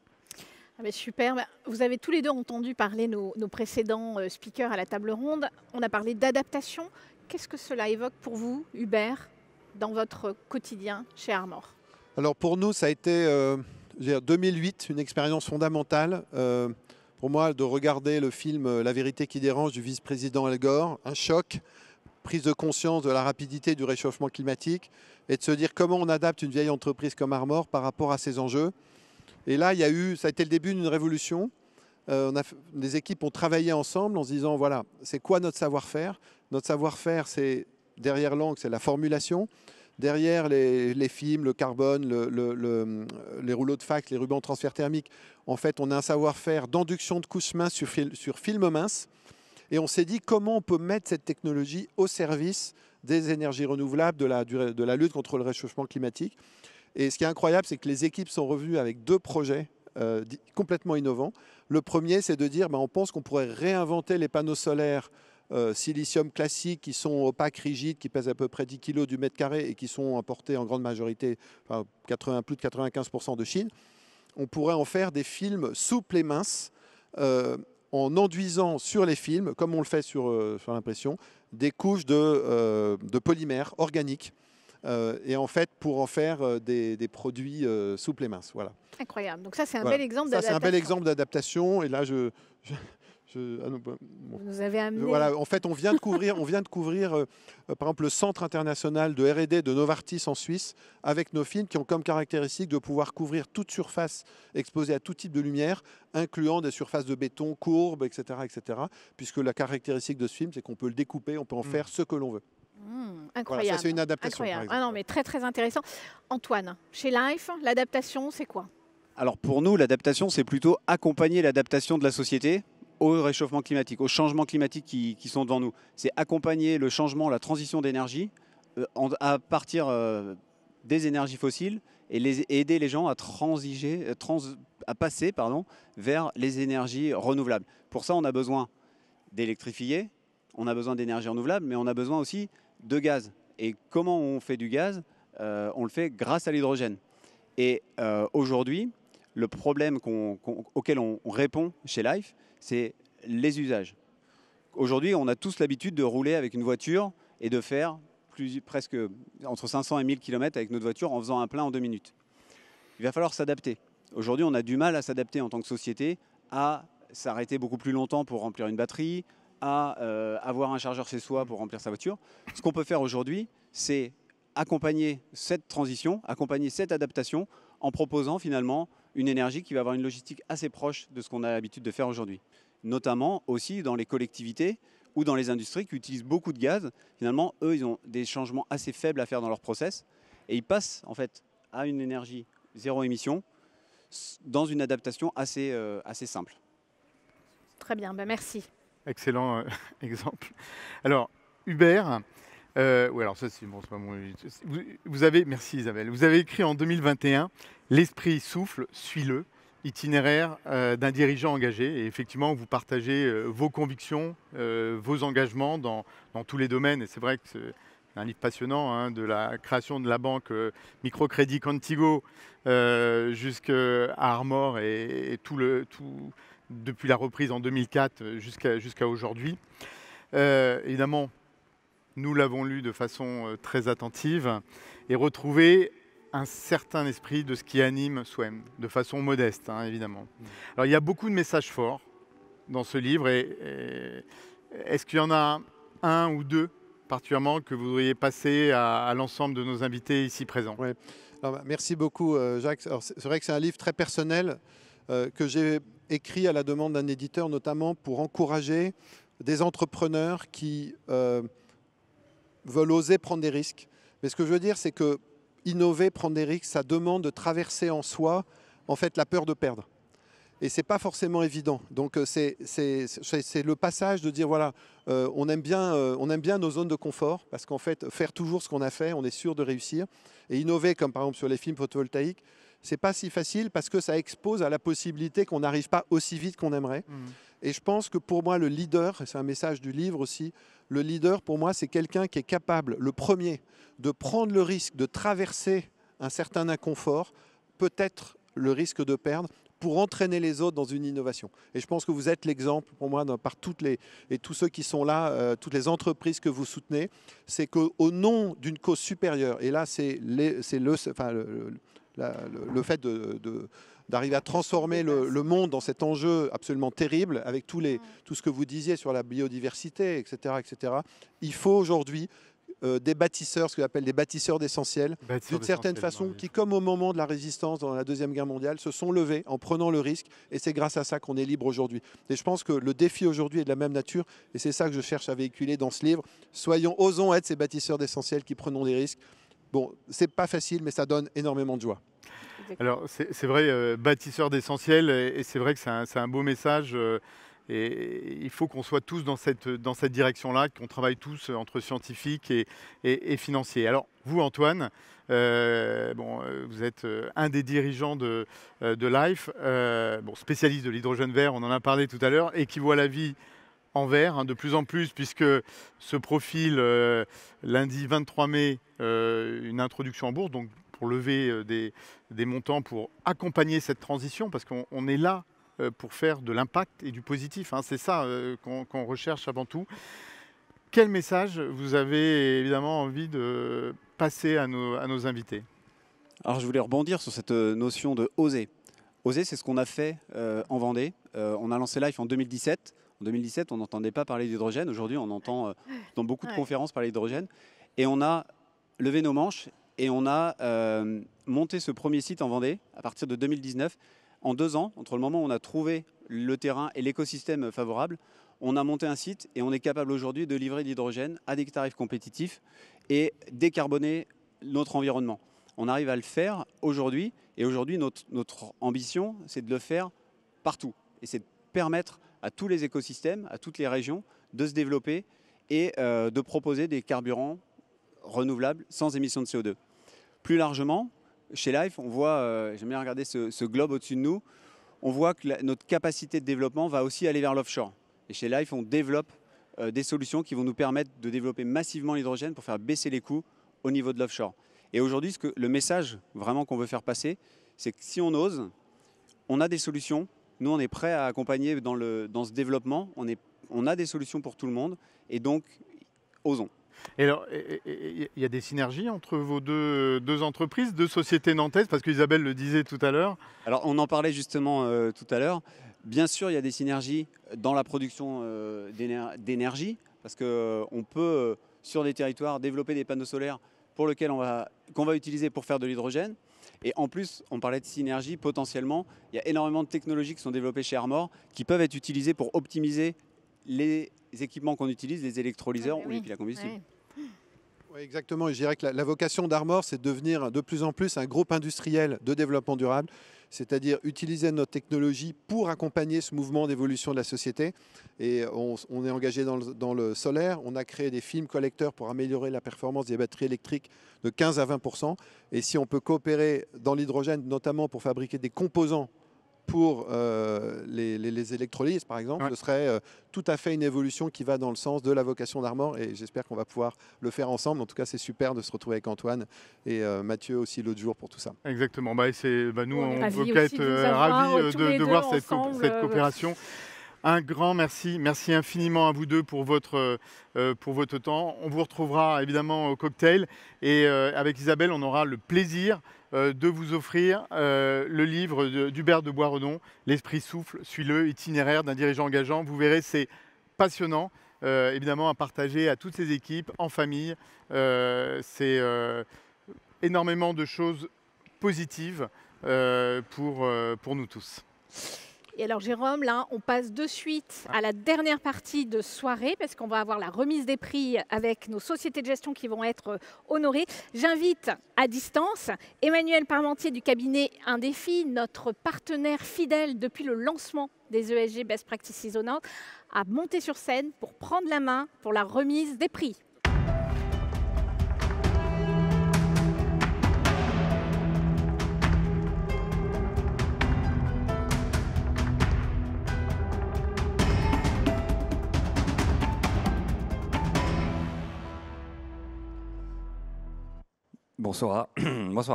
Ah mais super. Vous avez tous les deux entendu parler nos précédents speakers à la table ronde. On a parlé d'adaptation. Qu'est-ce que cela évoque pour vous, Hubert, dans votre quotidien chez Armor? Alors pour nous, ça a été 2008, une expérience fondamentale. Pour moi, de regarder le film La vérité qui dérange du vice-président Al Gore, un choc. prise de conscience de la rapidité du réchauffement climatique et de se dire comment on adapte une vieille entreprise comme Armor par rapport à ces enjeux. Et là, ça a été le début d'une révolution. Les équipes ont travaillé ensemble en se disant, voilà, c'est quoi notre savoir-faire? Notre savoir-faire, c'est derrière l'encre, c'est la formulation. Derrière les films, le carbone, les rouleaux de fax, les rubans de transfert thermique, en fait, on a un savoir-faire d'induction de couches minces sur film mince. Et on s'est dit comment on peut mettre cette technologie au service des énergies renouvelables, de la lutte contre le réchauffement climatique. Et ce qui est incroyable, c'est que les équipes sont revenues avec 2 projets complètement innovants. Le premier, c'est de dire, on pense qu'on pourrait réinventer les panneaux solaires silicium classiques qui sont opaques, rigides, qui pèsent à peu près 10 kg du mètre carré et qui sont importés en grande majorité, plus de 95% de Chine. On pourrait en faire des films souples et minces en enduisant sur les films, comme on le fait sur l'impression, des couches de polymères organiques. Et en fait, pour en faire des produits souples et minces. Voilà. Incroyable. Donc ça, c'est un bel exemple d'adaptation. d'adaptation. C'est un bel exemple d'adaptation. Et là, Vous nous avez amené... Voilà, en fait, on vient de couvrir par exemple, le Centre international de R&D de Novartis en Suisse, avec nos films qui ont comme caractéristique de pouvoir couvrir toute surface exposée à tout type de lumière, incluant des surfaces de béton, courbes, etc., puisque la caractéristique de ce film, c'est qu'on peut le découper, on peut en faire ce que l'on veut. Incroyable. Voilà, ça, c'est une adaptation. Incroyable. Ah non, mais très, très intéressant. Antoine, chez Life, l'adaptation, c'est quoi? Alors pour nous, l'adaptation, c'est plutôt accompagner l'adaptation de la société au réchauffement climatique, aux changements climatiques qui sont devant nous. C'est accompagner le changement, la transition d'énergie à partir des énergies fossiles et aider les gens à passer vers les énergies renouvelables. Pour ça, on a besoin d'électrifier, on a besoin d'énergie renouvelable, mais on a besoin aussi de gaz. Et comment on fait du gaz? On le fait grâce à l'hydrogène. Et aujourd'hui, le problème auquel on répond chez Life, c'est les usages. Aujourd'hui, on a tous l'habitude de rouler avec une voiture et de faire presque entre 500 et 1000 km avec notre voiture en faisant un plein en 2 minutes. Il va falloir s'adapter. Aujourd'hui, on a du mal à s'adapter en tant que société, à s'arrêter beaucoup plus longtemps pour remplir une batterie, à avoir un chargeur chez soi pour remplir sa voiture. Ce qu'on peut faire aujourd'hui, c'est accompagner cette transition, accompagner cette adaptation en proposant finalement une énergie qui va avoir une logistique assez proche de ce qu'on a l'habitude de faire aujourd'hui. Notamment aussi dans les collectivités ou dans les industries qui utilisent beaucoup de gaz. Finalement, eux, ils ont des changements assez faibles à faire dans leur process et ils passent en fait à une énergie zéro émission dans une adaptation assez simple. Très bien, merci. Excellent exemple. Alors, Hubert, oui, alors ça c'est bon, c'est pas mon... Vous avez, merci Isabelle, vous avez écrit en 2021 « L'esprit souffle, suis-le », itinéraire d'un dirigeant engagé. Et effectivement, vous partagez vos convictions, vos engagements dans tous les domaines. Et c'est vrai que c'est un livre passionnant, de la création de la banque Microcrédit Contigo jusqu'à Armor et tout depuis la reprise en 2004 jusqu'à aujourd'hui. Évidemment, nous l'avons lu de façon très attentive et retrouvé un certain esprit de ce qui anime SWEM, de façon modeste, évidemment. Alors, il y a beaucoup de messages forts dans ce livre. Et est-ce qu'il y en a un ou deux particulièrement que vous voudriez passer à l'ensemble de nos invités ici présents? Ouais. Alors, merci beaucoup, Jacques. C'est vrai que c'est un livre très personnel que j'ai écrit à la demande d'un éditeur, notamment pour encourager des entrepreneurs qui veulent oser prendre des risques. Mais ce que je veux dire, c'est que innover, prendre des risques, ça demande de traverser en soi, en fait, la peur de perdre. Et ce n'est pas forcément évident. Donc, c'est le passage de dire, voilà, on aime bien nos zones de confort, parce qu'en fait, faire toujours ce qu'on a fait, on est sûr de réussir. Et innover, comme par exemple sur les films photovoltaïques, ce n'est pas si facile parce que ça expose à la possibilité qu'on n'arrive pas aussi vite qu'on aimerait. Et je pense que pour moi, le leader, et c'est un message du livre aussi, le leader, pour moi, c'est quelqu'un qui est capable, le premier, de prendre le risque de traverser un certain inconfort, peut-être le risque de perdre, pour entraîner les autres dans une innovation. Et je pense que vous êtes l'exemple, pour moi, par tous ceux qui sont là, toutes les entreprises que vous soutenez, c'est qu'au nom d'une cause supérieure, et là, c'est le fait d'arriver à transformer le monde dans cet enjeu absolument terrible, avec tout ce que vous disiez sur la biodiversité, etc. etc. Il faut aujourd'hui des bâtisseurs, ce qu'on appelle des bâtisseurs d'essentiel, d'une certaine façon, qui, comme au moment de la résistance dans la Deuxième Guerre mondiale, se sont levés en prenant le risque, et c'est grâce à ça qu'on est libre aujourd'hui. Et je pense que le défi aujourd'hui est de la même nature, et c'est ça que je cherche à véhiculer dans ce livre. Osons être ces bâtisseurs d'essentiel qui prenons des risques. Bon, c'est pas facile, mais ça donne énormément de joie. Alors, c'est vrai, bâtisseur d'essentiel, et c'est vrai que c'est un beau message. Et il faut qu'on soit tous dans cette direction-là, qu'on travaille tous entre scientifiques et financiers. Alors, vous, Antoine, vous êtes un des dirigeants de Life, spécialiste de l'hydrogène vert, on en a parlé tout à l'heure, et qui voit la vie en vert de plus en plus, puisque ce profil, lundi 23 mai, une introduction en bourse, donc pour lever des montants pour accompagner cette transition, parce qu'on est là pour faire de l'impact et du positif. C'est ça qu'on recherche avant tout. Quel message vous avez évidemment envie de passer à nos invités? Alors je voulais rebondir sur cette notion de oser. Oser, c'est ce qu'on a fait en Vendée. On a lancé Life en 2017. En 2017, on n'entendait pas parler d'hydrogène. Aujourd'hui, on entend dans beaucoup de conférences parler d'hydrogène. Et on a levé nos manches et on a monté ce premier site en Vendée à partir de 2019. En 2 ans, entre le moment où on a trouvé le terrain et l'écosystème favorable, on a monté un site et on est capable aujourd'hui de livrer de l'hydrogène à des tarifs compétitifs et décarboner notre environnement. On arrive à le faire aujourd'hui, et aujourd'hui notre ambition, c'est de le faire partout. Et c'est de permettre à tous les écosystèmes, à toutes les régions, de se développer et de proposer des carburants renouvelables sans émissions de CO2. Plus largement, chez Life, on voit, j'aime bien regarder ce globe au-dessus de nous, on voit que notre capacité de développement va aussi aller vers l'offshore. Et chez Life, on développe des solutions qui vont nous permettre de développer massivement l'hydrogène pour faire baisser les coûts au niveau de l'offshore. Et aujourd'hui, le message vraiment qu'on veut faire passer, c'est que si on ose, on a des solutions. Nous, on est prêts à accompagner dans ce développement. On a des solutions pour tout le monde. Et donc, osons. Et alors, il y a des synergies entre vos deux entreprises, deux sociétés nantaises, parce qu'Isabelle le disait tout à l'heure. Alors, on en parlait justement tout à l'heure. Bien sûr, il y a des synergies dans la production d'énergie, parce qu'on peut, sur des territoires, développer des panneaux solaires pour lesquels qu'on va utiliser pour faire de l'hydrogène. Et en plus, on parlait de synergie, potentiellement, il y a énormément de technologies qui sont développées chez Armor qui peuvent être utilisées pour optimiser les équipements qu'on utilise, les électrolyseurs ou les piles à combustible. Oui, exactement. Et je dirais que la vocation d'Armor, c'est de devenir de plus en plus un groupe industriel de développement durable, c'est-à-dire utiliser notre technologie pour accompagner ce mouvement d'évolution de la société. Et on est engagé dans le solaire. On a créé des films collecteurs pour améliorer la performance des batteries électriques de 15 à 20%. Et si on peut coopérer dans l'hydrogène, notamment pour fabriquer des composants pour les électrolyses, par exemple, ce serait tout à fait une évolution qui va dans le sens de la vocation d'Armor, et j'espère qu'on va pouvoir le faire ensemble. En tout cas, c'est super de se retrouver avec Antoine et Mathieu aussi l'autre jour pour tout ça. Exactement. Nous, on peut être ravis de voir cette coopération. Un grand merci. Merci infiniment à vous deux pour votre temps. On vous retrouvera évidemment au cocktail. Et avec Isabelle, on aura le plaisir de vous offrir le livre d'Hubert de Boisredon, L'Esprit souffle, suis-le, itinéraire d'un dirigeant engageant. Vous verrez, c'est passionnant, évidemment, à partager à toutes ces équipes, en famille. C'est énormément de choses positives pour nous tous. Et alors Jérôme, là, on passe de suite à la dernière partie de soirée parce qu'on va avoir la remise des prix avec nos sociétés de gestion qui vont être honorées. J'invite à distance Emmanuel Parmentier du cabinet Un Défi, notre partenaire fidèle depuis le lancement des ESG Best Practices Honor, à monter sur scène pour prendre la main pour la remise des prix. Bonsoir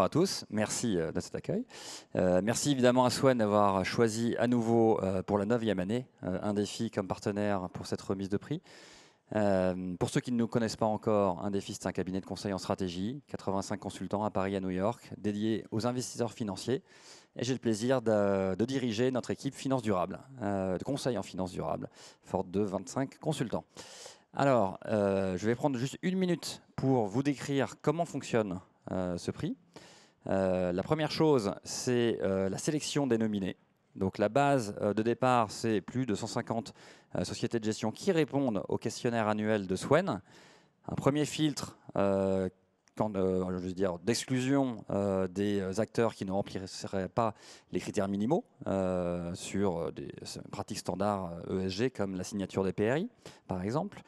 à tous, merci de cet accueil. Merci évidemment à Swan d'avoir choisi à nouveau pour la 9e année Un Défi comme partenaire pour cette remise de prix. Pour ceux qui ne nous connaissent pas encore, Un Défi, c'est un cabinet de conseil en stratégie, 85 consultants à Paris et à New York, dédié aux investisseurs financiers Et j'ai le plaisir de diriger notre équipe finance durable, de conseil en finance durable, forte de 25 consultants. Alors, je vais prendre juste 1 minute pour vous décrire comment fonctionne ce prix. La première chose, c'est la sélection des nominés. Donc la base de départ, c'est plus de 150 sociétés de gestion qui répondent au questionnaire annuel de Swen. Un premier filtre d'exclusion des acteurs qui ne rempliraient pas les critères minimaux sur des pratiques standards ESG comme la signature des PRI, par exemple.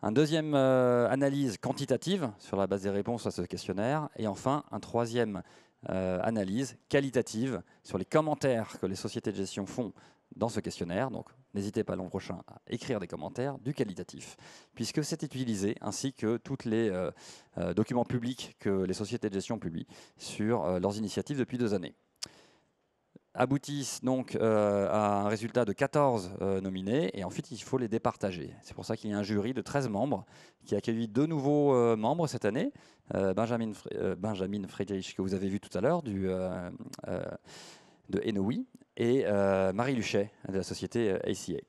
Un deuxième analyse quantitative sur la base des réponses à ce questionnaire. Et enfin, un troisième analyse qualitative sur les commentaires que les sociétés de gestion font dans ce questionnaire. Donc, n'hésitez pas l'an prochain à écrire des commentaires du qualitatif, puisque c'est utilisé, ainsi que tous les documents publics que les sociétés de gestion publient sur leurs initiatives depuis 2 années. Aboutissent donc à un résultat de 14 nominés, et ensuite il faut les départager. C'est pour ça qu'il y a un jury de 13 membres qui a accueilli 2 nouveaux membres cette année, Benjamin Friedrich, que vous avez vu tout à l'heure, de Enoui, et Marie Luchet, de la société ACA.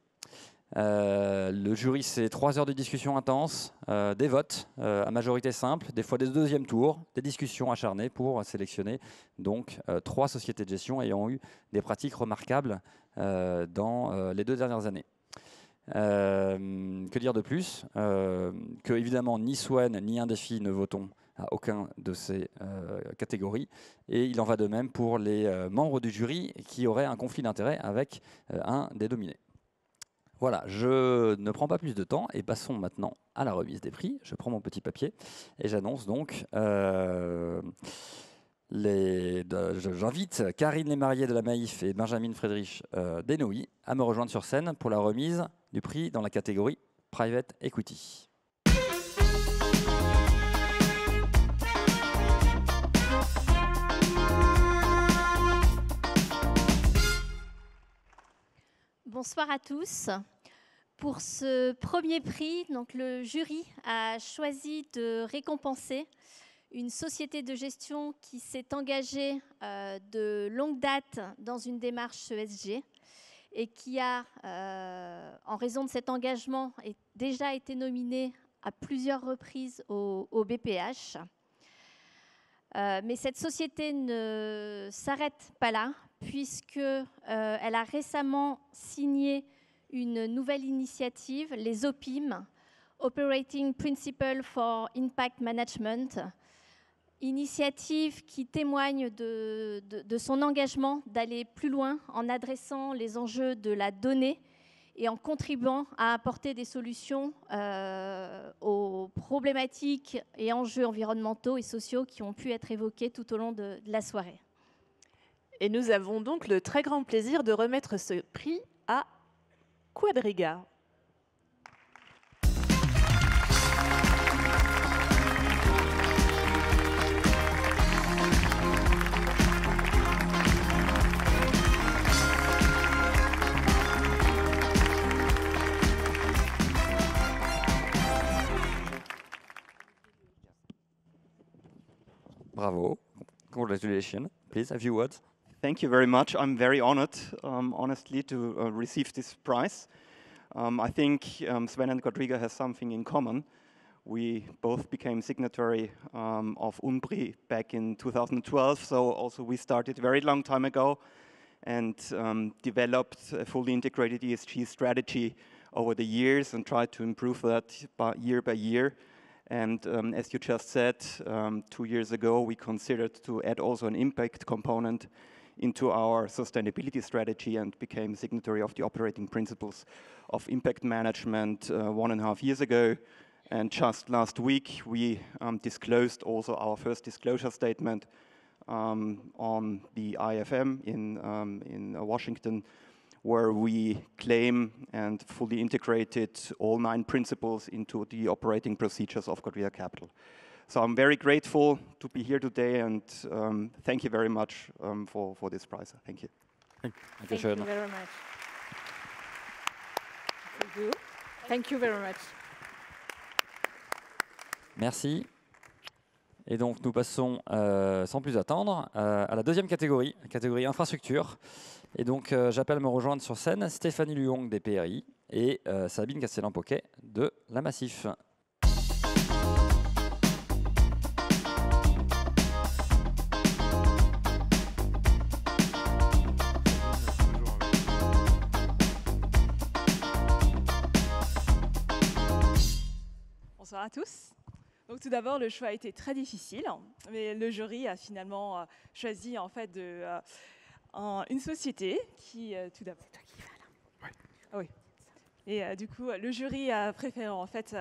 Le jury, c'est 3 heures de discussion intense, des votes à majorité simple, des fois des deuxièmes tours, des discussions acharnées pour sélectionner donc 3 sociétés de gestion ayant eu des pratiques remarquables dans les 2 dernières années. Que dire de plus que évidemment ni Swen ni Indéfi ne votons à aucun de ces catégories, et il en va de même pour les membres du jury qui auraient un conflit d'intérêt avec un des nominés. Voilà, je ne prends pas plus de temps et passons maintenant à la remise des prix. Je prends mon petit papier et j'annonce donc j'invite Karine Lesmariés de la Maïf et Benjamin Friedrich d'Enoui à me rejoindre sur scène pour la remise du prix dans la catégorie Private Equity. Bonsoir à tous. Pour ce premier prix, donc le jury a choisi de récompenser une société de gestion qui s'est engagée de longue date dans une démarche ESG et qui a, en raison de cet engagement, déjà été nominée à plusieurs reprises au BPH. Mais cette société ne s'arrête pas là, puisqu'elle a récemment signé une nouvelle initiative, les OPIM, Operating Principles for Impact Management, initiative qui témoigne de son engagement d'aller plus loin en adressant les enjeux de la donnée et en contribuant à apporter des solutions aux problématiques et enjeux environnementaux et sociaux qui ont pu être évoqués tout au long de la soirée. Et nous avons donc le très grand plaisir de remettre ce prix à Quadriga. Bravo. Congratulations. Please, a few words. Thank you very much. I'm very honored, honestly, to receive this prize. I think Sven and Quadriga has something in common. We both became signatory of UNPRI back in 2012, so also we started a very long time ago and developed a fully integrated ESG strategy over the years and tried to improve that year by year. And as you just said, 2 years ago, we considered to add also an impact component into our sustainability strategy and became signatory of the operating principles of impact management 1.5 years ago. And just last week, we disclosed also our first disclosure statement on the IFM in Washington, where we claim and fully integrated all 9 principles into the operating procedures of Quadriga Capital. So I'm very grateful to be here today, and thank you very much for this prize. Thank you. Thank you very much. Thank you. Thank you very much. Merci. Et donc nous passons sans plus attendre à la deuxième catégorie, catégorie infrastructure. Et donc j'appelle me rejoindre sur scène Stéphanie Luong des PRI et Sabine Castellan-Poquet de la Massif. Bonsoir à tous. Donc tout d'abord, le choix a été très difficile, mais le jury a finalement choisi en fait une société qui tout d'abord. C'est toi qui vas là. Ouais. Ah oui. Et du coup, le jury a préféré en fait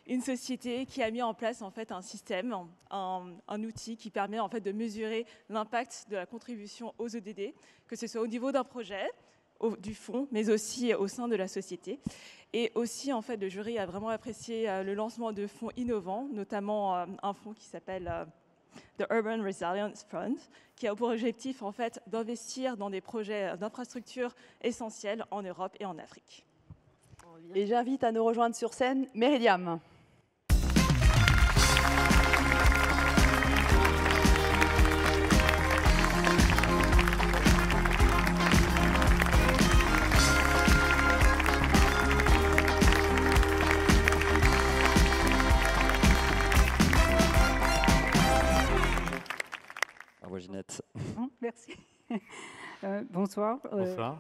une société qui a mis en place en fait un système, un outil qui permet en fait de mesurer l'impact de la contribution aux ODD, que ce soit au niveau d'un projet, du fonds, mais aussi au sein de la société. Et aussi, en fait, le jury a vraiment apprécié le lancement de fonds innovants, notamment un fonds qui s'appelle The Urban Resilience Fund, qui a pour objectif, en fait, d'investir dans des projets d'infrastructures essentiels en Europe et en Afrique. Et j'invite à nous rejoindre sur scène Meridiam. Ginette. Merci. Bonsoir. Bonsoir.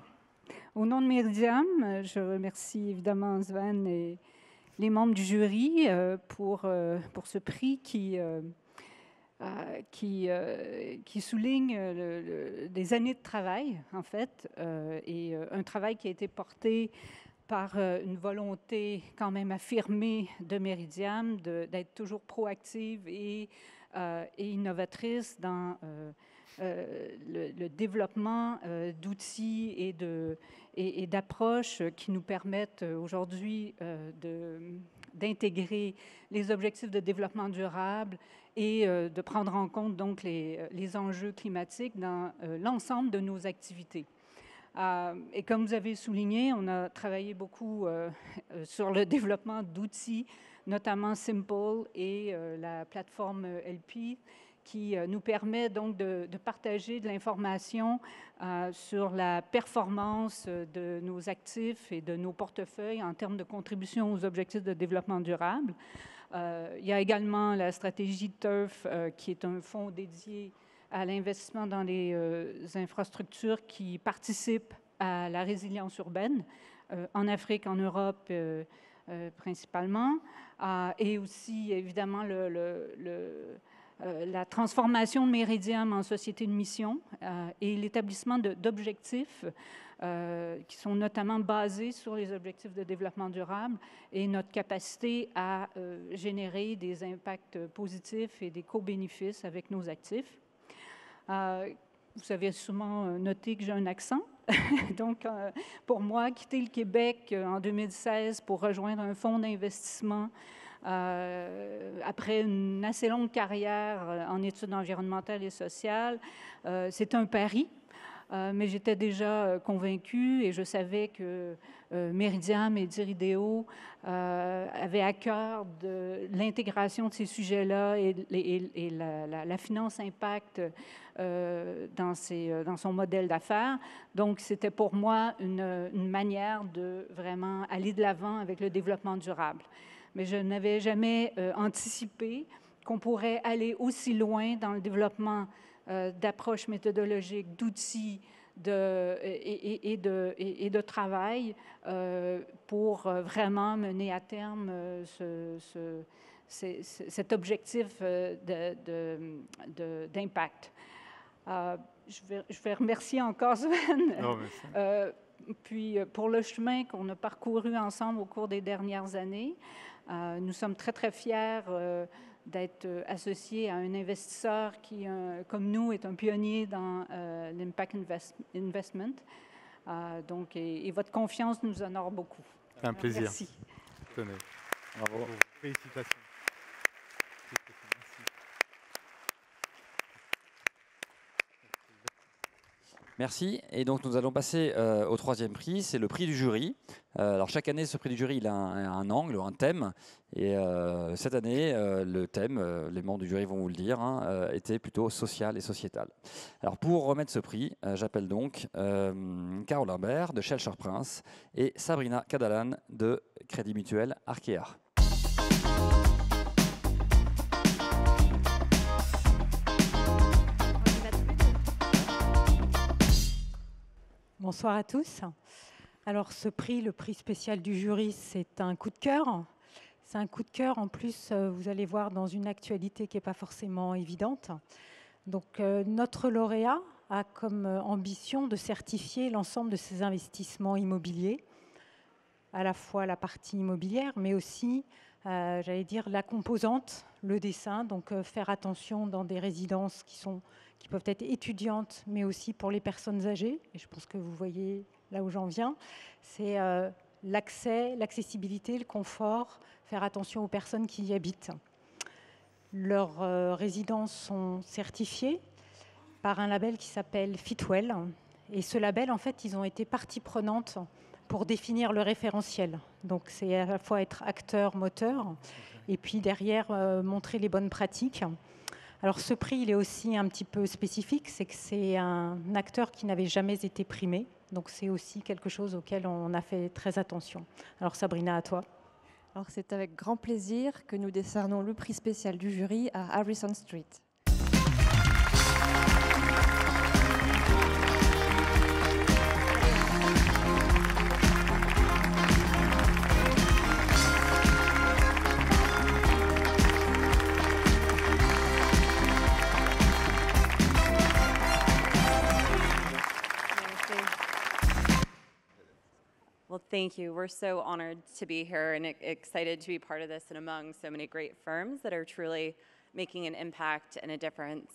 Au nom de Meridiam, je remercie évidemment Sven et les membres du jury pour ce prix qui souligne des années de travail, en fait, et un travail qui a été porté par une volonté quand même affirmée de Meridiam d'être toujours proactive et innovatrice dans le développement d'outils et d'approches qui nous permettent aujourd'hui d'intégrer les objectifs de développement durable et de prendre en compte donc les enjeux climatiques dans l'ensemble de nos activités. Et comme vous avez souligné, on a travaillé beaucoup sur le développement d'outils, notamment Simple et la plateforme LP, qui nous permet donc de partager de l'information sur la performance de nos actifs et de nos portefeuilles en termes de contribution aux objectifs de développement durable. Il y a également la stratégie TURF, qui est un fonds dédié à l'investissement dans les infrastructures qui participent à la résilience urbaine en Afrique, en Europe principalement, et aussi évidemment la transformation de Meridiam en société de mission et l'établissement d'objectifs qui sont notamment basés sur les objectifs de développement durable et notre capacité à générer des impacts positifs et des co-bénéfices avec nos actifs. Vous avez sûrement noté que j'ai un accent. Donc, pour moi, quitter le Québec en 2016 pour rejoindre un fonds d'investissement après une assez longue carrière en études environnementales et sociales, c'est un pari. Mais j'étais déjà convaincue et je savais que Meridiam et Dirideo avaient à cœur de l'intégration de ces sujets-là et la finance impact dans son modèle d'affaires. Donc, c'était pour moi une manière de vraiment aller de l'avant avec le développement durable. Mais je n'avais jamais anticipé qu'on pourrait aller aussi loin dans le développement d'approches méthodologiques, d'outils et de travail pour vraiment mener à terme cet objectif d'impact. Je vais remercier encore Sven. Puis pour le chemin qu'on a parcouru ensemble au cours des dernières années. Nous sommes très, très fiers d'être associés à un investisseur qui, comme nous, est un pionnier dans l'impact investment. Donc, et votre confiance nous honore beaucoup. C'est un plaisir. Merci. Tenez. Bravo. Félicitations. Merci. Et donc nous allons passer au troisième prix, c'est le prix du jury. Alors chaque année, ce prix du jury, il a un angle, un thème. Et cette année, le thème, les membres du jury vont vous le dire, hein, était plutôt social et sociétal. Alors pour remettre ce prix, j'appelle donc Carole Imbert de Shell Prince et Sabrina Cadalan de Crédit Mutuel Arkea. Bonsoir à tous. Alors ce prix, le prix spécial du jury, c'est un coup de cœur. C'est un coup de cœur, en plus, vous allez voir, dans une actualité qui n'est pas forcément évidente. Donc notre lauréat a comme ambition de certifier l'ensemble de ses investissements immobiliers, à la fois la partie immobilière, mais aussi, j'allais dire, la composante, le dessin. Donc faire attention dans des résidences qui peuvent être étudiantes, mais aussi pour les personnes âgées. Et je pense que vous voyez là où j'en viens. C'est l'accès, l'accessibilité, le confort, faire attention aux personnes qui y habitent. Leurs résidences sont certifiées par un label qui s'appelle Fitwel. Et ce label, en fait, ils ont été partie prenante pour définir le référentiel. Donc c'est à la fois être acteur, moteur, et puis derrière, montrer les bonnes pratiques. Alors ce prix, il est aussi un petit peu spécifique, c'est que c'est un acteur qui n'avait jamais été primé. Donc c'est aussi quelque chose auquel on a fait très attention. Alors Sabrina, à toi. Alors c'est avec grand plaisir que nous décernons le prix spécial du jury à Harrison Street. Well, thank you. We're so honored to be here and excited to be part of this and among so many great firms that are truly making an impact and a difference.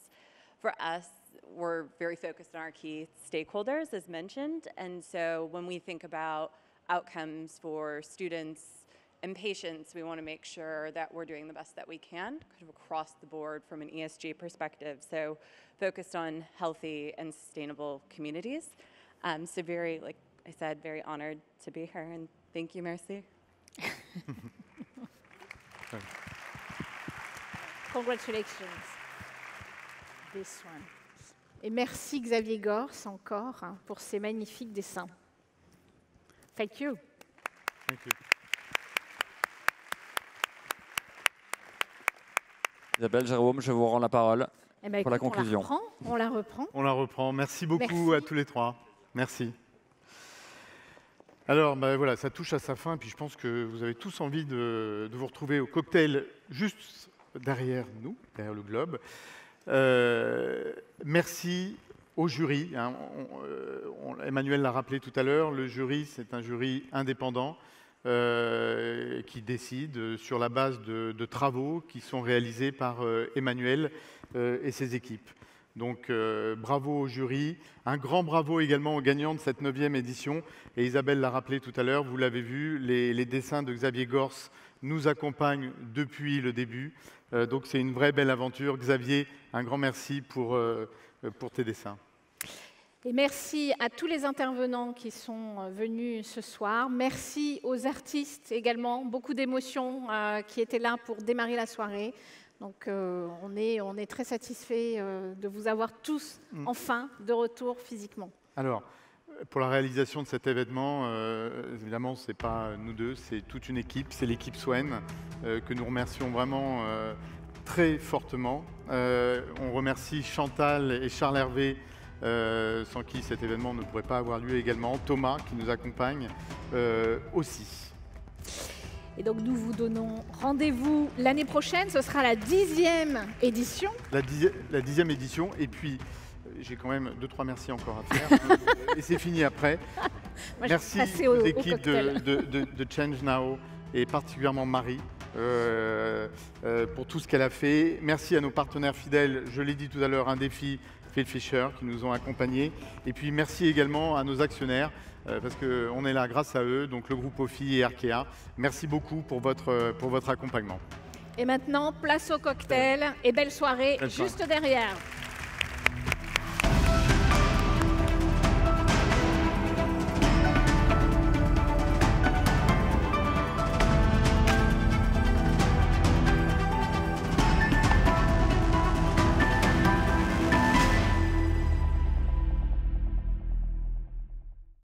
For us, we're very focused on our key stakeholders, as mentioned, and so when we think about outcomes for students and patients, we want to make sure that we're doing the best that we can kind of across the board from an ESG perspective, so focused on healthy and sustainable communities. So very, like I said, very honored to be here, and thank you, merci. Congratulations. This one. Et merci Xavier Gors encore pour ces magnifiques dessins. Thank you. Thank you. Isabelle, Jérôme, je vous rends la parole Eh pour la conclusion. On la reprend. On la reprend. Merci beaucoup à tous les trois. Merci. Alors, voilà, ça touche à sa fin, puis je pense que vous avez tous envie de vous retrouver au cocktail juste derrière nous, derrière le globe. Merci au jury. Hein. Emmanuel l'a rappelé tout à l'heure, le jury, c'est un jury indépendant qui décide sur la base de travaux qui sont réalisés par Emmanuel et ses équipes. Donc bravo au jury, un grand bravo également aux gagnants de cette 9e édition. Et Isabelle l'a rappelé tout à l'heure, vous l'avez vu, les dessins de Xavier Gors nous accompagnent depuis le début. Donc c'est une vraie belle aventure. Xavier, un grand merci pour tes dessins. Et merci à tous les intervenants qui sont venus ce soir. Merci aux artistes également, beaucoup d'émotions qui étaient là pour démarrer la soirée. Donc on est très satisfaits de vous avoir tous enfin de retour physiquement. Alors, pour la réalisation de cet événement, évidemment, ce n'est pas nous deux, c'est toute une équipe, c'est l'équipe Swen que nous remercions vraiment très fortement. On remercie Chantal et Charles Hervé, sans qui cet événement ne pourrait pas avoir lieu également. Thomas qui nous accompagne aussi. Et donc nous vous donnons rendez-vous l'année prochaine, ce sera la 10e édition. La 10e édition, et puis j'ai quand même 2-3 merci encore à faire, et c'est fini après. Moi, merci aux équipes de Change Now, et particulièrement Marie, pour tout ce qu'elle a fait. Merci à nos partenaires fidèles, je l'ai dit tout à l'heure, un défi, Phil Fisher, qui nous ont accompagnés. Et puis merci également à nos actionnaires, parce qu'on est là grâce à eux, donc le groupe OFI et Arkea. Merci beaucoup pour votre accompagnement. Et maintenant, place au cocktail et belle soirée juste derrière.